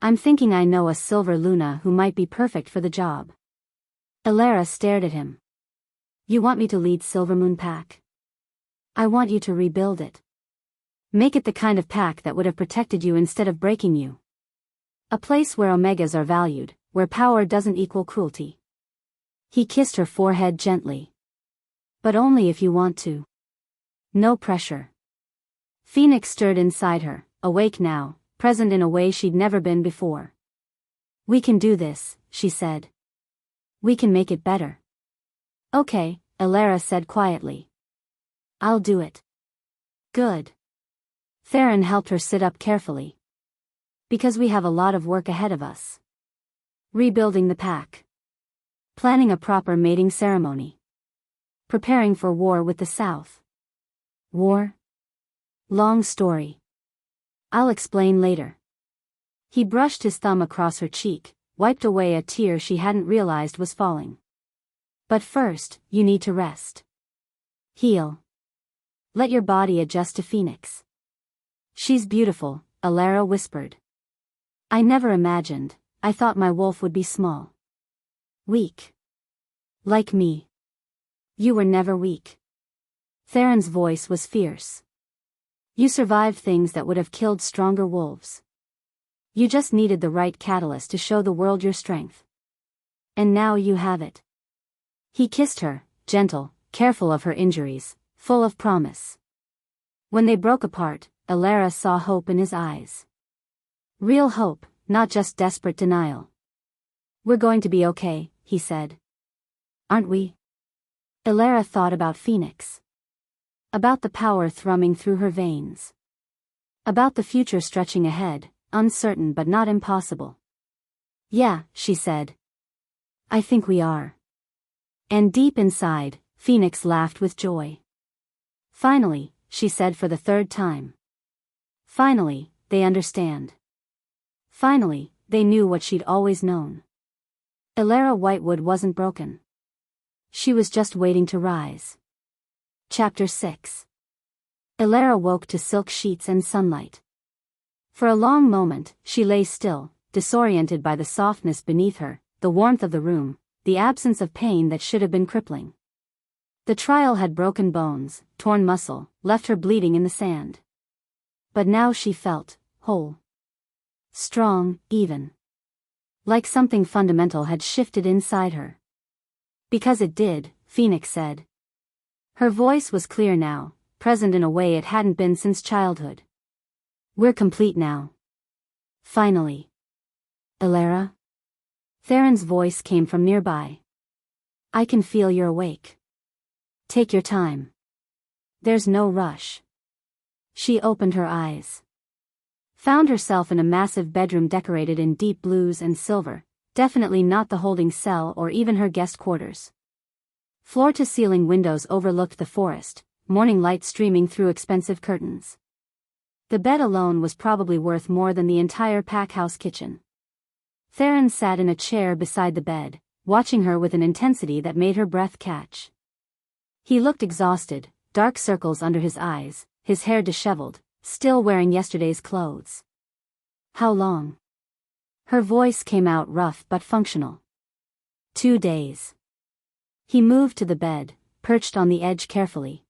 I'm thinking I know a Silver Luna who might be perfect for the job. Elara stared at him. You want me to lead Silvermoon Pack? I want you to rebuild it. Make it the kind of pack that would have protected you instead of breaking you. A place where omegas are valued, where power doesn't equal cruelty. He kissed her forehead gently. But only if you want to. No pressure. Phoenix stirred inside her, awake now, present in a way she'd never been before. We can do this, she said. We can make it better. Okay, Elara said quietly. I'll do it. Good. Theron helped her sit up carefully. Because we have a lot of work ahead of us. Rebuilding the pack. Planning a proper mating ceremony. Preparing for war with the South. War? Long story. I'll explain later. He brushed his thumb across her cheek, wiped away a tear she hadn't realized was falling. But first, you need to rest. Heal. Let your body adjust to Phoenix. She's beautiful, Elara whispered. I never imagined, I thought my wolf would be small. Weak. Like me. You were never weak. Theron's voice was fierce. You survived things that would have killed stronger wolves. You just needed the right catalyst to show the world your strength. And now you have it. He kissed her, gentle, careful of her injuries, full of promise. When they broke apart, Elara saw hope in his eyes. Real hope, not just desperate denial. We're going to be okay, he said. Aren't we? Elara thought about Phoenix. About the power thrumming through her veins. About the future stretching ahead, uncertain but not impossible. Yeah, she said. I think we are. And deep inside, Phoenix laughed with joy. Finally, she said for the third time. Finally, they understand. Finally, they knew what she'd always known. Elara Whitewood wasn't broken. She was just waiting to rise. Chapter 6. Elara woke to silk sheets and sunlight. For a long moment, she lay still, disoriented by the softness beneath her, the warmth of the room, the absence of pain that should have been crippling. The trial had broken bones, torn muscle, left her bleeding in the sand. But now she felt whole. Strong, even. Like something fundamental had shifted inside her. Because it did, Phoenix said. Her voice was clear now, present in a way it hadn't been since childhood. We're complete now. Finally. Elara? Theron's voice came from nearby. I can feel you're awake. Take your time. There's no rush. She opened her eyes. Found herself in a massive bedroom decorated in deep blues and silver, definitely not the holding cell or even her guest quarters. Floor-to-ceiling windows overlooked the forest, morning light streaming through expensive curtains. The bed alone was probably worth more than the entire packhouse kitchen. Theron sat in a chair beside the bed, watching her with an intensity that made her breath catch. He looked exhausted, dark circles under his eyes, his hair disheveled, still wearing yesterday's clothes. How long? Her voice came out rough but functional. 2 days. He moved to the bed, perched on the edge carefully.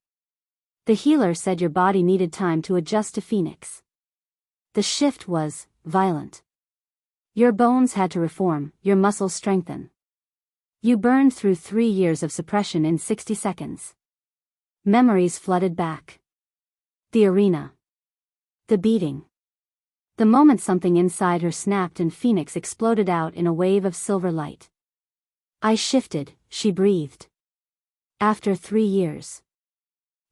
The healer said your body needed time to adjust to Phoenix. The shift was violent. Your bones had to reform, your muscles strengthen. You burned through 3 years of suppression in 60 seconds. Memories flooded back. The arena. The beating. The moment something inside her snapped and Phoenix exploded out in a wave of silver light. I shifted, she breathed. After 3 years.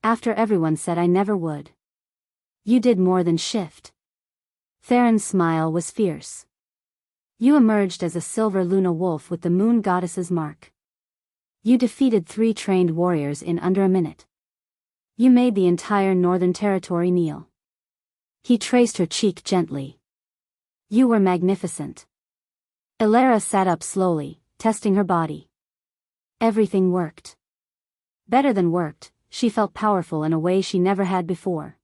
After everyone said I never would. You did more than shift. Theron's smile was fierce. You emerged as a silver Luna wolf with the moon goddess's mark. You defeated 3 trained warriors in under a minute. You made the entire Northern Territory kneel. He traced her cheek gently. You were magnificent. Elara sat up slowly, testing her body. Everything worked. Better than worked, she felt powerful in a way she never had before.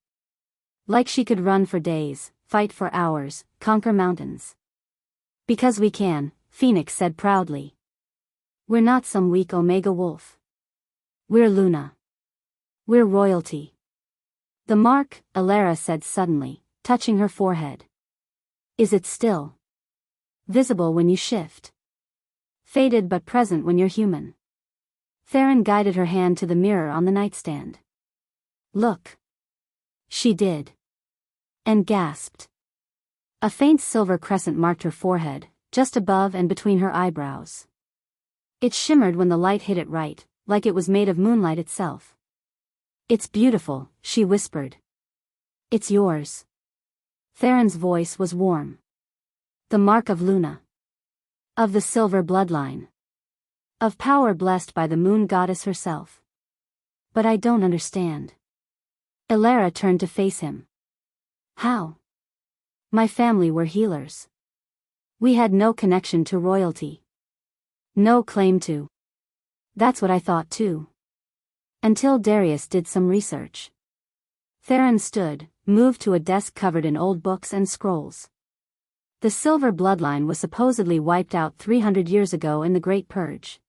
Like she could run for days, fight for hours, conquer mountains. Because we can, Phoenix said proudly. We're not some weak Omega wolf. We're Luna. We're royalty. The mark, Elara said suddenly, touching her forehead. Is it still visible when you shift? Faded but present when you're human. Theron guided her hand to the mirror on the nightstand. Look. She did. And gasped. A faint silver crescent marked her forehead, just above and between her eyebrows. It shimmered when the light hit it right, like it was made of moonlight itself. It's beautiful, she whispered. It's yours. Theron's voice was warm. The mark of Luna. Of the silver bloodline. Of power blessed by the moon goddess herself. But I don't understand. Elara turned to face him. How? My family were healers. We had no connection to royalty. No claim to. That's what I thought too. Until Darius did some research. Theron stood, moved to a desk covered in old books and scrolls. The silver bloodline was supposedly wiped out 300 years ago in the Great Purge.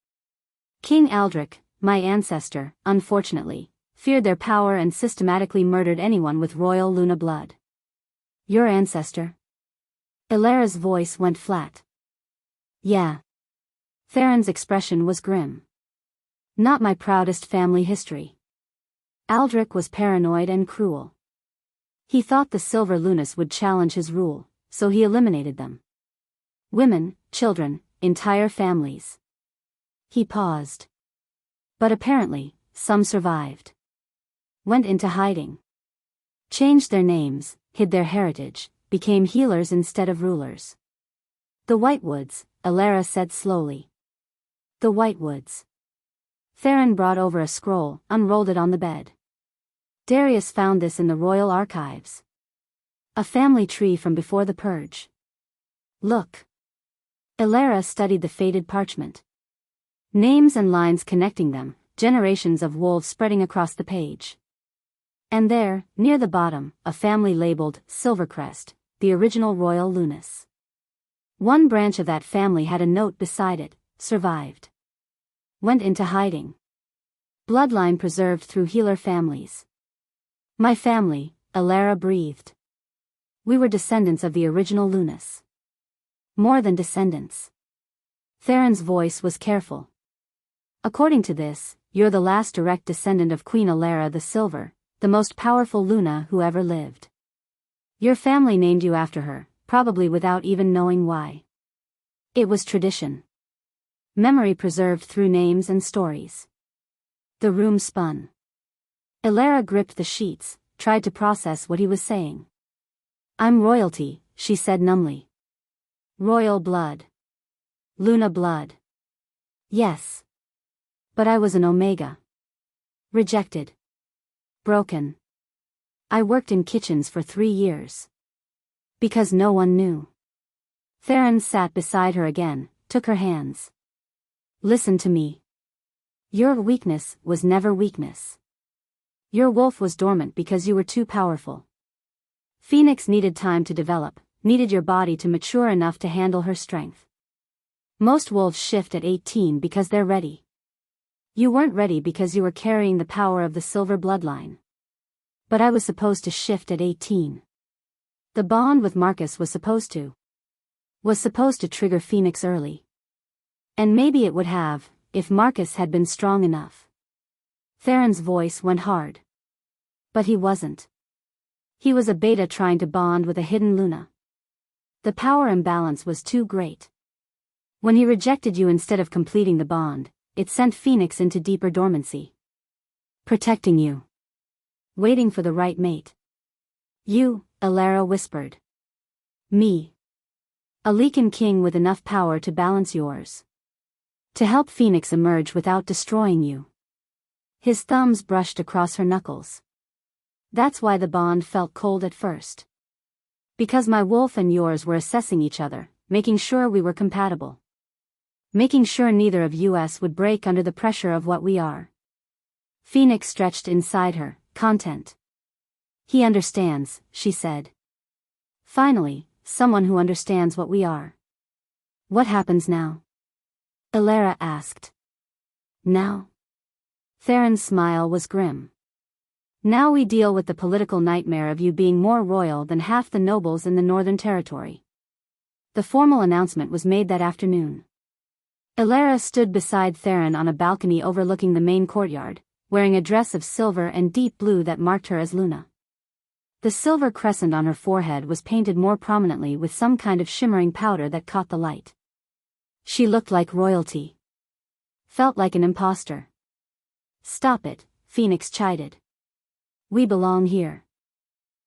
King Aldrich, my ancestor, unfortunately, feared their power and systematically murdered anyone with royal Luna blood. Your ancestor? Elara's voice went flat. Yeah. Theron's expression was grim. Not my proudest family history. Aldrich was paranoid and cruel. He thought the Silver Lunas would challenge his rule, so he eliminated them. Women, children, entire families. He paused. But apparently, some survived. Went into hiding. Changed their names, hid their heritage, became healers instead of rulers. The Whitewoods, Elara said slowly. The Whitewoods. Theron brought over a scroll, unrolled it on the bed. Darius found this in the royal archives. A family tree from before the purge. Look. Elara studied the faded parchment. Names and lines connecting them, generations of wolves spreading across the page. And there, near the bottom, a family labeled Silvercrest, the original royal Lunas. One branch of that family had a note beside it, survived. Went into hiding. Bloodline preserved through healer families. My family, Elara breathed. We were descendants of the original Lunas. More than descendants. Theron's voice was careful. According to this, you're the last direct descendant of Queen Elara the Silver, the most powerful Luna who ever lived. Your family named you after her, probably without even knowing why. It was tradition. Memory preserved through names and stories. The room spun. Elara gripped the sheets, tried to process what he was saying. I'm royalty, she said numbly. Royal blood. Luna blood. Yes. But I was an Omega. Rejected. Broken. I worked in kitchens for 3 years. Because no one knew. Theron sat beside her again, took her hands. Listen to me. Your weakness was never weakness. Your wolf was dormant because you were too powerful. Phoenix needed time to develop, needed your body to mature enough to handle her strength. Most wolves shift at 18 because they're ready. You weren't ready because you were carrying the power of the silver bloodline. But I was supposed to shift at 18. The bond with Marcus was supposed to trigger Phoenix early. And maybe it would have, if Marcus had been strong enough. Theron's voice went hard. But he wasn't. He was a beta trying to bond with a hidden Luna. The power imbalance was too great. When he rejected you instead of completing the bond, it sent Phoenix into deeper dormancy. Protecting you. Waiting for the right mate. You, Elara whispered. Me. A Lycan king with enough power to balance yours. To help Phoenix emerge without destroying you. His thumbs brushed across her knuckles. That's why the bond felt cold at first. Because my wolf and yours were assessing each other, making sure we were compatible. Making sure neither of us would break under the pressure of what we are. Phoenix stretched inside her, content. He understands, she said. Finally, someone who understands what we are. What happens now? Elara asked. Now? Theron's smile was grim. Now we deal with the political nightmare of you being more royal than half the nobles in the Northern Territory. The formal announcement was made that afternoon. Elara stood beside Theron on a balcony overlooking the main courtyard, wearing a dress of silver and deep blue that marked her as Luna. The silver crescent on her forehead was painted more prominently with some kind of shimmering powder that caught the light. She looked like royalty. Felt like an imposter. "Stop it," Phoenix chided. "We belong here.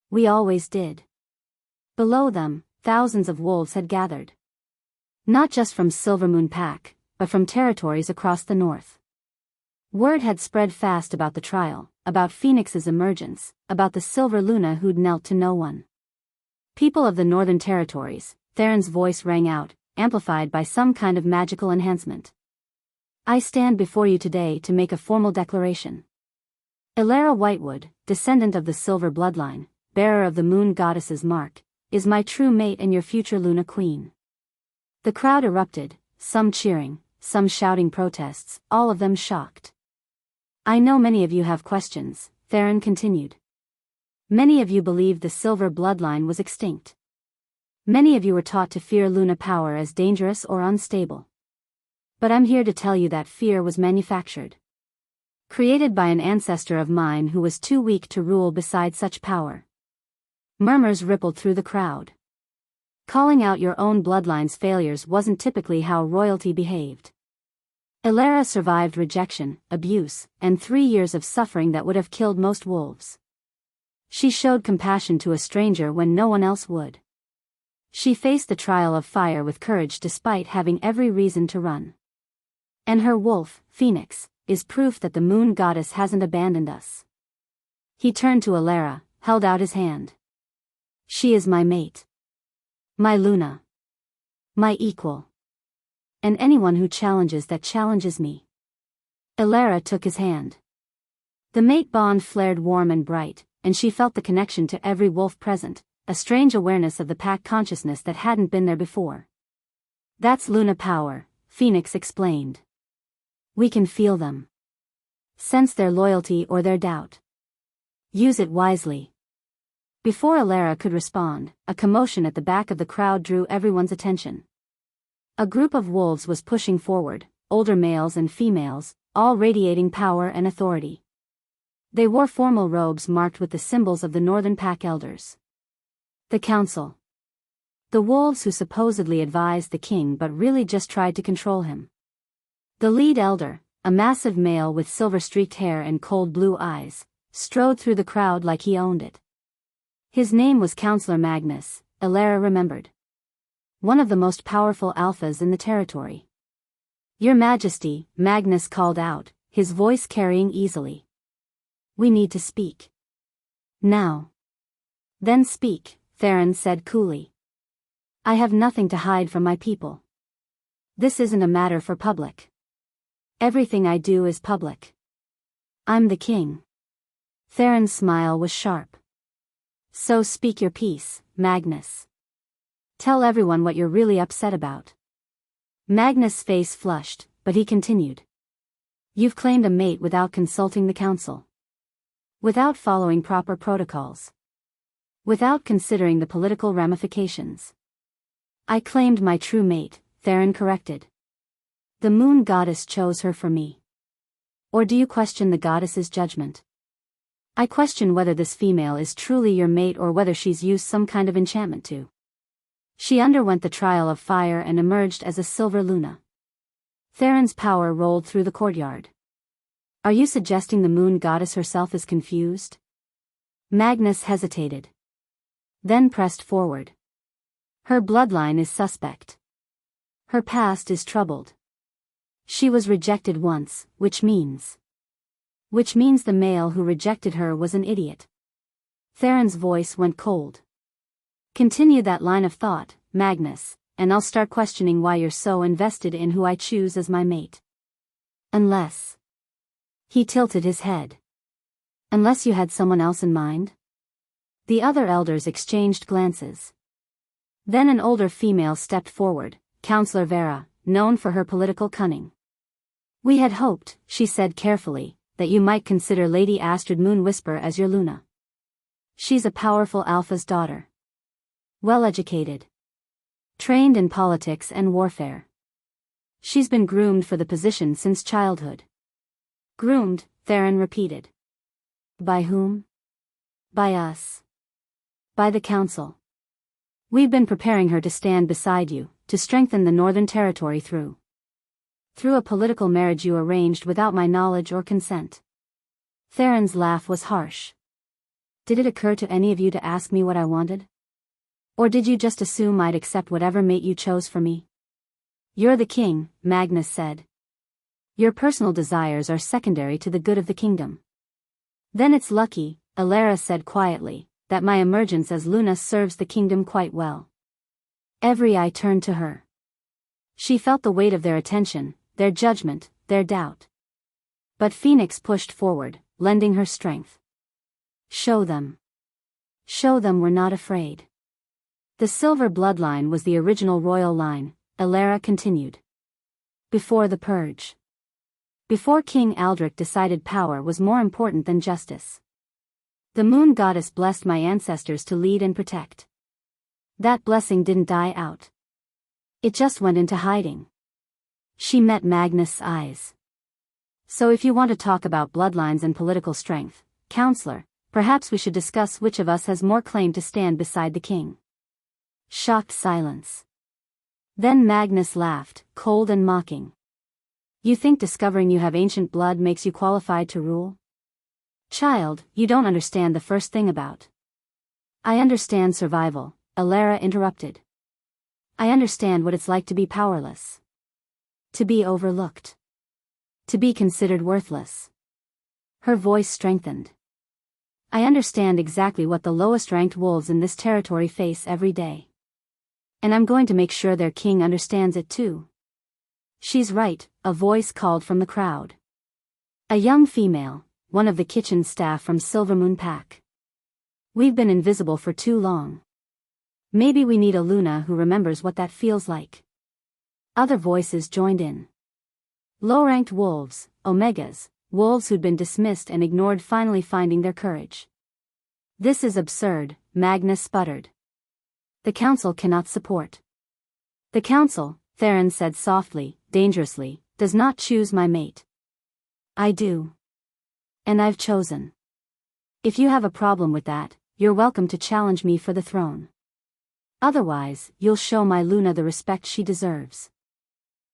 We always did." Below them, thousands of wolves had gathered. Not just from Silvermoon Pack, but from territories across the north. Word had spread fast about the trial, about Phoenix's emergence, about the Silver Luna who'd knelt to no one. "People of the Northern Territories," Theron's voice rang out, amplified by some kind of magical enhancement. "I stand before you today to make a formal declaration. Elara Whitewood, descendant of the Silver bloodline, bearer of the Moon Goddess's mark, is my true mate and your future Luna Queen." The crowd erupted, some cheering, some shouting protests, all of them shocked. "I know many of you have questions," Theron continued. "Many of you believed the Silver bloodline was extinct. Many of you were taught to fear Luna power as dangerous or unstable. But I'm here to tell you that fear was manufactured. Created by an ancestor of mine who was too weak to rule beside such power." Murmurs rippled through the crowd. Calling out your own bloodline's failures wasn't typically how royalty behaved. Elara survived rejection, abuse, and 3 years of suffering that would have killed most wolves. She showed compassion to a stranger when no one else would. She faced the trial of fire with courage despite having every reason to run. And her wolf, Phoenix, is proof that the Moon Goddess hasn't abandoned us. He turned to Elara, held out his hand. "She is my mate. My Luna. My equal. And anyone who challenges that challenges me." Elara took his hand. The mate bond flared warm and bright, and she felt the connection to every wolf present, a strange awareness of the pack consciousness that hadn't been there before. "That's Luna power," Phoenix explained. "We can feel them. Sense their loyalty or their doubt. Use it wisely." Before Elara could respond, a commotion at the back of the crowd drew everyone's attention. A group of wolves was pushing forward, older males and females, all radiating power and authority. They wore formal robes marked with the symbols of the Northern Pack elders. The council. The wolves who supposedly advised the king but really just tried to control him. The lead elder, a massive male with silver-streaked hair and cold blue eyes, strode through the crowd like he owned it. His name was Counselor Magnus, Elara remembered. One of the most powerful alphas in the territory. "Your Majesty," Magnus called out, his voice carrying easily. "We need to speak. Now." "Then speak," Theron said coolly. "I have nothing to hide from my people. This isn't a matter for public. Everything I do is public. I'm the king." Theron's smile was sharp. "So speak your piece, Magnus. Tell everyone what you're really upset about." Magnus' face flushed, but he continued. "You've claimed a mate without consulting the council. Without following proper protocols. Without considering the political ramifications." "I claimed my true mate," Theron corrected. "The Moon Goddess chose her for me. Or do you question the goddess's judgment?" "I question whether this female is truly your mate or whether she's used some kind of enchantment to." She underwent the trial of fire and emerged as a Silver Luna. Theron's power rolled through the courtyard. "Are you suggesting the Moon Goddess herself is confused?" Magnus hesitated. Then pressed forward. "Her bloodline is suspect. Her past is troubled. She was rejected once, which means the male who rejected her was an idiot." Theron's voice went cold. "Continue that line of thought, Magnus, and I'll start questioning why you're so invested in who I choose as my mate. Unless..." He tilted his head. "Unless you had someone else in mind?" The other elders exchanged glances. Then an older female stepped forward, Counselor Vera, known for her political cunning. We had hoped, she said carefully, that you might consider Lady Astrid Moonwhisper as your Luna. She's a powerful Alpha's daughter. Well-educated. Trained in politics and warfare. She's been groomed for the position since childhood. Groomed, Theron repeated. By whom? By us. By the Council. We've been preparing her to stand beside you, to strengthen the Northern Territory through a political marriage you arranged without my knowledge or consent. Theron's laugh was harsh. Did it occur to any of you to ask me what I wanted? Or did you just assume I'd accept whatever mate you chose for me? You're the king, Magnus said. Your personal desires are secondary to the good of the kingdom. Then it's lucky, Alara said quietly, that my emergence as Luna serves the kingdom quite well. Every eye turned to her. She felt the weight of their attention, their judgment, their doubt. But Phoenix pushed forward, lending her strength. Show them. Show them we're not afraid. The silver bloodline was the original royal line, Alara continued. Before the purge. Before King Aldrich decided power was more important than justice. The moon goddess blessed my ancestors to lead and protect. That blessing didn't die out. It just went into hiding. She met Magnus' eyes. So if you want to talk about bloodlines and political strength, Counselor, perhaps we should discuss which of us has more claim to stand beside the king. Shocked silence. Then Magnus laughed, cold and mocking. You think discovering you have ancient blood makes you qualified to rule? Child, you don't understand the first thing about. I understand survival, Alara interrupted. I understand what it's like to be powerless. To be overlooked. To be considered worthless. Her voice strengthened. I understand exactly what the lowest-ranked wolves in this territory face every day. And I'm going to make sure their king understands it too. She's right, a voice called from the crowd. A young female, one of the kitchen staff from Silvermoon Pack. We've been invisible for too long. Maybe we need a Luna who remembers what that feels like. Other voices joined in. Low-ranked wolves, Omegas, wolves who'd been dismissed and ignored finally finding their courage. This is absurd, Magnus sputtered. The council cannot support. The council, Theron said softly, dangerously, does not choose my mate. I do. And I've chosen. If you have a problem with that, you're welcome to challenge me for the throne. Otherwise, you'll show my Luna the respect she deserves.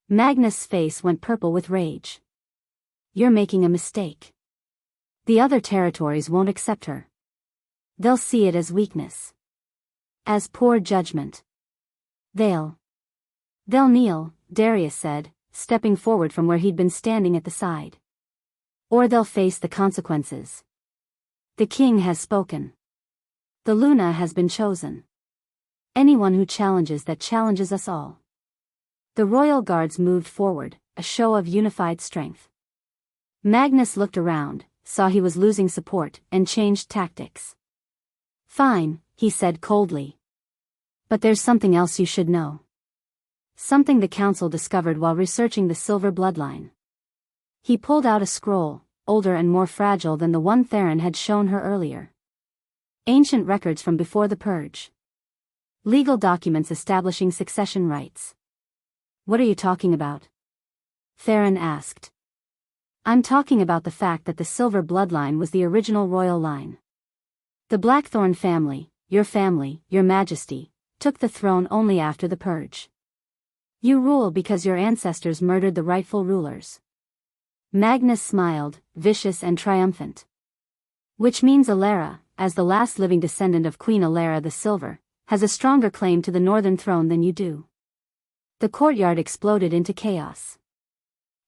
Magnus' face went purple with rage. You're making a mistake. The other territories won't accept her. They'll see it as weakness. As poor judgment. They'll kneel, Darius said, stepping forward from where he'd been standing at the side. Or they'll face the consequences. The king has spoken. The Luna has been chosen. Anyone who challenges that challenges us all. The royal guards moved forward, a show of unified strength. Magnus looked around, saw he was losing support, and changed tactics. Fine, he said coldly. But there's something else you should know. Something the council discovered while researching the silver bloodline. He pulled out a scroll, older and more fragile than the one Theron had shown her earlier. Ancient records from before the purge. Legal documents establishing succession rights. What are you talking about? Theron asked. I'm talking about the fact that the silver bloodline was the original royal line. The Blackthorn family, your majesty, took the throne only after the purge. You rule because your ancestors murdered the rightful rulers. Magnus smiled, vicious and triumphant. Which means Alara, as the last living descendant of Queen Alara the Silver, has a stronger claim to the northern throne than you do. The courtyard exploded into chaos.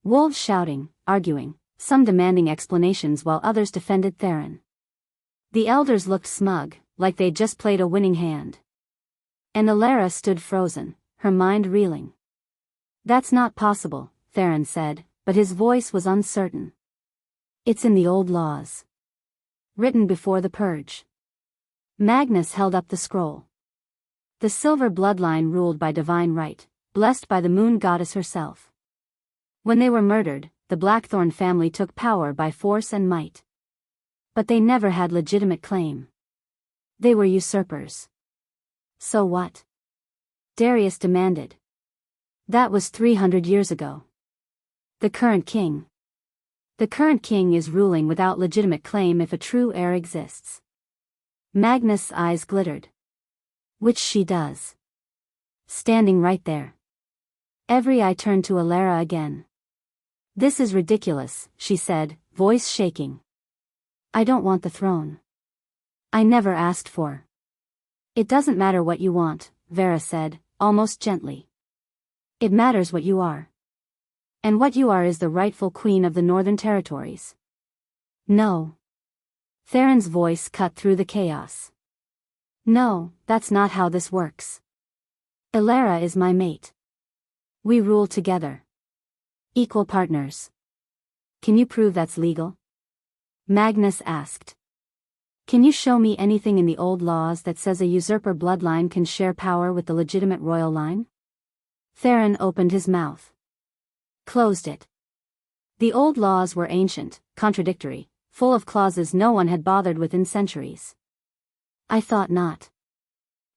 Wolves shouting, arguing, some demanding explanations while others defended Theron. The elders looked smug, like they'd just played a winning hand. And Alara stood frozen, her mind reeling. That's not possible, Theron said, but his voice was uncertain. It's in the old laws. Written before the purge. Magnus held up the scroll. The silver bloodline ruled by divine right, blessed by the moon goddess herself. When they were murdered, the Blackthorn family took power by force and might. But they never had legitimate claim. They were usurpers. So what? Darius demanded. That was 300 years ago. The current king. The current king is ruling without legitimate claim if a true heir exists. Magnus' eyes glittered. Which she does. Standing right there. Every eye turned to Alara again. This is ridiculous, she said, voice shaking. I don't want the throne. I never asked for. It doesn't matter what you want, Vera said, almost gently. It matters what you are. And what you are is the rightful queen of the Northern Territories. No. Theron's voice cut through the chaos. No, that's not how this works. Alara is my mate. We rule together. Equal partners. Can you prove that's legal? Magnus asked. Can you show me anything in the old laws that says a usurper bloodline can share power with the legitimate royal line? Theron opened his mouth. Closed it. The old laws were ancient, contradictory, full of clauses no one had bothered with in centuries. I thought not.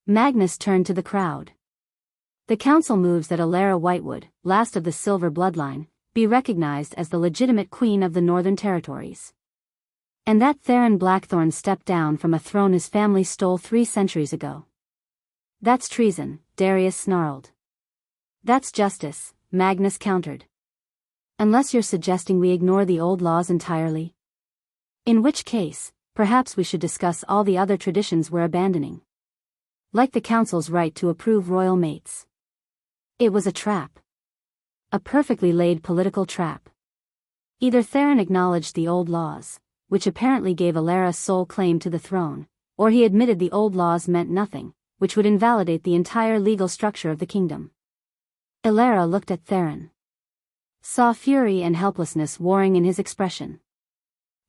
Magnus turned to the crowd. The council moves that Alara Whitewood, last of the Silver bloodline, be recognized as the legitimate queen of the Northern Territories. And that Theron Blackthorn stepped down from a throne his family stole 3 centuries ago. That's treason, Darius snarled. That's justice, Magnus countered. Unless you're suggesting we ignore the old laws entirely. In which case, perhaps we should discuss all the other traditions we're abandoning. Like the council's right to approve royal mates. It was a trap. A perfectly laid political trap. Either Theron acknowledged the old laws, which apparently gave Alara sole claim to the throne, or he admitted the old laws meant nothing, which would invalidate the entire legal structure of the kingdom. Alara looked at Theron. Saw fury and helplessness warring in his expression.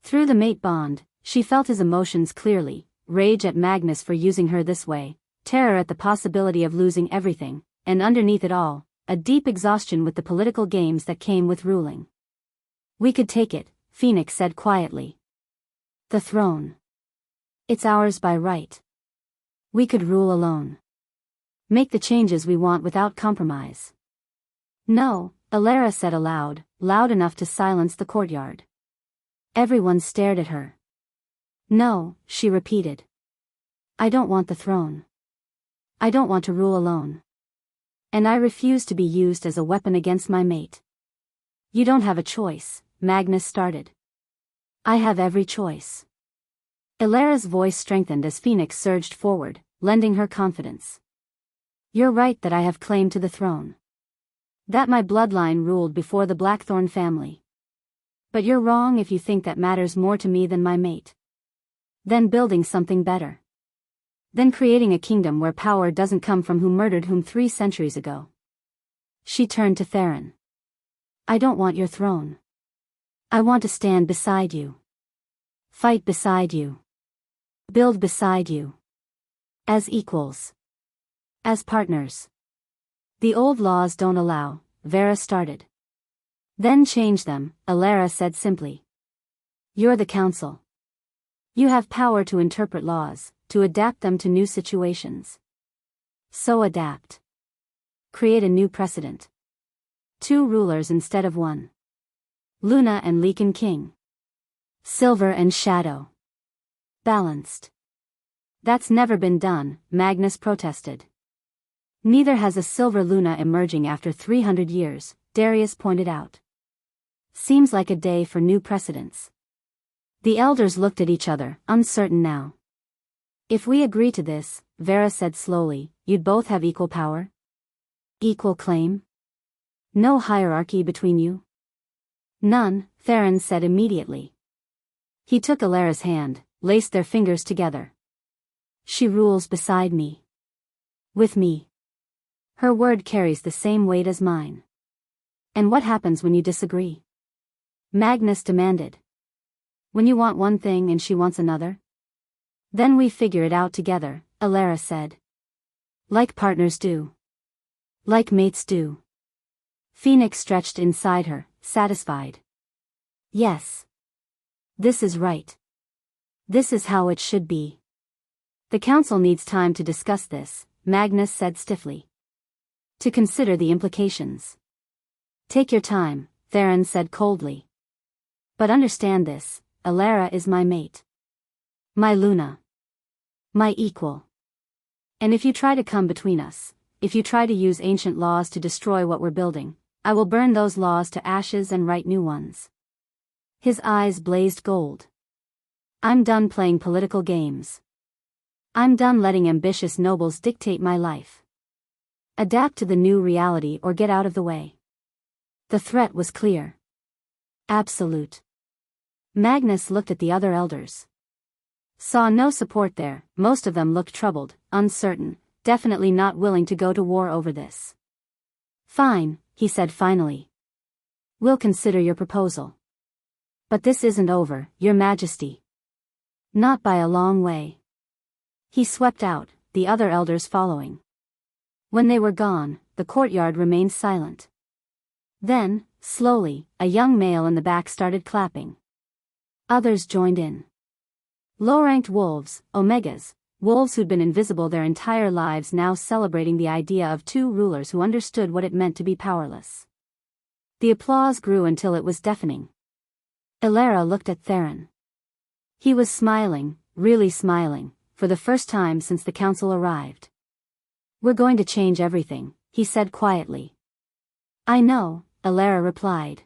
Through the mate bond, she felt his emotions clearly, rage at Magnus for using her this way, terror at the possibility of losing everything, and underneath it all, a deep exhaustion with the political games that came with ruling. We could take it, Phoenix said quietly. The throne. It's ours by right. We could rule alone. Make the changes we want without compromise. No, Alara said aloud, loud enough to silence the courtyard. Everyone stared at her. No, she repeated. I don't want the throne. I don't want to rule alone. And I refuse to be used as a weapon against my mate. You don't have a choice, Magnus started. I have every choice. Alara's voice strengthened as Phoenix surged forward, lending her confidence. You're right that I have claim to the throne. That my bloodline ruled before the Blackthorn family. But you're wrong if you think that matters more to me than my mate. Then building something better. Then creating a kingdom where power doesn't come from who murdered whom 3 centuries ago. She turned to Theron. I don't want your throne. I want to stand beside you. Fight beside you. Build beside you. As equals. As partners. The old laws don't allow, Vera started. Then change them, Alara said simply. You're the council. You have power to interpret laws, to adapt them to new situations. So adapt. Create a new precedent. 2 rulers instead of 1. Luna and Lycan king. Silver and shadow. Balanced. That's never been done, Magnus protested. Neither has a silver Luna emerging after 300 years, Darius pointed out. Seems like a day for new precedents. The elders looked at each other, uncertain now. If we agree to this, Vera said slowly, you'd both have equal power? Equal claim? No hierarchy between you? None, Theron said immediately. He took Alara's hand, laced their fingers together. She rules beside me. With me. Her word carries the same weight as mine. And what happens when you disagree? Magnus demanded. When you want one thing and she wants another? Then we figure it out together, Alara said. Like partners do. Like mates do. Phoenix stretched inside her, satisfied. Yes. This is right. This is how it should be. The council needs time to discuss this, Magnus said stiffly. To consider the implications. Take your time, Theron said coldly. But understand this, Elara is my mate. My Luna. My equal. And if you try to come between us, if you try to use ancient laws to destroy what we're building, I will burn those laws to ashes and write new ones. His eyes blazed gold. I'm done playing political games. I'm done letting ambitious nobles dictate my life. Adapt to the new reality or get out of the way. The threat was clear. Absolute. Magnus looked at the other elders. Saw no support there, most of them looked troubled, uncertain, definitely not willing to go to war over this. Fine, he said finally. We'll consider your proposal. But this isn't over, Your Majesty. Not by a long way. He swept out, the other elders following. When they were gone, the courtyard remained silent. Then, slowly, a young male in the back started clapping. Others joined in. Low-ranked wolves, Omegas, wolves who'd been invisible their entire lives now celebrating the idea of two rulers who understood what it meant to be powerless. The applause grew until it was deafening. Elara looked at Theron. He was smiling, really smiling, for the first time since the council arrived. We're going to change everything, he said quietly. I know, Elara replied.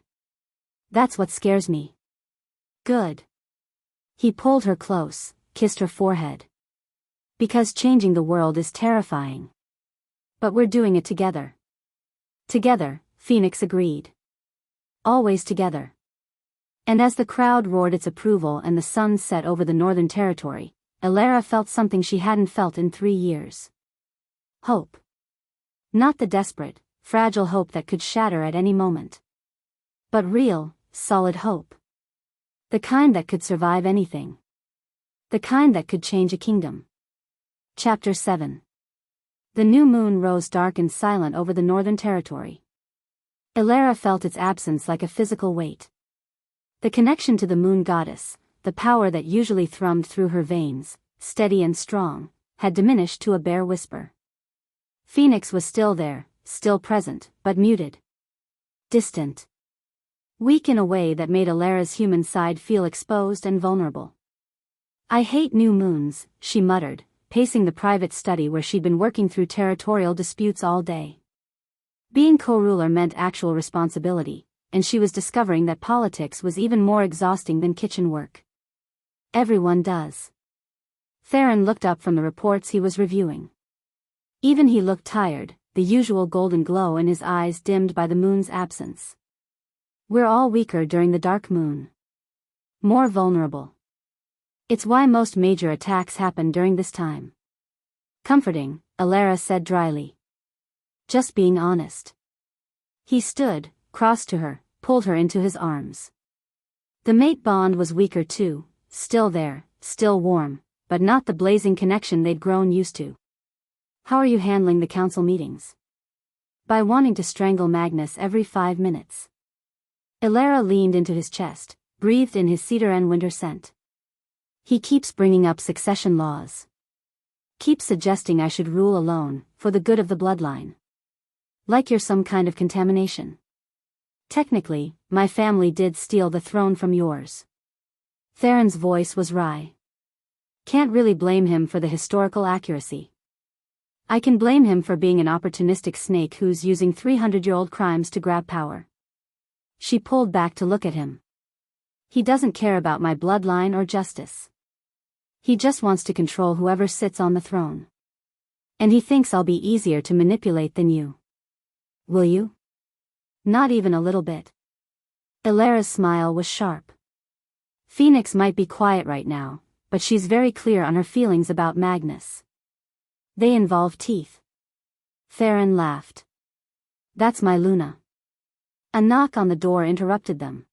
That's what scares me. Good. He pulled her close, kissed her forehead. Because changing the world is terrifying. But we're doing it together. Together, Phoenix agreed. Always together. And as the crowd roared its approval and the sun set over the Northern Territory, Elara felt something she hadn't felt in 3 years. Hope. Not the desperate, fragile hope that could shatter at any moment. But real, solid hope. The kind that could survive anything. The kind that could change a kingdom. Chapter 7. The new moon rose dark and silent over the Northern Territory. Elara felt its absence like a physical weight. The connection to the moon goddess, the power that usually thrummed through her veins, steady and strong, had diminished to a bare whisper. Phoenix was still there, still present, but muted. Distant. Weak in a way that made Elara's human side feel exposed and vulnerable. I hate new moons, she muttered, pacing the private study where she'd been working through territorial disputes all day. Being co-ruler meant actual responsibility, and she was discovering that politics was even more exhausting than kitchen work. Everyone does. Theron looked up from the reports he was reviewing. Even he looked tired, the usual golden glow in his eyes dimmed by the moon's absence. We're all weaker during the dark moon. More vulnerable. It's why most major attacks happen during this time. Comforting, Elara said dryly. Just being honest. He stood, crossed to her, pulled her into his arms. The mate bond was weaker too, still there, still warm, but not the blazing connection they'd grown used to. How are you handling the council meetings? By wanting to strangle Magnus every 5 minutes. Elara leaned into his chest, breathed in his cedar and winter scent. He keeps bringing up succession laws. Keeps suggesting I should rule alone, for the good of the bloodline. Like you're some kind of contamination. Technically, my family did steal the throne from yours. Theron's voice was wry. Can't really blame him for the historical accuracy. I can blame him for being an opportunistic snake who's using 300-year-old crimes to grab power. She pulled back to look at him. He doesn't care about my bloodline or justice. He just wants to control whoever sits on the throne. And he thinks I'll be easier to manipulate than you. Will you? Not even a little bit. Elara's smile was sharp. Phoenix might be quiet right now, but she's very clear on her feelings about Magnus. They involve teeth. Theron laughed. That's my Luna. A knock on the door interrupted them.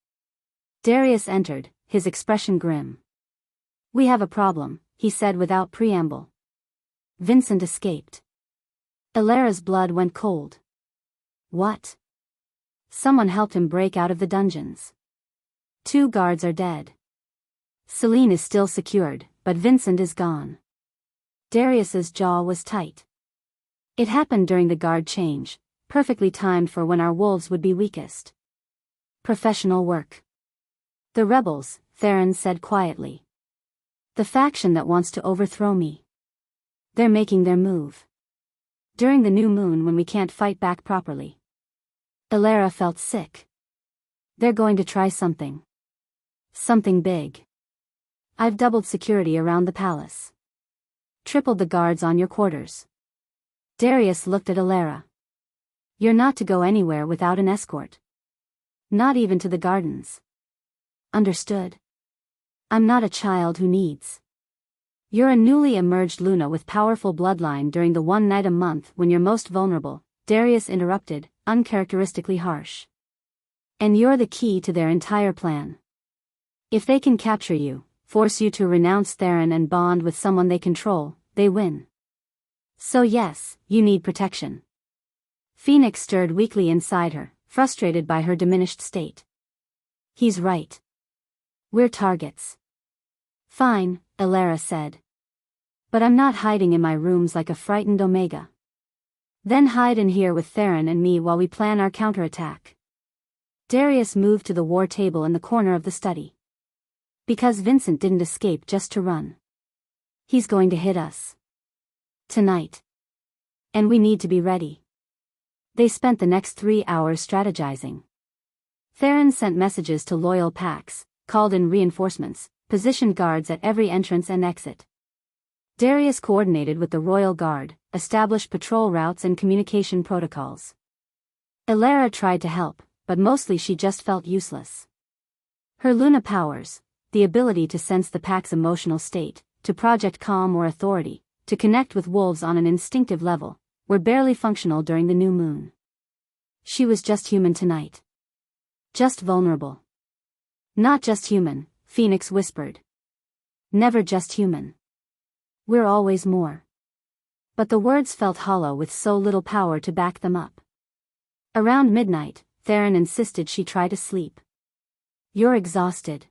Darius entered, his expression grim. We have a problem, he said without preamble. Vincent escaped. Elara's blood went cold. What? Someone helped him break out of the dungeons. 2 guards are dead. Celine is still secured, but Vincent is gone. Darius's jaw was tight. It happened during the guard change, perfectly timed for when our wolves would be weakest. Professional work. The rebels, Theron said quietly. The faction that wants to overthrow me. They're making their move. During the new moon when we can't fight back properly. Elara felt sick. They're going to try something. Something big. I've doubled security around the palace. Tripled the guards on your quarters. Darius looked at Elara. You're not to go anywhere without an escort. Not even to the gardens. Understood? I'm not a child who needs. You're a newly emerged Luna with powerful bloodline during the one night a month when you're most vulnerable, Darius interrupted, uncharacteristically harsh. And you're the key to their entire plan. If they can capture you, force you to renounce Theron and bond with someone they control, they win. So yes, you need protection. Phoenix stirred weakly inside her, frustrated by her diminished state. He's right. We're targets. Fine, Elara said. But I'm not hiding in my rooms like a frightened Omega. Then hide in here with Theron and me while we plan our counterattack. Darius moved to the war table in the corner of the study. Because Vincent didn't escape just to run. He's going to hit us. Tonight. And we need to be ready. They spent the next 3 hours strategizing. Theron sent messages to loyal packs, called in reinforcements, positioned guards at every entrance and exit. Darius coordinated with the Royal Guard, established patrol routes and communication protocols. Elara tried to help, but mostly she just felt useless. Her Luna powers, the ability to sense the pack's emotional state, to project calm or authority, to connect with wolves on an instinctive level, were barely functional during the new moon. She was just human tonight. Just vulnerable. Not just human, Phoenix whispered. Never just human. We're always more. But the words felt hollow with so little power to back them up. Around midnight, Theron insisted she try to sleep. You're exhausted.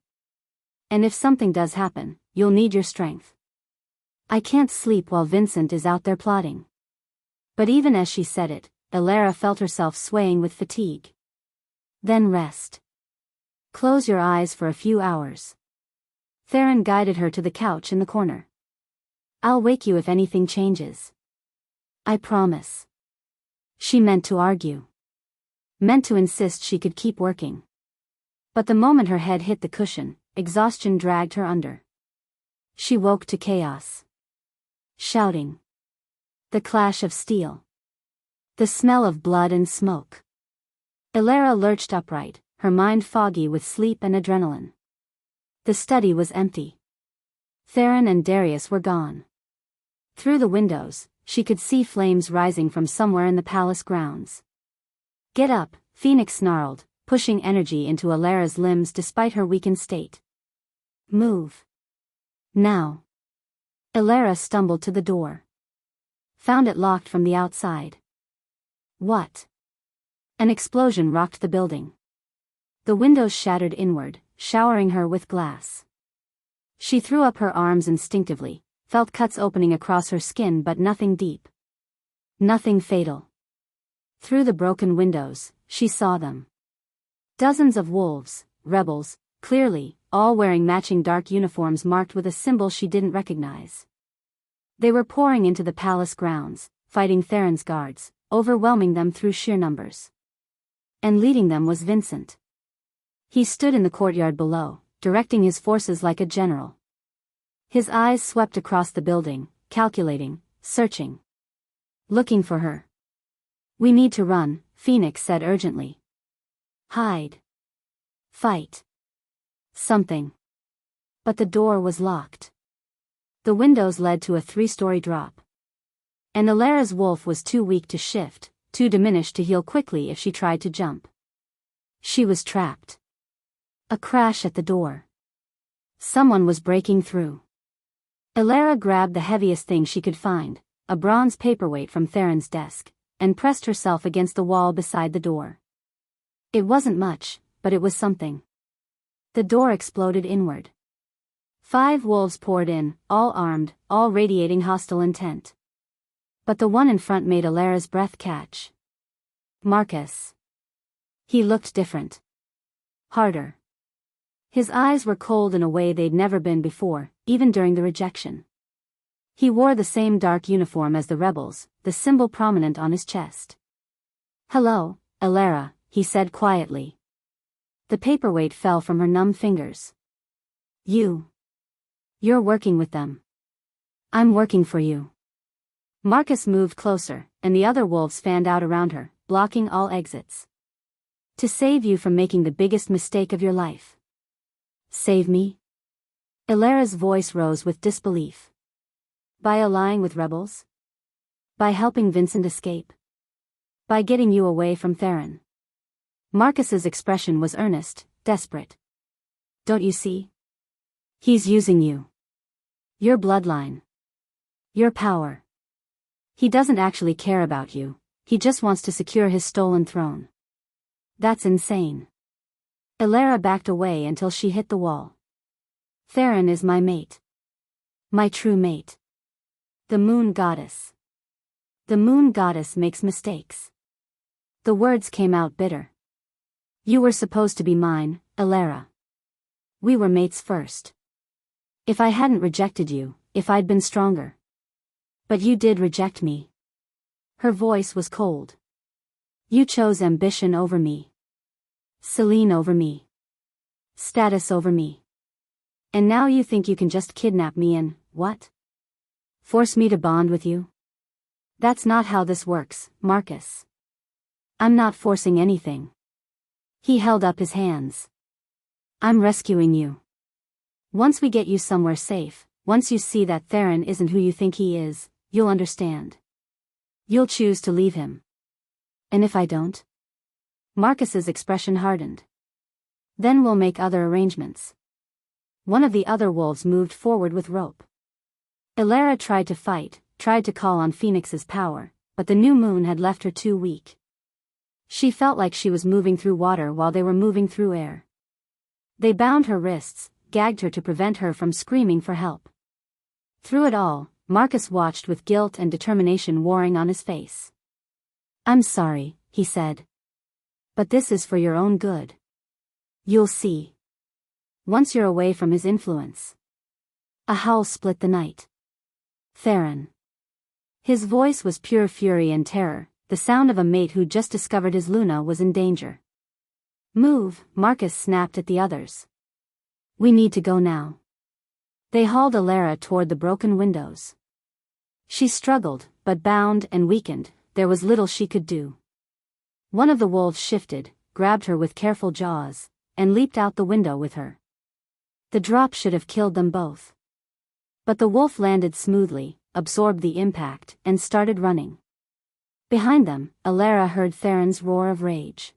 And if something does happen, you'll need your strength. I can't sleep while Vincent is out there plotting. But even as she said it, Elara felt herself swaying with fatigue. Then rest. Close your eyes for a few hours. Theron guided her to the couch in the corner. I'll wake you if anything changes. I promise. She meant to argue. Meant to insist she could keep working. But the moment her head hit the cushion, exhaustion dragged her under. She woke to chaos. Shouting. The clash of steel. The smell of blood and smoke. Elara lurched upright, her mind foggy with sleep and adrenaline. The study was empty. Theron and Darius were gone. Through the windows, she could see flames rising from somewhere in the palace grounds. Get up, Phoenix snarled, pushing energy into Elara's limbs despite her weakened state. Move. Now. Elara stumbled to the door. Found it locked from the outside. What? An explosion rocked the building. The windows shattered inward, showering her with glass. She threw up her arms instinctively, felt cuts opening across her skin but nothing deep. Nothing fatal. Through the broken windows, she saw them. Dozens of wolves, rebels, clearly, all wearing matching dark uniforms marked with a symbol she didn't recognize. They were pouring into the palace grounds, fighting Theron's guards, overwhelming them through sheer numbers. And leading them was Vincent. He stood in the courtyard below, directing his forces like a general. His eyes swept across the building, calculating, searching. Looking for her. We need to run, Phoenix said urgently. Hide. Fight. Something. But the door was locked. The windows led to a 3-story drop. And Elara's wolf was too weak to shift, too diminished to heal quickly if she tried to jump. She was trapped. A crash at the door. Someone was breaking through. Elara grabbed the heaviest thing she could find, a bronze paperweight from Theron's desk, and pressed herself against the wall beside the door. It wasn't much, but it was something. The door exploded inward. 5 wolves poured in, all armed, all radiating hostile intent. But the one in front made Alara's breath catch. Marcus. He looked different. Harder. His eyes were cold in a way they'd never been before, even during the rejection. He wore the same dark uniform as the rebels, the symbol prominent on his chest. "Hello, Alara," he said quietly. The paperweight fell from her numb fingers. You're working with them. I'm working for you." Marcus moved closer, and the other wolves fanned out around her, blocking all exits. "To save you from making the biggest mistake of your life." "Save me?" Alara's voice rose with disbelief. "By allying with rebels? By helping Vincent escape? By getting you away from Theron?" Marcus's expression was earnest, desperate. "Don't you see? He's using you. Your bloodline. Your power. He doesn't actually care about you, he just wants to secure his stolen throne. That's insane." Alara backed away until she hit the wall. "Theron is my mate. My true mate. The moon goddess. The moon goddess makes mistakes." The words came out bitter. "You were supposed to be mine, Alara. We were mates first. If I hadn't rejected you, if I'd been stronger. But you did reject me." Her voice was cold. "You chose ambition over me. Celine over me. Status over me. And now you think you can just kidnap me and, what? Force me to bond with you? That's not how this works, Marcus. I'm not forcing anything." He held up his hands. "I'm rescuing you. Once we get you somewhere safe, once you see that Theron isn't who you think he is, you'll understand. You'll choose to leave him. And if I don't?" Marcus's expression hardened. "Then we'll make other arrangements." One of the other wolves moved forward with rope. Alara tried to fight, tried to call on Phoenix's power, but the new moon had left her too weak. She felt like she was moving through water while they were moving through air. They bound her wrists, gagged her to prevent her from screaming for help. Through it all, Marcus watched with guilt and determination warring on his face. "I'm sorry," he said. "But this is for your own good. You'll see. Once you're away from his influence." A howl split the night. "Theron." His voice was pure fury and terror, the sound of a mate who just discovered his Luna was in danger. "Move," Marcus snapped at the others. "We need to go now." They hauled Alara toward the broken windows. She struggled, but bound and weakened, there was little she could do. One of the wolves shifted, grabbed her with careful jaws, and leaped out the window with her. The drop should have killed them both. But the wolf landed smoothly, absorbed the impact, and started running. Behind them, Alara heard Theron's roar of rage.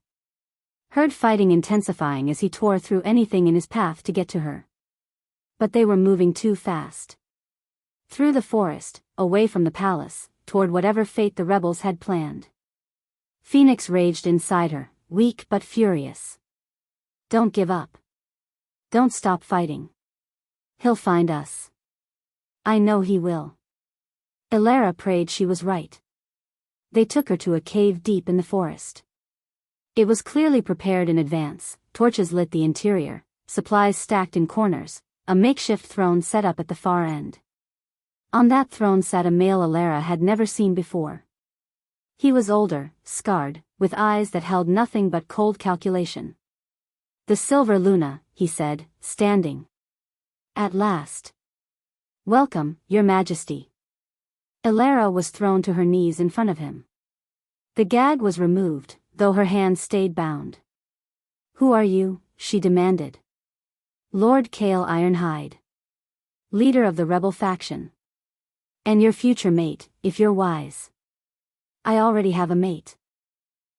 Heard fighting intensifying as he tore through anything in his path to get to her. But they were moving too fast. Through the forest, away from the palace, toward whatever fate the rebels had planned. Phoenix raged inside her, weak but furious. "Don't give up. Don't stop fighting. He'll find us. I know he will." Alara prayed she was right. They took her to a cave deep in the forest. It was clearly prepared in advance, torches lit the interior, supplies stacked in corners, a makeshift throne set up at the far end. On that throne sat a male Alara had never seen before. He was older, scarred, with eyes that held nothing but cold calculation. "The Silver Luna," he said, standing. "At last. Welcome, Your Majesty." Alara was thrown to her knees in front of him. The gag was removed, though her hands stayed bound. "Who are you?" she demanded. "Lord Cale Ironhide. Leader of the rebel faction. And your future mate, if you're wise." "I already have a mate."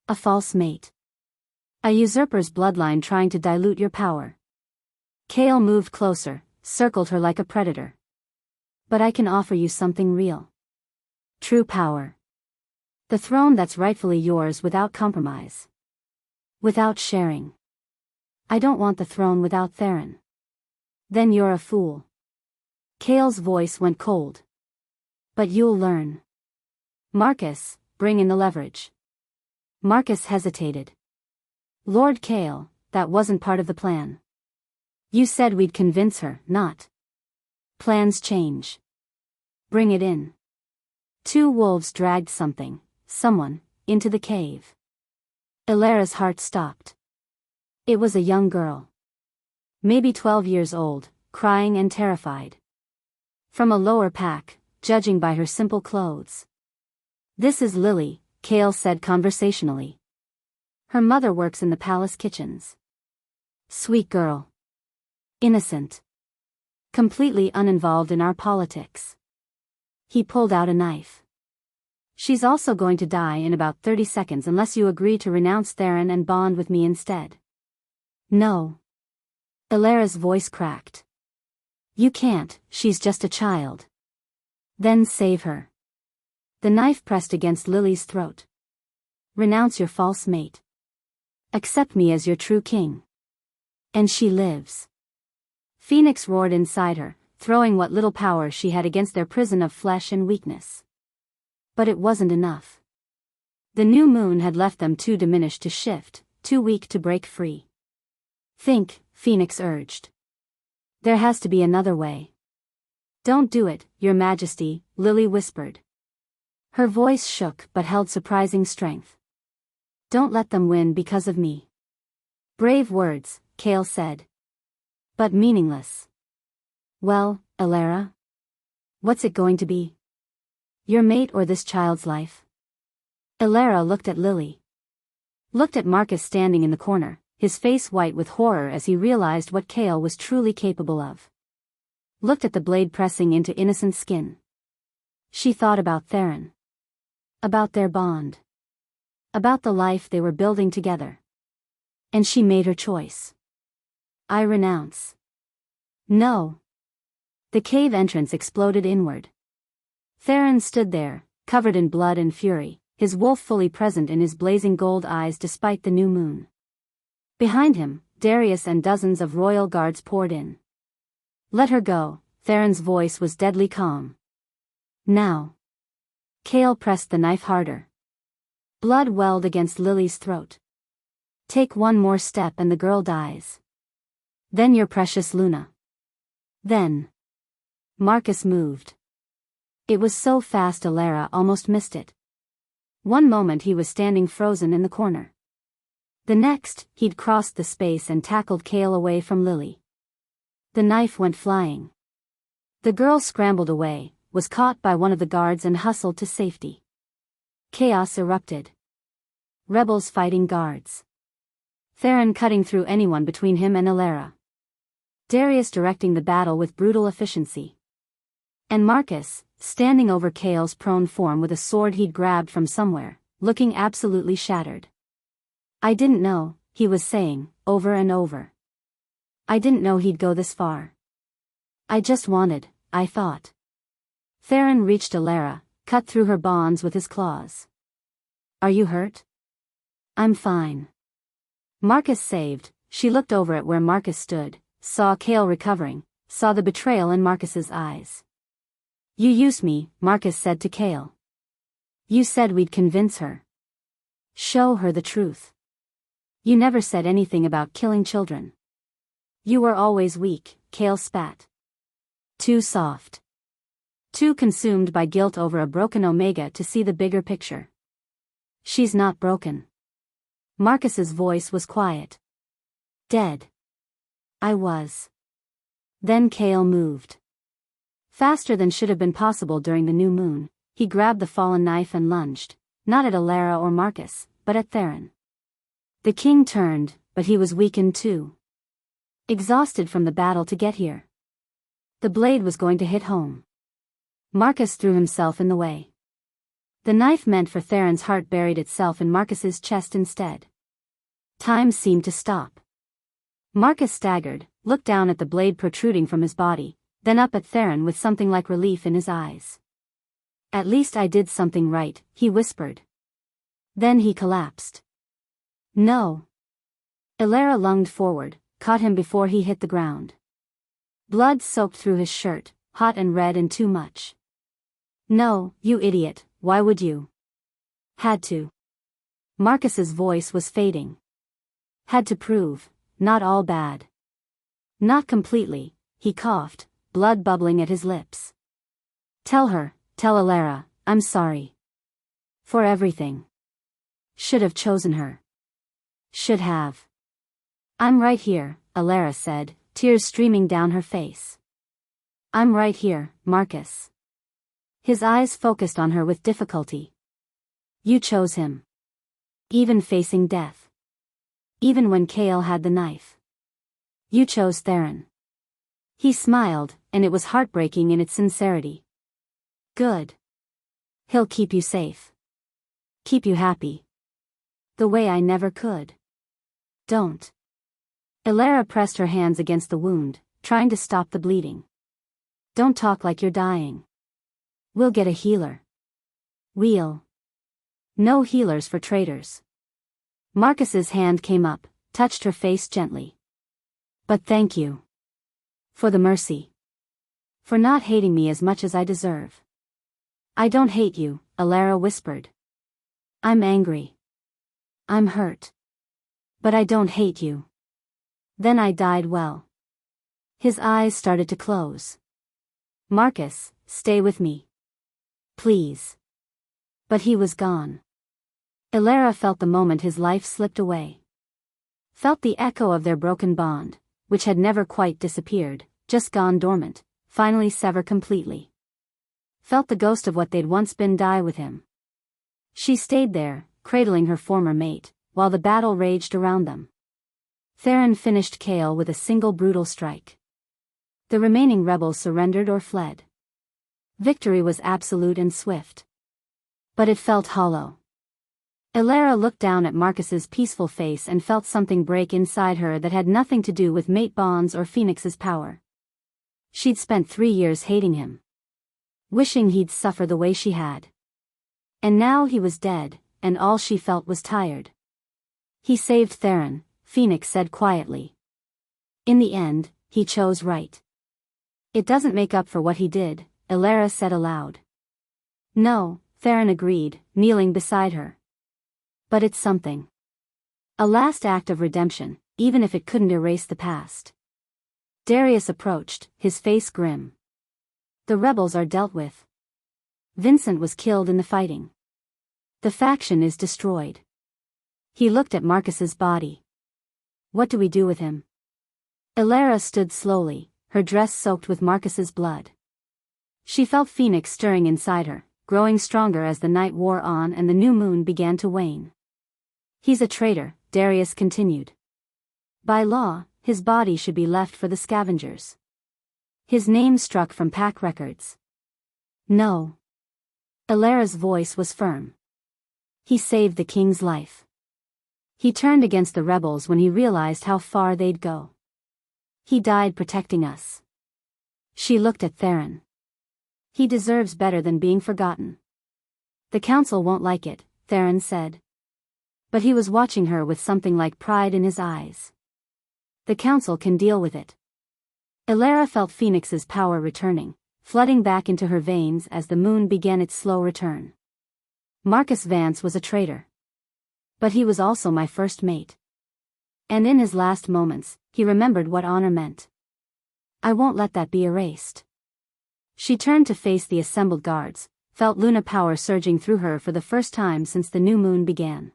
"A false mate. A usurper's bloodline trying to dilute your power." Cale moved closer, circled her like a predator. "But I can offer you something real. True power. The throne that's rightfully yours without compromise. Without sharing. I don't want the throne without Theron. Then you're a fool. Cale's voice went cold. But you'll learn. Marcus, bring in the leverage. Marcus hesitated. Lord Cale, that wasn't part of the plan. You said we'd convince her, not. Plans change. Bring it in. 2 wolves dragged someone, into the cave. Elara's heart stopped. It was a young girl. Maybe 12 years old, crying and terrified. From a lower pack, judging by her simple clothes. This is Lily, Cale said conversationally. Her mother works in the palace kitchens. Sweet girl. Innocent. Completely uninvolved in our politics. He pulled out a knife. She's also going to die in about 30 seconds unless you agree to renounce Theron and bond with me instead. No. Elara's voice cracked. You can't, she's just a child. Then save her. The knife pressed against Lily's throat. Renounce your false mate. Accept me as your true king. And she lives. Phoenix roared inside her, throwing what little power she had against their prison of flesh and weakness. But it wasn't enough. The new moon had left them too diminished to shift, too weak to break free. Think, Phoenix urged. There has to be another way. Don't do it, Your Majesty, Lily whispered. Her voice shook but held surprising strength. Don't let them win because of me. Brave words, Cale said. But meaningless. Well, Elara? What's it going to be? Your mate or this child's life? Elara looked at Lily. Looked at Marcus standing in the corner, his face white with horror as he realized what Cale was truly capable of. Looked at the blade pressing into innocent skin. She thought about Theron. About their bond. About the life they were building together. And she made her choice. I renounce. No. The cave entrance exploded inward. Theron stood there, covered in blood and fury, his wolf fully present in his blazing gold eyes despite the new moon. Behind him, Darius and dozens of royal guards poured in. Let her go, Theron's voice was deadly calm. Now. Cale pressed the knife harder. Blood welled against Lily's throat. Take one more step and the girl dies. Then your precious Luna. Then. Marcus moved. It was so fast Elara almost missed it. One moment he was standing frozen in the corner. The next, he'd crossed the space and tackled Cale away from Lily. The knife went flying. The girl scrambled away, was caught by one of the guards and hustled to safety. Chaos erupted. Rebels fighting guards. Theron cutting through anyone between him and Elara. Darius directing the battle with brutal efficiency. And Marcus, standing over Cale's prone form with a sword he'd grabbed from somewhere, looking absolutely shattered. I didn't know, he was saying, over and over. I didn't know he'd go this far. I just wanted, I thought. Theron reached Elara, cut through her bonds with his claws. Are you hurt? I'm fine. Marcus saved. She looked over at where Marcus stood, saw Cale recovering, saw the betrayal in Marcus's eyes. You used me, Marcus said to Cale. You said we'd convince her. Show her the truth. You never said anything about killing children. You were always weak, Cale spat. Too soft. Too consumed by guilt over a broken Omega to see the bigger picture. She's not broken. Marcus's voice was quiet. Dead. I was. Then Cale moved. Faster than should have been possible during the new moon, he grabbed the fallen knife and lunged, not at Elara or Marcus, but at Theron. The king turned, but he was weakened too. Exhausted from the battle to get here. The blade was going to hit home. Marcus threw himself in the way. The knife meant for Theron's heart buried itself in Marcus's chest instead. Time seemed to stop. Marcus staggered, looked down at the blade protruding from his body, then up at Theron with something like relief in his eyes. At least I did something right, he whispered. Then he collapsed. No. Elara lunged forward, caught him before he hit the ground. Blood soaked through his shirt, hot and red and too much. No, you idiot, why would you? Had to. Marcus's voice was fading. Had to prove, not all bad. Not completely, he coughed, blood bubbling at his lips. Tell Alara, I'm sorry. For everything. Should have chosen her. Should have. I'm right here, Alara said, tears streaming down her face. I'm right here, Marcus. His eyes focused on her with difficulty. You chose him. Even facing death. Even when Kale had the knife. You chose Theron. He smiled, and it was heartbreaking in its sincerity. Good. He'll keep you safe. Keep you happy. The way I never could. Don't. Alara pressed her hands against the wound, trying to stop the bleeding. Don't talk like you're dying. We'll get a healer. We'll. No healers for traitors. Marcus's hand came up, touched her face gently. But thank you. For the mercy. For not hating me as much as I deserve. I don't hate you, Alara whispered. I'm angry. I'm hurt. But I don't hate you. Then I died well. His eyes started to close. Marcus, stay with me. Please. But he was gone. Alara felt the moment his life slipped away. Felt the echo of their broken bond, which had never quite disappeared, just gone dormant, finally sever completely. Felt the ghost of what they'd once been die with him. She stayed there, cradling her former mate, while the battle raged around them. Theron finished Kale with a single brutal strike. The remaining rebels surrendered or fled. Victory was absolute and swift. But it felt hollow. Alara looked down at Marcus's peaceful face and felt something break inside her that had nothing to do with mate bonds or Phoenix's power. She'd spent 3 years hating him. Wishing he'd suffer the way she had. And now he was dead, and all she felt was tired. He saved Theron, Phoenix said quietly. In the end, he chose right. It doesn't make up for what he did, Alara said aloud. No, Theron agreed, kneeling beside her. But it's something. A last act of redemption, even if it couldn't erase the past. Darius approached, his face grim. The rebels are dealt with. Vincent was killed in the fighting. The faction is destroyed. He looked at Marcus's body. What do we do with him? Alara stood slowly, her dress soaked with Marcus's blood. She felt Phoenix stirring inside her, growing stronger as the night wore on and the new moon began to wane. He's a traitor, Darius continued. By law, his body should be left for the scavengers. His name struck from pack records. No. Alara's voice was firm. He saved the king's life. He turned against the rebels when he realized how far they'd go. He died protecting us. She looked at Theron. He deserves better than being forgotten. The council won't like it, Theron said. But he was watching her with something like pride in his eyes. The council can deal with it. Alara felt Phoenix's power returning, flooding back into her veins as the moon began its slow return. Marcus Vance was a traitor. But he was also my first mate. And in his last moments, he remembered what honor meant. I won't let that be erased. She turned to face the assembled guards, felt Luna power surging through her for the first time since the new moon began.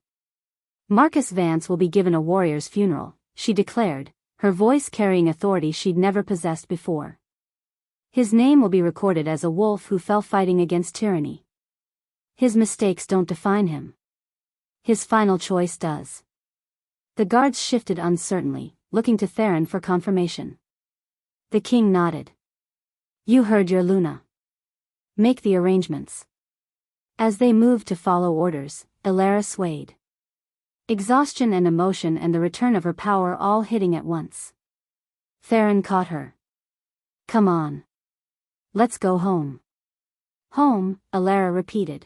Marcus Vance will be given a warrior's funeral, she declared, her voice carrying authority she'd never possessed before. His name will be recorded as a wolf who fell fighting against tyranny. His mistakes don't define him. His final choice does. The guards shifted uncertainly, looking to Theron for confirmation. The king nodded. You heard your Luna. Make the arrangements. As they moved to follow orders, Alara swayed. Exhaustion and emotion and the return of her power all hitting at once. Theron caught her. Come on. Let's go home. Home, Alara repeated.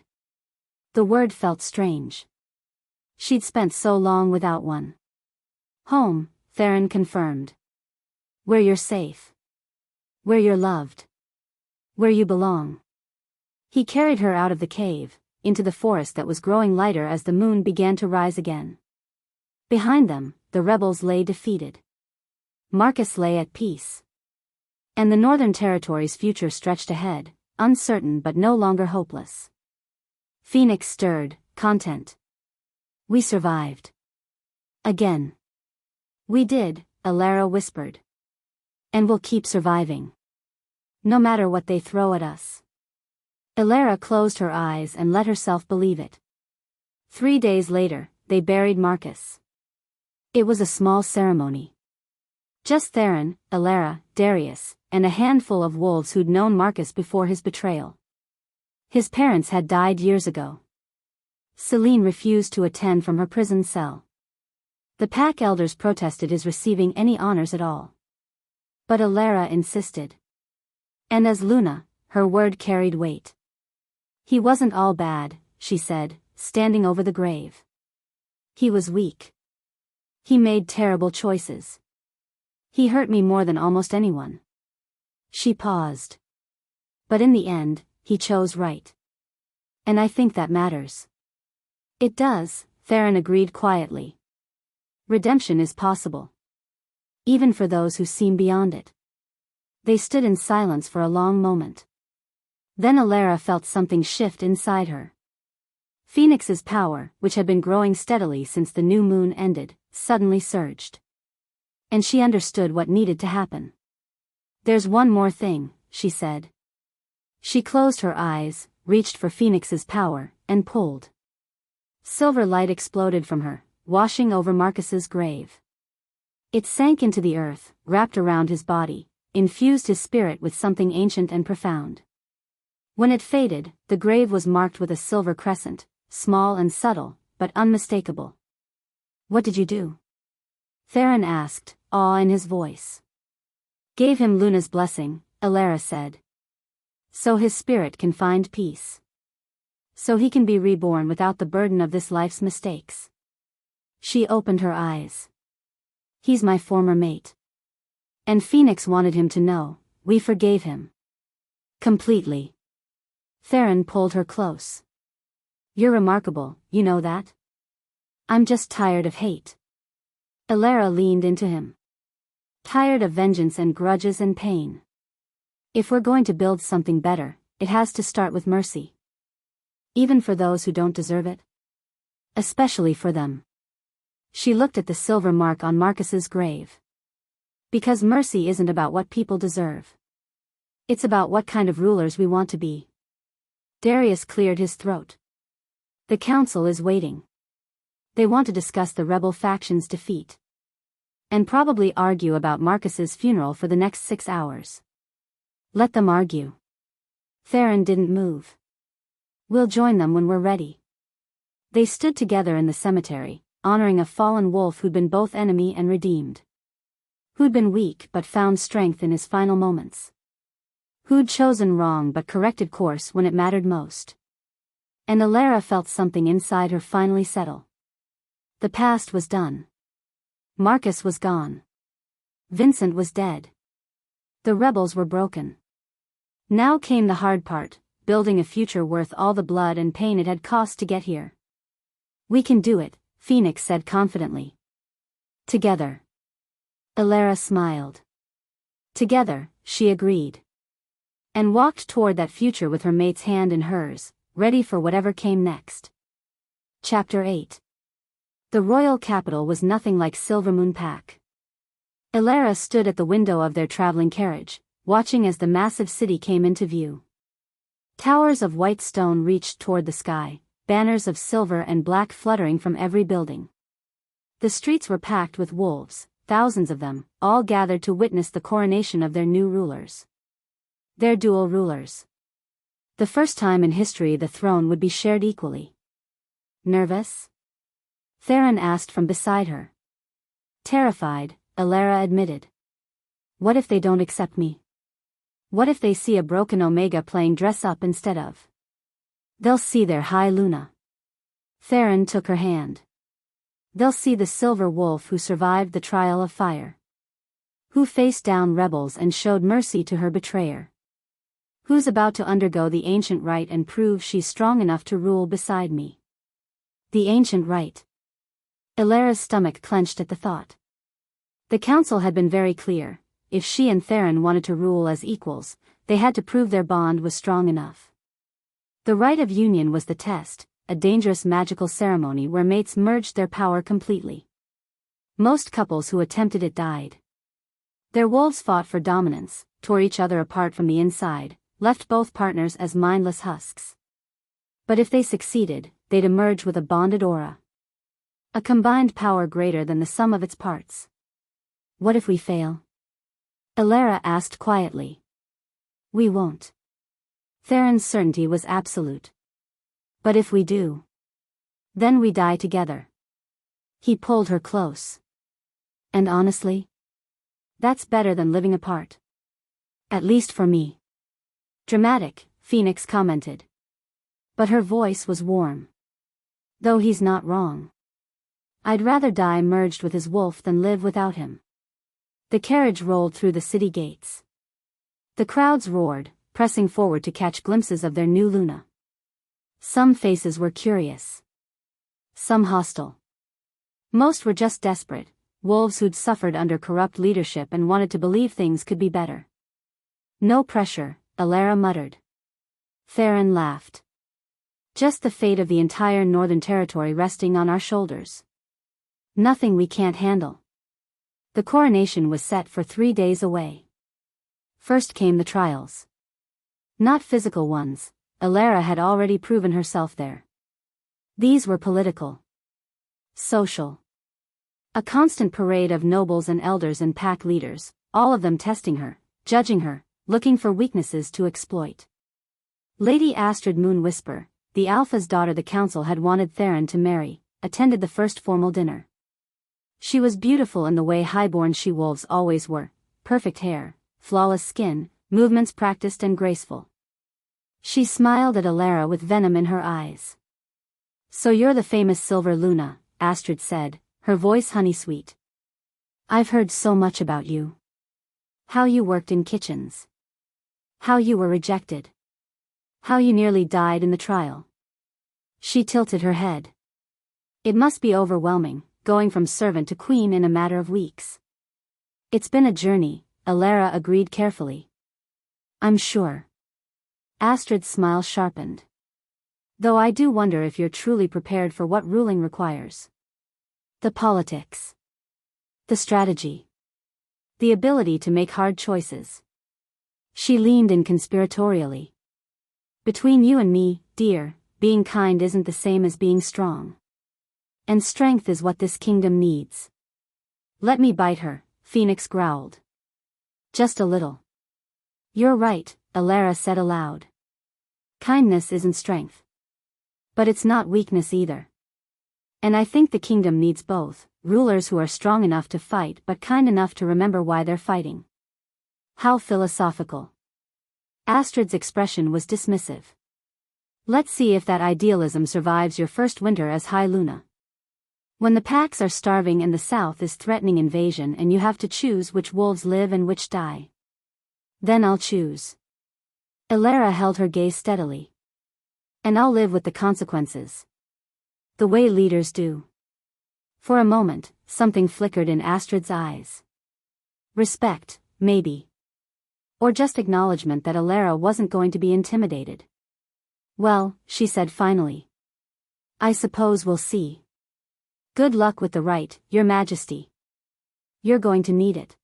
The word felt strange. She'd spent so long without one. Home, Theron confirmed. Where you're safe. Where you're loved. Where you belong. He carried her out of the cave, into the forest that was growing lighter as the moon began to rise again. Behind them, the rebels lay defeated. Marcus lay at peace. And the Northern Territory's future stretched ahead, uncertain but no longer hopeless. Phoenix stirred, content. We survived. Again. We did, Alara whispered. And we'll keep surviving. No matter what they throw at us. Alara closed her eyes and let herself believe it. 3 days later, they buried Marcus. It was a small ceremony. Just Theron, Alara, Darius, and a handful of wolves who'd known Marcus before his betrayal. His parents had died years ago. Celine refused to attend from her prison cell. The pack elders protested his receiving any honors at all. But Alara insisted. And as Luna, her word carried weight. He wasn't all bad, she said, standing over the grave. He was weak. He made terrible choices. He hurt me more than almost anyone. She paused. But in the end, he chose right. And I think that matters. It does, Theron agreed quietly. Redemption is possible. Even for those who seem beyond it. They stood in silence for a long moment. Then Alara felt something shift inside her. Phoenix's power, which had been growing steadily since the new moon ended, suddenly surged. And she understood what needed to happen. There's one more thing, she said. She closed her eyes, reached for Phoenix's power, and pulled. Silver light exploded from her, washing over Marcus's grave. It sank into the earth, wrapped around his body, infused his spirit with something ancient and profound. When it faded, the grave was marked with a silver crescent, small and subtle, but unmistakable. What did you do? Theron asked, awe in his voice. Gave him Luna's blessing, Alara said. So his spirit can find peace. So he can be reborn without the burden of this life's mistakes. She opened her eyes. He's my former mate. And Phoenix wanted him to know, we forgave him. Completely. Theron pulled her close. You're remarkable, you know that? I'm just tired of hate. Alara leaned into him. Tired of vengeance and grudges and pain. If we're going to build something better, it has to start with mercy. Even for those who don't deserve it. Especially for them. She looked at the silver mark on Marcus's grave. Because mercy isn't about what people deserve. It's about what kind of rulers we want to be. Darius cleared his throat. The council is waiting. They want to discuss the rebel faction's defeat. And probably argue about Marcus's funeral for the next 6 hours. Let them argue. Theron didn't move. We'll join them when we're ready. They stood together in the cemetery, honoring a fallen wolf who'd been both enemy and redeemed. Who'd been weak but found strength in his final moments. Who'd chosen wrong but corrected course when it mattered most. And Alara felt something inside her finally settle. The past was done. Marcus was gone. Vincent was dead. The rebels were broken. Now came the hard part, building a future worth all the blood and pain it had cost to get here. We can do it, Phoenix said confidently. Together. Alara smiled. Together, she agreed. And walked toward that future with her mate's hand in hers, ready for whatever came next. Chapter 8. The royal capital was nothing like Silvermoon Pack. Alara stood at the window of their traveling carriage, watching as the massive city came into view. Towers of white stone reached toward the sky, banners of silver and black fluttering from every building. The streets were packed with wolves, thousands of them, all gathered to witness the coronation of their new rulers. Their dual rulers. The first time in history the throne would be shared equally. Nervous? Theron asked from beside her. Terrified, Alara admitted. What if they don't accept me? What if they see a broken Omega playing dress-up instead of? They'll see their high Luna. Theron took her hand. They'll see the silver wolf who survived the trial of fire. Who faced down rebels and showed mercy to her betrayer. Who's about to undergo the ancient rite and prove she's strong enough to rule beside me. The ancient rite. Elara's stomach clenched at the thought. The council had been very clear. If she and Theron wanted to rule as equals, they had to prove their bond was strong enough. The rite of union was the test, a dangerous magical ceremony where mates merged their power completely. Most couples who attempted it died. Their wolves fought for dominance, tore each other apart from the inside, left both partners as mindless husks. But if they succeeded, they'd emerge with a bonded aura. A combined power greater than the sum of its parts. What if we fail? Elara asked quietly. We won't. Theron's certainty was absolute. But if we do, then we die together. He pulled her close. And honestly, that's better than living apart. At least for me. Dramatic, Phoenix commented. But her voice was warm. Though he's not wrong. I'd rather die merged with his wolf than live without him. The carriage rolled through the city gates. The crowds roared, pressing forward to catch glimpses of their new Luna. Some faces were curious. Some hostile. Most were just desperate, wolves who'd suffered under corrupt leadership and wanted to believe things could be better. No pressure, Elara muttered. Theron laughed. Just the fate of the entire Northern Territory resting on our shoulders. Nothing we can't handle. The coronation was set for 3 days away. First came the trials. Not physical ones, Elara had already proven herself there. These were political. Social. A constant parade of nobles and elders and pack leaders, all of them testing her, judging her, looking for weaknesses to exploit. Lady Astrid Moonwhisper, the Alpha's daughter the council had wanted Theron to marry, attended the first formal dinner. She was beautiful in the way highborn she-wolves always were, perfect hair, flawless skin, movements practiced and graceful. She smiled at Elara with venom in her eyes. So you're the famous Silver Luna, Astrid said, her voice honey-sweet. I've heard so much about you. How you worked in kitchens. How you were rejected. How you nearly died in the trial. She tilted her head. It must be overwhelming, going from servant to queen in a matter of weeks. It's been a journey, Elara agreed carefully. I'm sure. Astrid's smile sharpened. Though I do wonder if you're truly prepared for what ruling requires. The politics. The strategy. The ability to make hard choices. She leaned in conspiratorially. Between you and me, dear, being kind isn't the same as being strong. And strength is what this kingdom needs. Let me bite her, Phoenix growled. Just a little. You're right, Elara said aloud. Kindness isn't strength. But it's not weakness either. And I think the kingdom needs both, rulers who are strong enough to fight but kind enough to remember why they're fighting. How philosophical. Astrid's expression was dismissive. Let's see if that idealism survives your first winter as High Luna. When the packs are starving and the south is threatening invasion and you have to choose which wolves live and which die. Then I'll choose. Elara held her gaze steadily. And I'll live with the consequences. The way leaders do. For a moment, something flickered in Astrid's eyes. Respect, maybe. Or just acknowledgement that Elara wasn't going to be intimidated. Well, she said finally. I suppose we'll see. Good luck with the rite, Your Majesty. You're going to need it.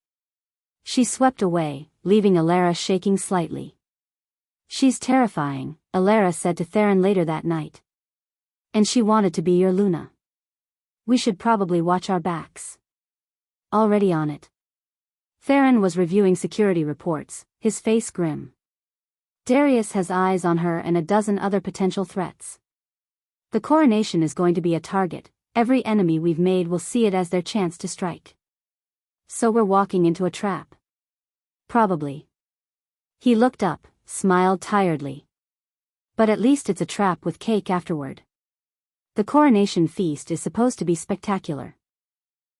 She swept away, leaving Elara shaking slightly. She's terrifying, Elara said to Theron later that night. And she wanted to be your Luna. We should probably watch our backs. Already on it. Theron was reviewing security reports, his face grim. Darius has eyes on her and a dozen other potential threats. The coronation is going to be a target. Every enemy we've made will see it as their chance to strike. So we're walking into a trap. Probably. He looked up, smiled tiredly. But at least it's a trap with cake afterward. The coronation feast is supposed to be spectacular.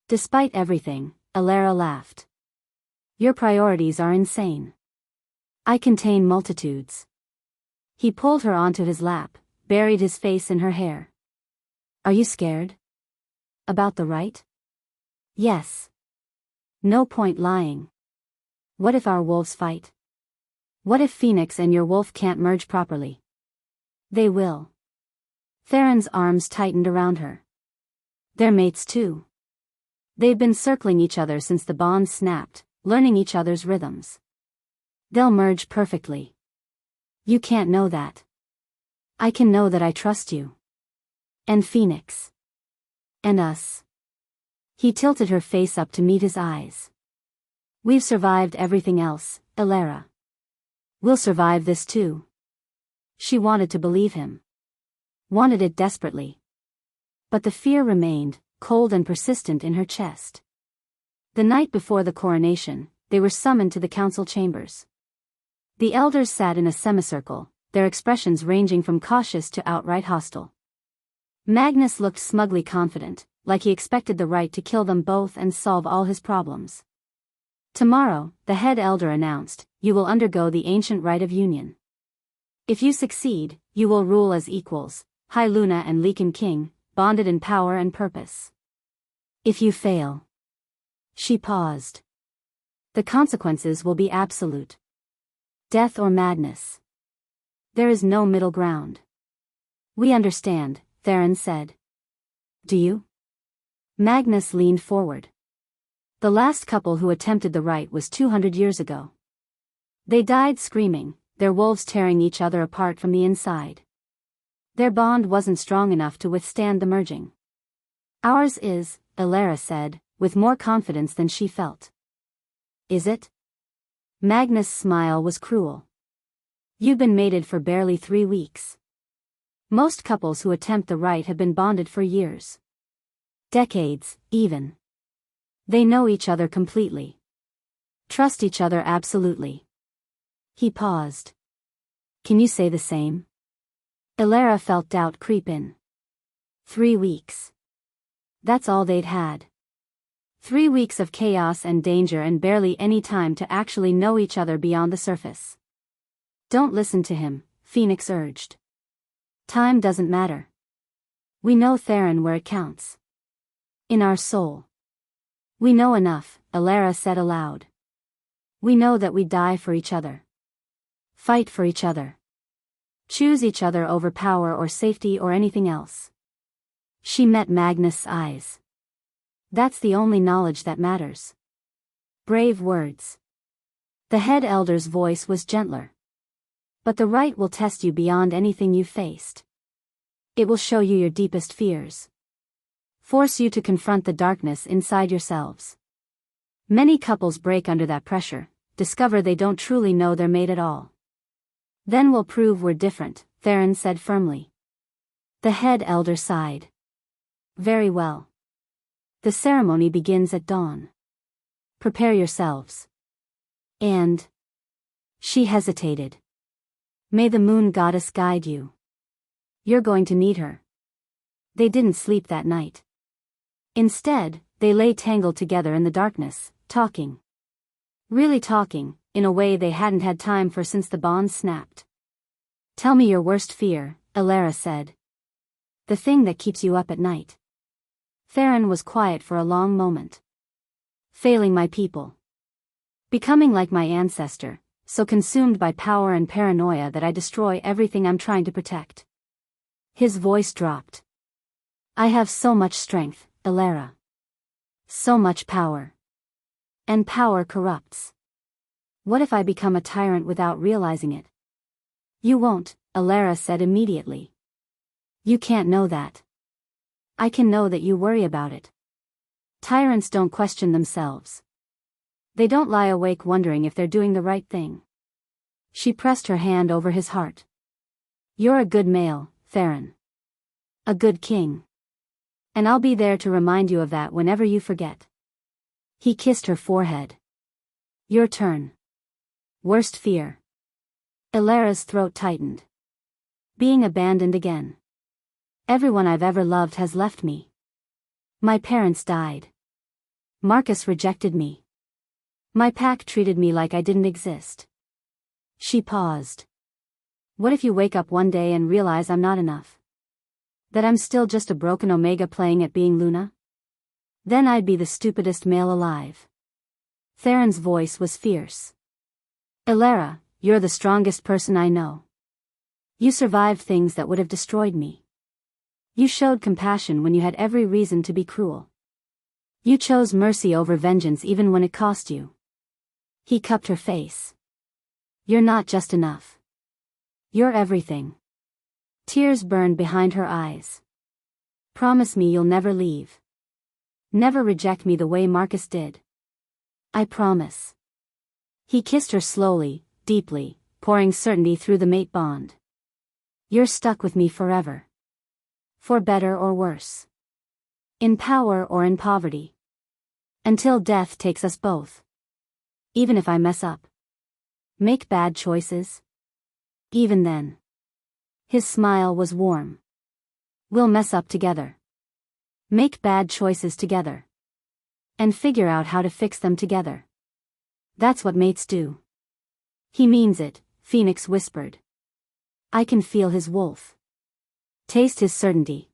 Despite everything, Alara laughed. Your priorities are insane. I contain multitudes. He pulled her onto his lap, buried his face in her hair. Are you scared? About the right? Yes. No point lying. What if our wolves fight? What if Phoenix and your wolf can't merge properly? They will. Theron's arms tightened around her. They're mates too. They've been circling each other since the bond snapped, learning each other's rhythms. They'll merge perfectly. You can't know that. I can know that I trust you. And Phoenix. And us. He tilted her face up to meet his eyes. We've survived everything else, Alara. We'll survive this too. She wanted to believe him. Wanted it desperately. But the fear remained, cold and persistent in her chest. The night before the coronation, they were summoned to the council chambers. The elders sat in a semicircle, their expressions ranging from cautious to outright hostile. Magnus looked smugly confident, like he expected the right to kill them both and solve all his problems. Tomorrow, the head elder announced, you will undergo the ancient rite of union. If you succeed, you will rule as equals, High Luna and Lycan King, bonded in power and purpose. If you fail. She paused. The consequences will be absolute. Death or madness. There is no middle ground. We understand, Theron said. Do you? Magnus leaned forward. The last couple who attempted the rite was 200 years ago. They died screaming, their wolves tearing each other apart from the inside. Their bond wasn't strong enough to withstand the merging. Ours is, Alara said, with more confidence than she felt. Is it? Magnus' smile was cruel. You've been mated for barely 3 weeks. Most couples who attempt the rite have been bonded for years. Decades, even. They know each other completely. Trust each other absolutely. He paused. Can you say the same? Alara felt doubt creep in. 3 weeks. That's all they'd had. 3 weeks of chaos and danger and barely any time to actually know each other beyond the surface. Don't listen to him, Phoenix urged. Time doesn't matter. We know Theron where it counts. In our soul. We know enough, Alara said aloud. We know that we die for each other. Fight for each other. Choose each other over power or safety or anything else. She met Magnus' eyes. That's the only knowledge that matters. Brave words. The head elder's voice was gentler. But the rite will test you beyond anything you faced. It will show you your deepest fears. Force you to confront the darkness inside yourselves. Many couples break under that pressure, discover they don't truly know they're made at all. Then we'll prove we're different, Theron said firmly. The head elder sighed. Very well. The ceremony begins at dawn. Prepare yourselves. And... She hesitated. May the moon goddess guide you. You're going to need her. They didn't sleep that night. Instead, they lay tangled together in the darkness, talking. Really talking, in a way they hadn't had time for since the bond snapped. Tell me your worst fear, Alara said. The thing that keeps you up at night. Theron was quiet for a long moment. Failing my people. Becoming like my ancestor, so consumed by power and paranoia that I destroy everything I'm trying to protect. His voice dropped. I have so much strength, Alara. So much power. And power corrupts. What if I become a tyrant without realizing it? You won't, Alara said immediately. You can't know that. I can know that you worry about it. Tyrants don't question themselves. They don't lie awake wondering if they're doing the right thing. She pressed her hand over his heart. You're a good male, Theron. A good king. And I'll be there to remind you of that whenever you forget. He kissed her forehead. Your turn. Worst fear. Alara's throat tightened. Being abandoned again. Everyone I've ever loved has left me. My parents died. Marcus rejected me. My pack treated me like I didn't exist. She paused. What if you wake up one day and realize I'm not enough? That I'm still just a broken Omega playing at being Luna? Then I'd be the stupidest male alive. Theron's voice was fierce. Elara, you're the strongest person I know. You survived things that would have destroyed me. You showed compassion when you had every reason to be cruel. You chose mercy over vengeance even when it cost you. He cupped her face. You're not just enough. You're everything. Tears burned behind her eyes. Promise me you'll never leave. Never reject me the way Marcus did. I promise. He kissed her slowly, deeply, pouring certainty through the mate bond. You're stuck with me forever. For better or worse. In power or in poverty. Until death takes us both. Even if I mess up. Make bad choices. Even then. His smile was warm. We'll mess up together. Make bad choices together. And figure out how to fix them together. That's what mates do. He means it, Phoenix whispered. I can feel his wolf. Taste his certainty.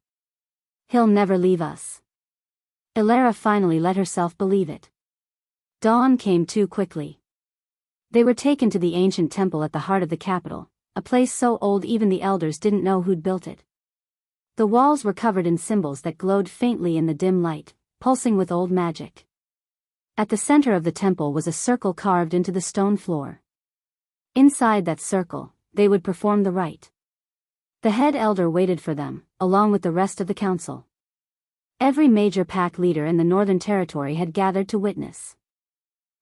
He'll never leave us. Elara finally let herself believe it. Dawn came too quickly. They were taken to the ancient temple at the heart of the capital, a place so old even the elders didn't know who'd built it. The walls were covered in symbols that glowed faintly in the dim light, pulsing with old magic. At the center of the temple was a circle carved into the stone floor. Inside that circle, they would perform the rite. The head elder waited for them, along with the rest of the council. Every major pack leader in the Northern Territory had gathered to witness.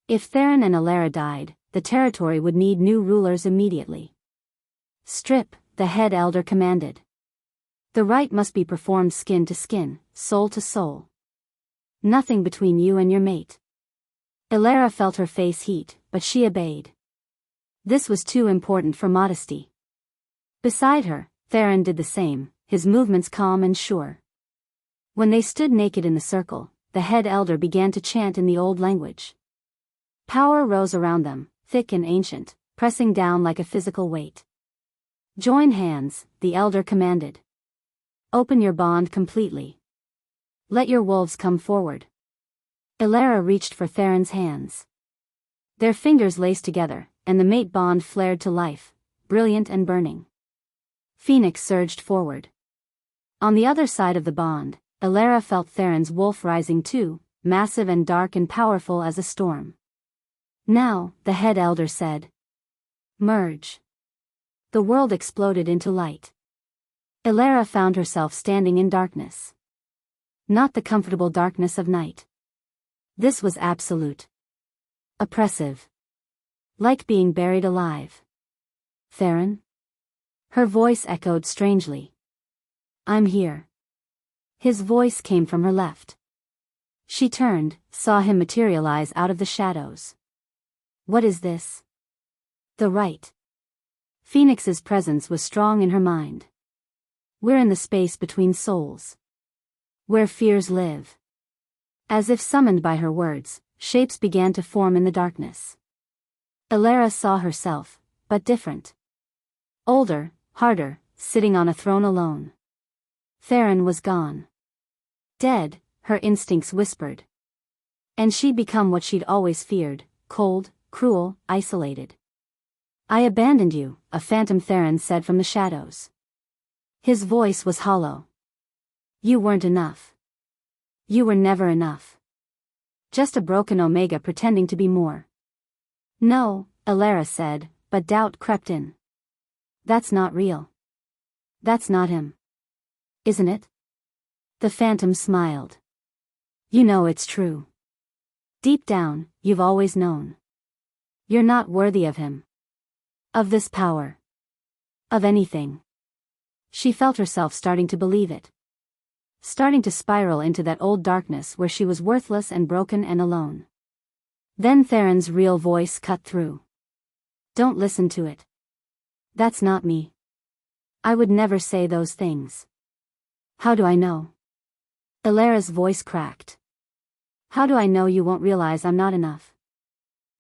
If Theron and Elara died, the territory would need new rulers immediately. Strip, the head elder commanded. The rite must be performed skin to skin, soul to soul. Nothing between you and your mate. Elara felt her face heat, but she obeyed. This was too important for modesty. Beside her, Theron did the same, his movements calm and sure. When they stood naked in the circle, the head elder began to chant in the old language. Power rose around them, thick and ancient, pressing down like a physical weight. Join hands, the elder commanded. Open your bond completely. Let your wolves come forward. Elara reached for Theron's hands. Their fingers laced together, and the mate bond flared to life, brilliant and burning. Phoenix surged forward. On the other side of the bond, Elara felt Theron's wolf rising too, massive and dark and powerful as a storm. Now, the head elder said. Merge. The world exploded into light. Elara found herself standing in darkness. Not the comfortable darkness of night. This was absolute. Oppressive. Like being buried alive. Theron? Her voice echoed strangely. I'm here. His voice came from her left. She turned, saw him materialize out of the shadows. What is this? The rite. Phoenix's presence was strong in her mind. We're in the space between souls. Where fears live. As if summoned by her words, shapes began to form in the darkness. Elara saw herself, but different. Older, harder, sitting on a throne alone. Theron was gone. Dead, her instincts whispered. And she'd become what she'd always feared, cold, cruel, isolated. I abandoned you, a phantom Theron said from the shadows. His voice was hollow. You weren't enough. You were never enough. Just a broken Omega pretending to be more. No, Elara said, but doubt crept in. That's not real. That's not him. Isn't it? The phantom smiled. You know it's true. Deep down, you've always known. You're not worthy of him. Of this power. Of anything. She felt herself starting to believe it. Starting to spiral into that old darkness where she was worthless and broken and alone. Then Theron's real voice cut through. Don't listen to it. That's not me. I would never say those things. How do I know? Ilara's voice cracked. How do I know you won't realize I'm not enough?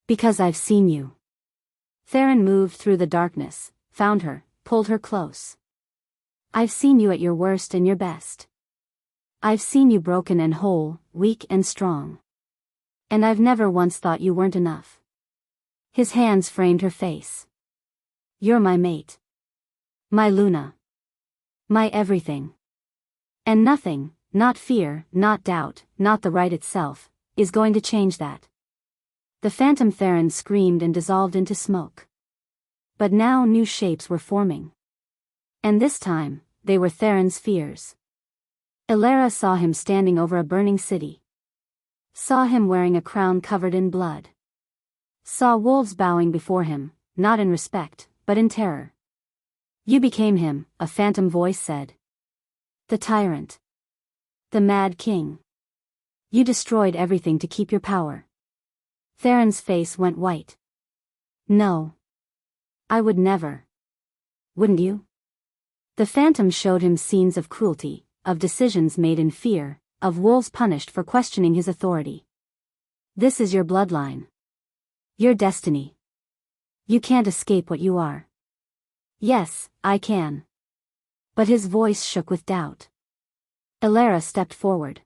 Because I've seen you. Theron moved through the darkness, found her, pulled her close. I've seen you at your worst and your best. I've seen you broken and whole, weak and strong. And I've never once thought you weren't enough. His hands framed her face. You're my mate. My Luna. My everything. And nothing, not fear, not doubt, not the right itself, is going to change that. The phantom Theron screamed and dissolved into smoke. But now new shapes were forming. And this time, they were Theron's fears. Ilara saw him standing over a burning city. Saw him wearing a crown covered in blood. Saw wolves bowing before him, not in respect, but in terror. You became him, a phantom voice said. The tyrant. The mad king. You destroyed everything to keep your power. Theron's face went white. No. I would never. Wouldn't you? The phantom showed him scenes of cruelty, of decisions made in fear, of wolves punished for questioning his authority. This is your bloodline. Your destiny. You can't escape what you are. Yes, I can. But his voice shook with doubt. Ilara stepped forward.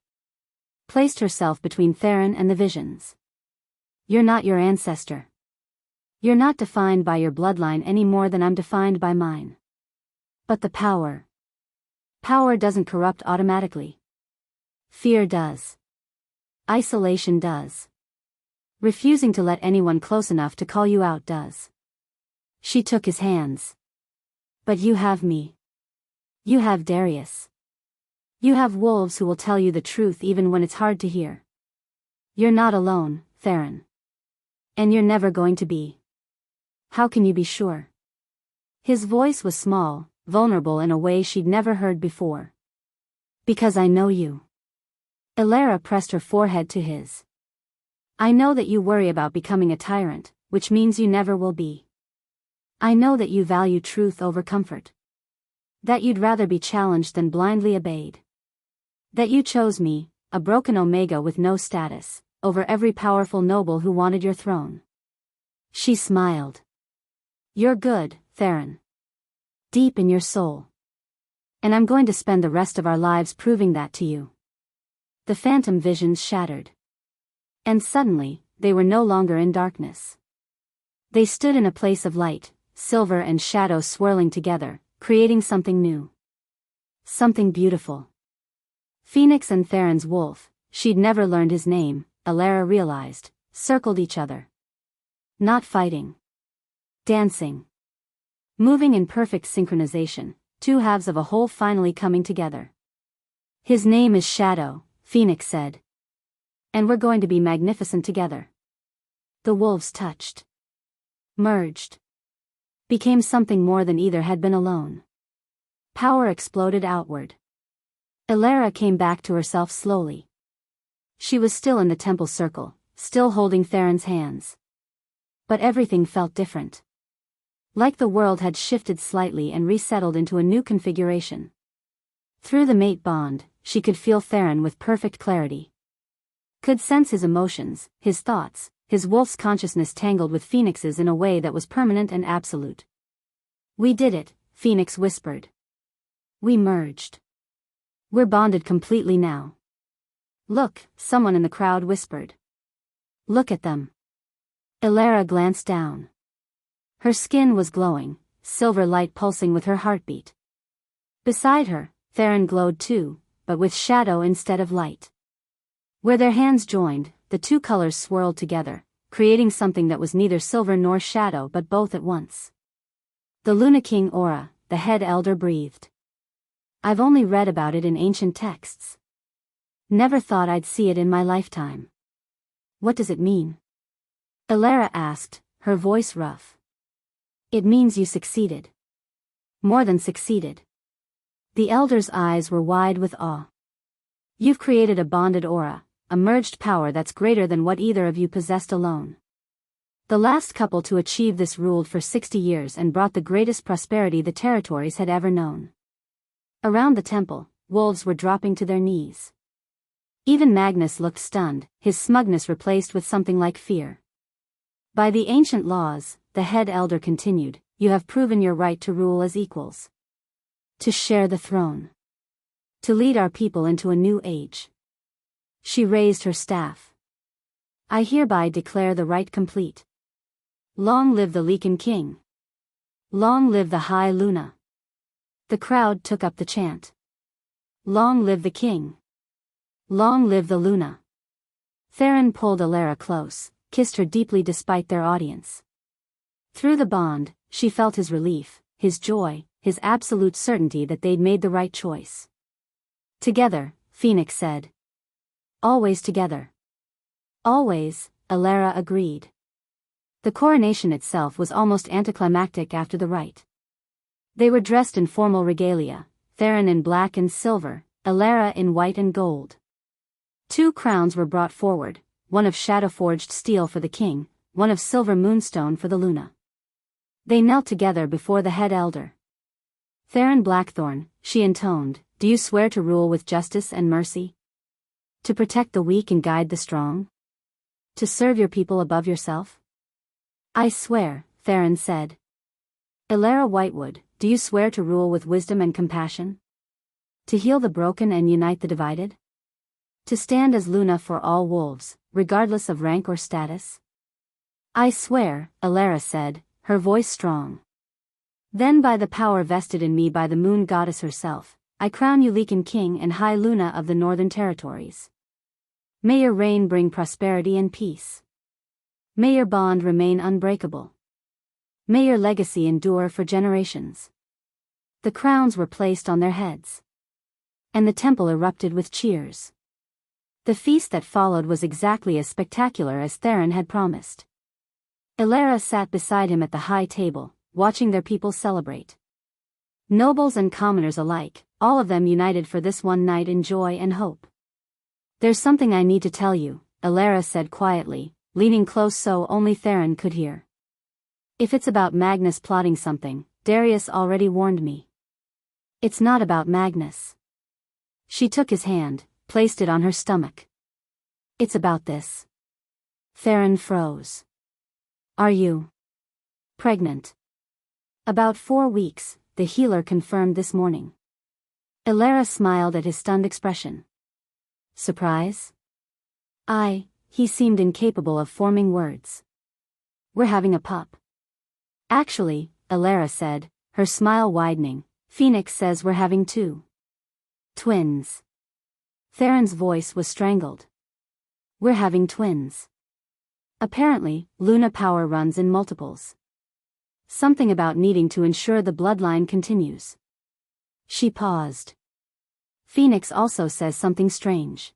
Placed herself between Theron and the visions. You're not your ancestor. You're not defined by your bloodline any more than I'm defined by mine. But the power. Power doesn't corrupt automatically. Fear does. Isolation does. Refusing to let anyone close enough to call you out does. She took his hands. But you have me. You have Darius. You have wolves who will tell you the truth even when it's hard to hear. You're not alone, Theron. And you're never going to be. How can you be sure? His voice was small, vulnerable in a way she'd never heard before. Because I know you. Ilara pressed her forehead to his. I know that you worry about becoming a tyrant, which means you never will be. I know that you value truth over comfort. That you'd rather be challenged than blindly obeyed. That you chose me, a broken Omega with no status, over every powerful noble who wanted your throne. She smiled. You're good, Theron. Deep in your soul. And I'm going to spend the rest of our lives proving that to you. The phantom visions shattered. And suddenly, they were no longer in darkness. They stood in a place of light, silver and shadow swirling together, creating something new. Something beautiful. Phoenix and Theron's wolf, she'd never learned his name, Ilara realized, circled each other. Not fighting. Dancing. Moving in perfect synchronization, two halves of a whole finally coming together. His name is Shadow, Phoenix said. And we're going to be magnificent together. The wolves touched. Merged. Became something more than either had been alone. Power exploded outward. Ilara came back to herself slowly. She was still in the temple circle, still holding Theron's hands. But everything felt different. Like the world had shifted slightly and resettled into a new configuration. Through the mate bond, she could feel Theron with perfect clarity. Could sense his emotions, his thoughts, his wolf's consciousness tangled with Phoenix's in a way that was permanent and absolute. We did it, Phoenix whispered. We merged. We're bonded completely now. Look, someone in the crowd whispered. Look at them. Ilara glanced down. Her skin was glowing, silver light pulsing with her heartbeat. Beside her, Theron glowed too, but with shadow instead of light. Where their hands joined, the two colors swirled together, creating something that was neither silver nor shadow but both at once. The Luna King aura, the head elder breathed. I've only read about it in ancient texts. Never thought I'd see it in my lifetime. What does it mean? Ilara asked, her voice rough. It means you succeeded. More than succeeded. The elder's eyes were wide with awe. You've created a bonded aura, a merged power that's greater than what either of you possessed alone. The last couple to achieve this ruled for 60 years and brought the greatest prosperity the territories had ever known. Around the temple, wolves were dropping to their knees. Even Magnus looked stunned, his smugness replaced with something like fear. By the ancient laws, the head elder continued, you have proven your right to rule as equals. To share the throne. To lead our people into a new age. She raised her staff. I hereby declare the right complete. Long live the Lycan king. Long live the High Luna. The crowd took up the chant. Long live the king. Long live the Luna. Theron pulled Alara close, kissed her deeply despite their audience. Through the bond, she felt his relief, his joy, his absolute certainty that they'd made the right choice. Together, Phoenix said. Always together. Always, Alara agreed. The coronation itself was almost anticlimactic after the rite. They were dressed in formal regalia, Theron in black and silver, Alara in white and gold. 2 crowns were brought forward, one of shadow-forged steel for the king, one of silver moonstone for the Luna. They knelt together before the head elder. Theron Blackthorn, she intoned, do you swear to rule with justice and mercy? To protect the weak and guide the strong? To serve your people above yourself? I swear, Theron said. Alara Whitewood, do you swear to rule with wisdom and compassion? To heal the broken and unite the divided? To stand as Luna for all wolves, regardless of rank or status? I swear, Alara said, her voice strong. Then by the power vested in me by the moon goddess herself, I crown you Lycan king and High Luna of the Northern Territories. May your reign bring prosperity and peace. May your bond remain unbreakable. May your legacy endure for generations. The crowns were placed on their heads. And the temple erupted with cheers. The feast that followed was exactly as spectacular as Theron had promised. Alara sat beside him at the high table, watching their people celebrate. Nobles and commoners alike, all of them united for this one night in joy and hope. There's something I need to tell you, Alara said quietly, leaning close so only Theron could hear. If it's about Magnus plotting something, Darius already warned me. It's not about Magnus. She took his hand, placed it on her stomach. It's about this. Theron froze. Are you pregnant? About 4 weeks, the healer confirmed this morning. Alara smiled at his stunned expression. Surprise? He seemed incapable of forming words. We're having a pup. Actually, Alara said, her smile widening, Phoenix says we're having 2 twins. Theron's voice was strangled. We're having twins. Apparently, Luna power runs in multiples. Something about needing to ensure the bloodline continues. She paused. Phoenix also says something strange.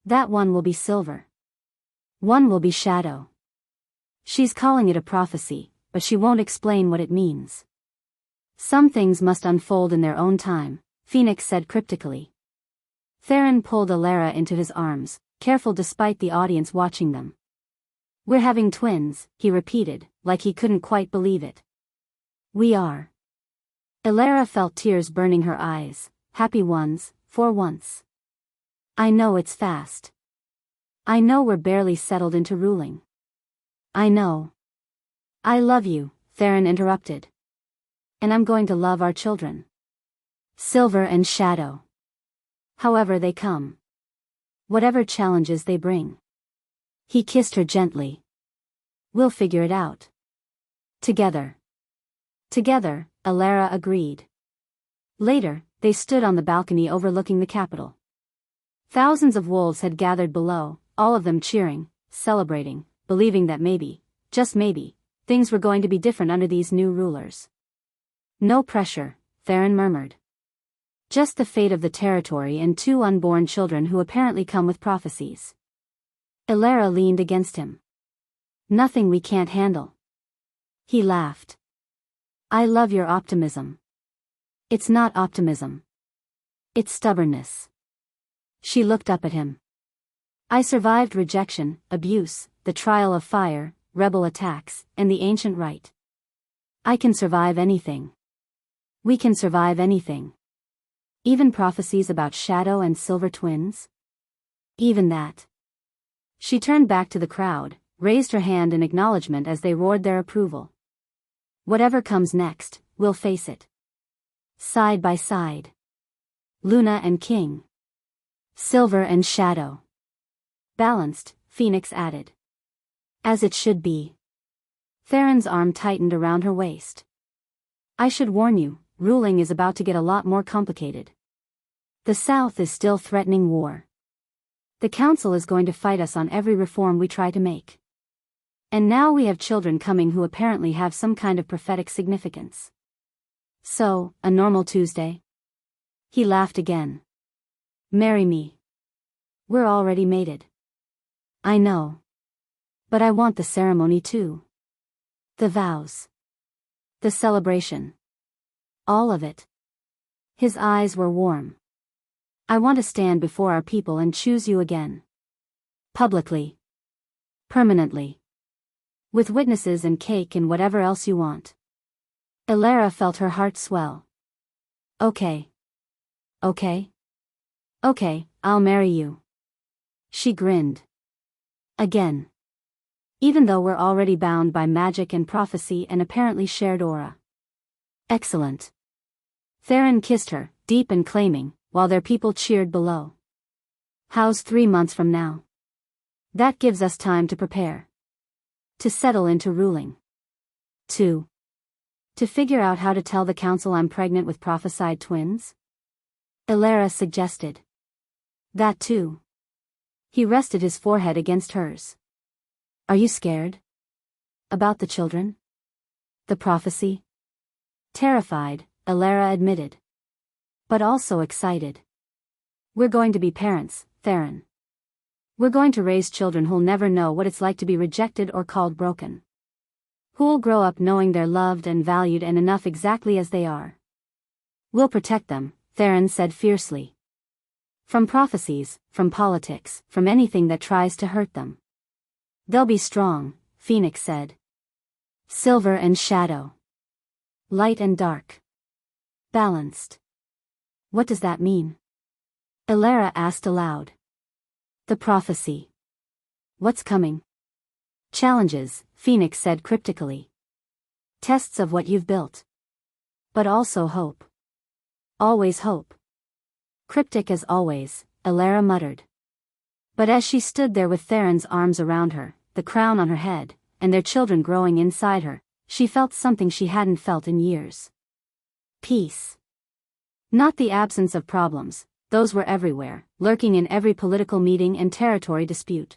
That one will be silver. One will be shadow. She's calling it a prophecy, but she won't explain what it means. Some things must unfold in their own time, Phoenix said cryptically. Theron pulled Alara into his arms, careful despite the audience watching them. We're having twins, he repeated, like he couldn't quite believe it. We are. Alara felt tears burning her eyes, happy ones, for once. I know it's fast. I know we're barely settled into ruling. I know. I love you, Theron interrupted. And I'm going to love our children. Silver and shadow. However they come. Whatever challenges they bring. He kissed her gently. We'll figure it out. Together. Together, Alara agreed. Later, they stood on the balcony overlooking the capital. Thousands of wolves had gathered below, all of them cheering, celebrating, believing that maybe, just maybe, things were going to be different under these new rulers. No pressure, Theron murmured. Just the fate of the territory and 2 unborn children who apparently come with prophecies. Alara leaned against him. Nothing we can't handle. He laughed. I love your optimism. It's not optimism. It's stubbornness. She looked up at him. I survived rejection, abuse, the trial of fire, rebel attacks, and the ancient rite. I can survive anything. We can survive anything. Even prophecies about shadow and silver twins? Even that. She turned back to the crowd, raised her hand in acknowledgement as they roared their approval. Whatever comes next, we'll face it. Side by side. Luna and King. Silver and shadow. Balanced, Phoenix added. As it should be. Theron's arm tightened around her waist. I should warn you, ruling is about to get a lot more complicated. The South is still threatening war. The Council is going to fight us on every reform we try to make. And now we have children coming who apparently have some kind of prophetic significance. So, a normal Tuesday? He laughed again. Marry me. We're already mated. I know. But I want the ceremony too. The vows. The celebration. All of it. His eyes were warm. I want to stand before our people and choose you again. Publicly. Permanently. With witnesses and cake and whatever else you want. Elara felt her heart swell. Okay. Okay? Okay, I'll marry you. She grinned. Again. Even though we're already bound by magic and prophecy and apparently shared aura. Excellent. Theron kissed her, deep and claiming, while their people cheered below. How's 3 months from now? That gives us time to prepare. To settle into ruling. To figure out how to tell the Council I'm pregnant with prophesied twins? Elara suggested. That too. He rested his forehead against hers. Are you scared? About the children? The prophecy? Terrified, Elara admitted. But also excited. We're going to be parents, Theron. We're going to raise children who'll never know what it's like to be rejected or called broken. Who'll grow up knowing they're loved and valued and enough exactly as they are. We'll protect them, Theron said fiercely. From prophecies, from politics, from anything that tries to hurt them. They'll be strong, Phoenix said. Silver and shadow. Light and dark. Balanced. What does that mean? Elara asked aloud. The prophecy. What's coming? Challenges, Phoenix said cryptically. Tests of what you've built. But also hope. Always hope. Cryptic as always, Elara muttered. But as she stood there with Theron's arms around her, the crown on her head, and their children growing inside her, she felt something she hadn't felt in years. Peace. Not the absence of problems, those were everywhere, lurking in every political meeting and territory dispute.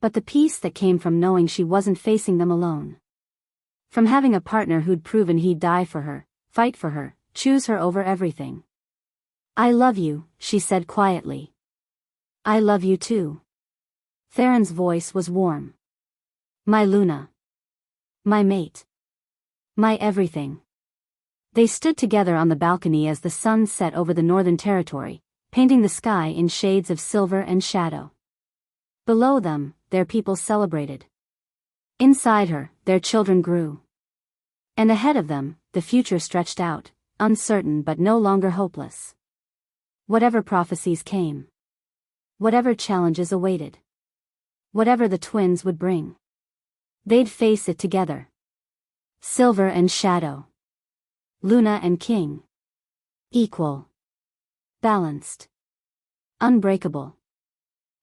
But the peace that came from knowing she wasn't facing them alone. From having a partner who'd proven he'd die for her, fight for her, choose her over everything. I love you, she said quietly. I love you too. Theron's voice was warm. My Luna. My mate. My everything. They stood together on the balcony as the sun set over the northern territory, painting the sky in shades of silver and shadow. Below them, their people celebrated. Inside her, their children grew. And ahead of them, the future stretched out, uncertain but no longer hopeless. Whatever prophecies came. Whatever challenges awaited. Whatever the twins would bring. They'd face it together. Silver and shadow. Luna and King. Equal. Balanced. Unbreakable.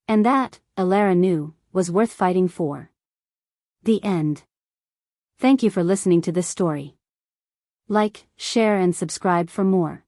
And that, Elara knew, was worth fighting for. The end. Thank you for listening to this story. Like, share and subscribe for more.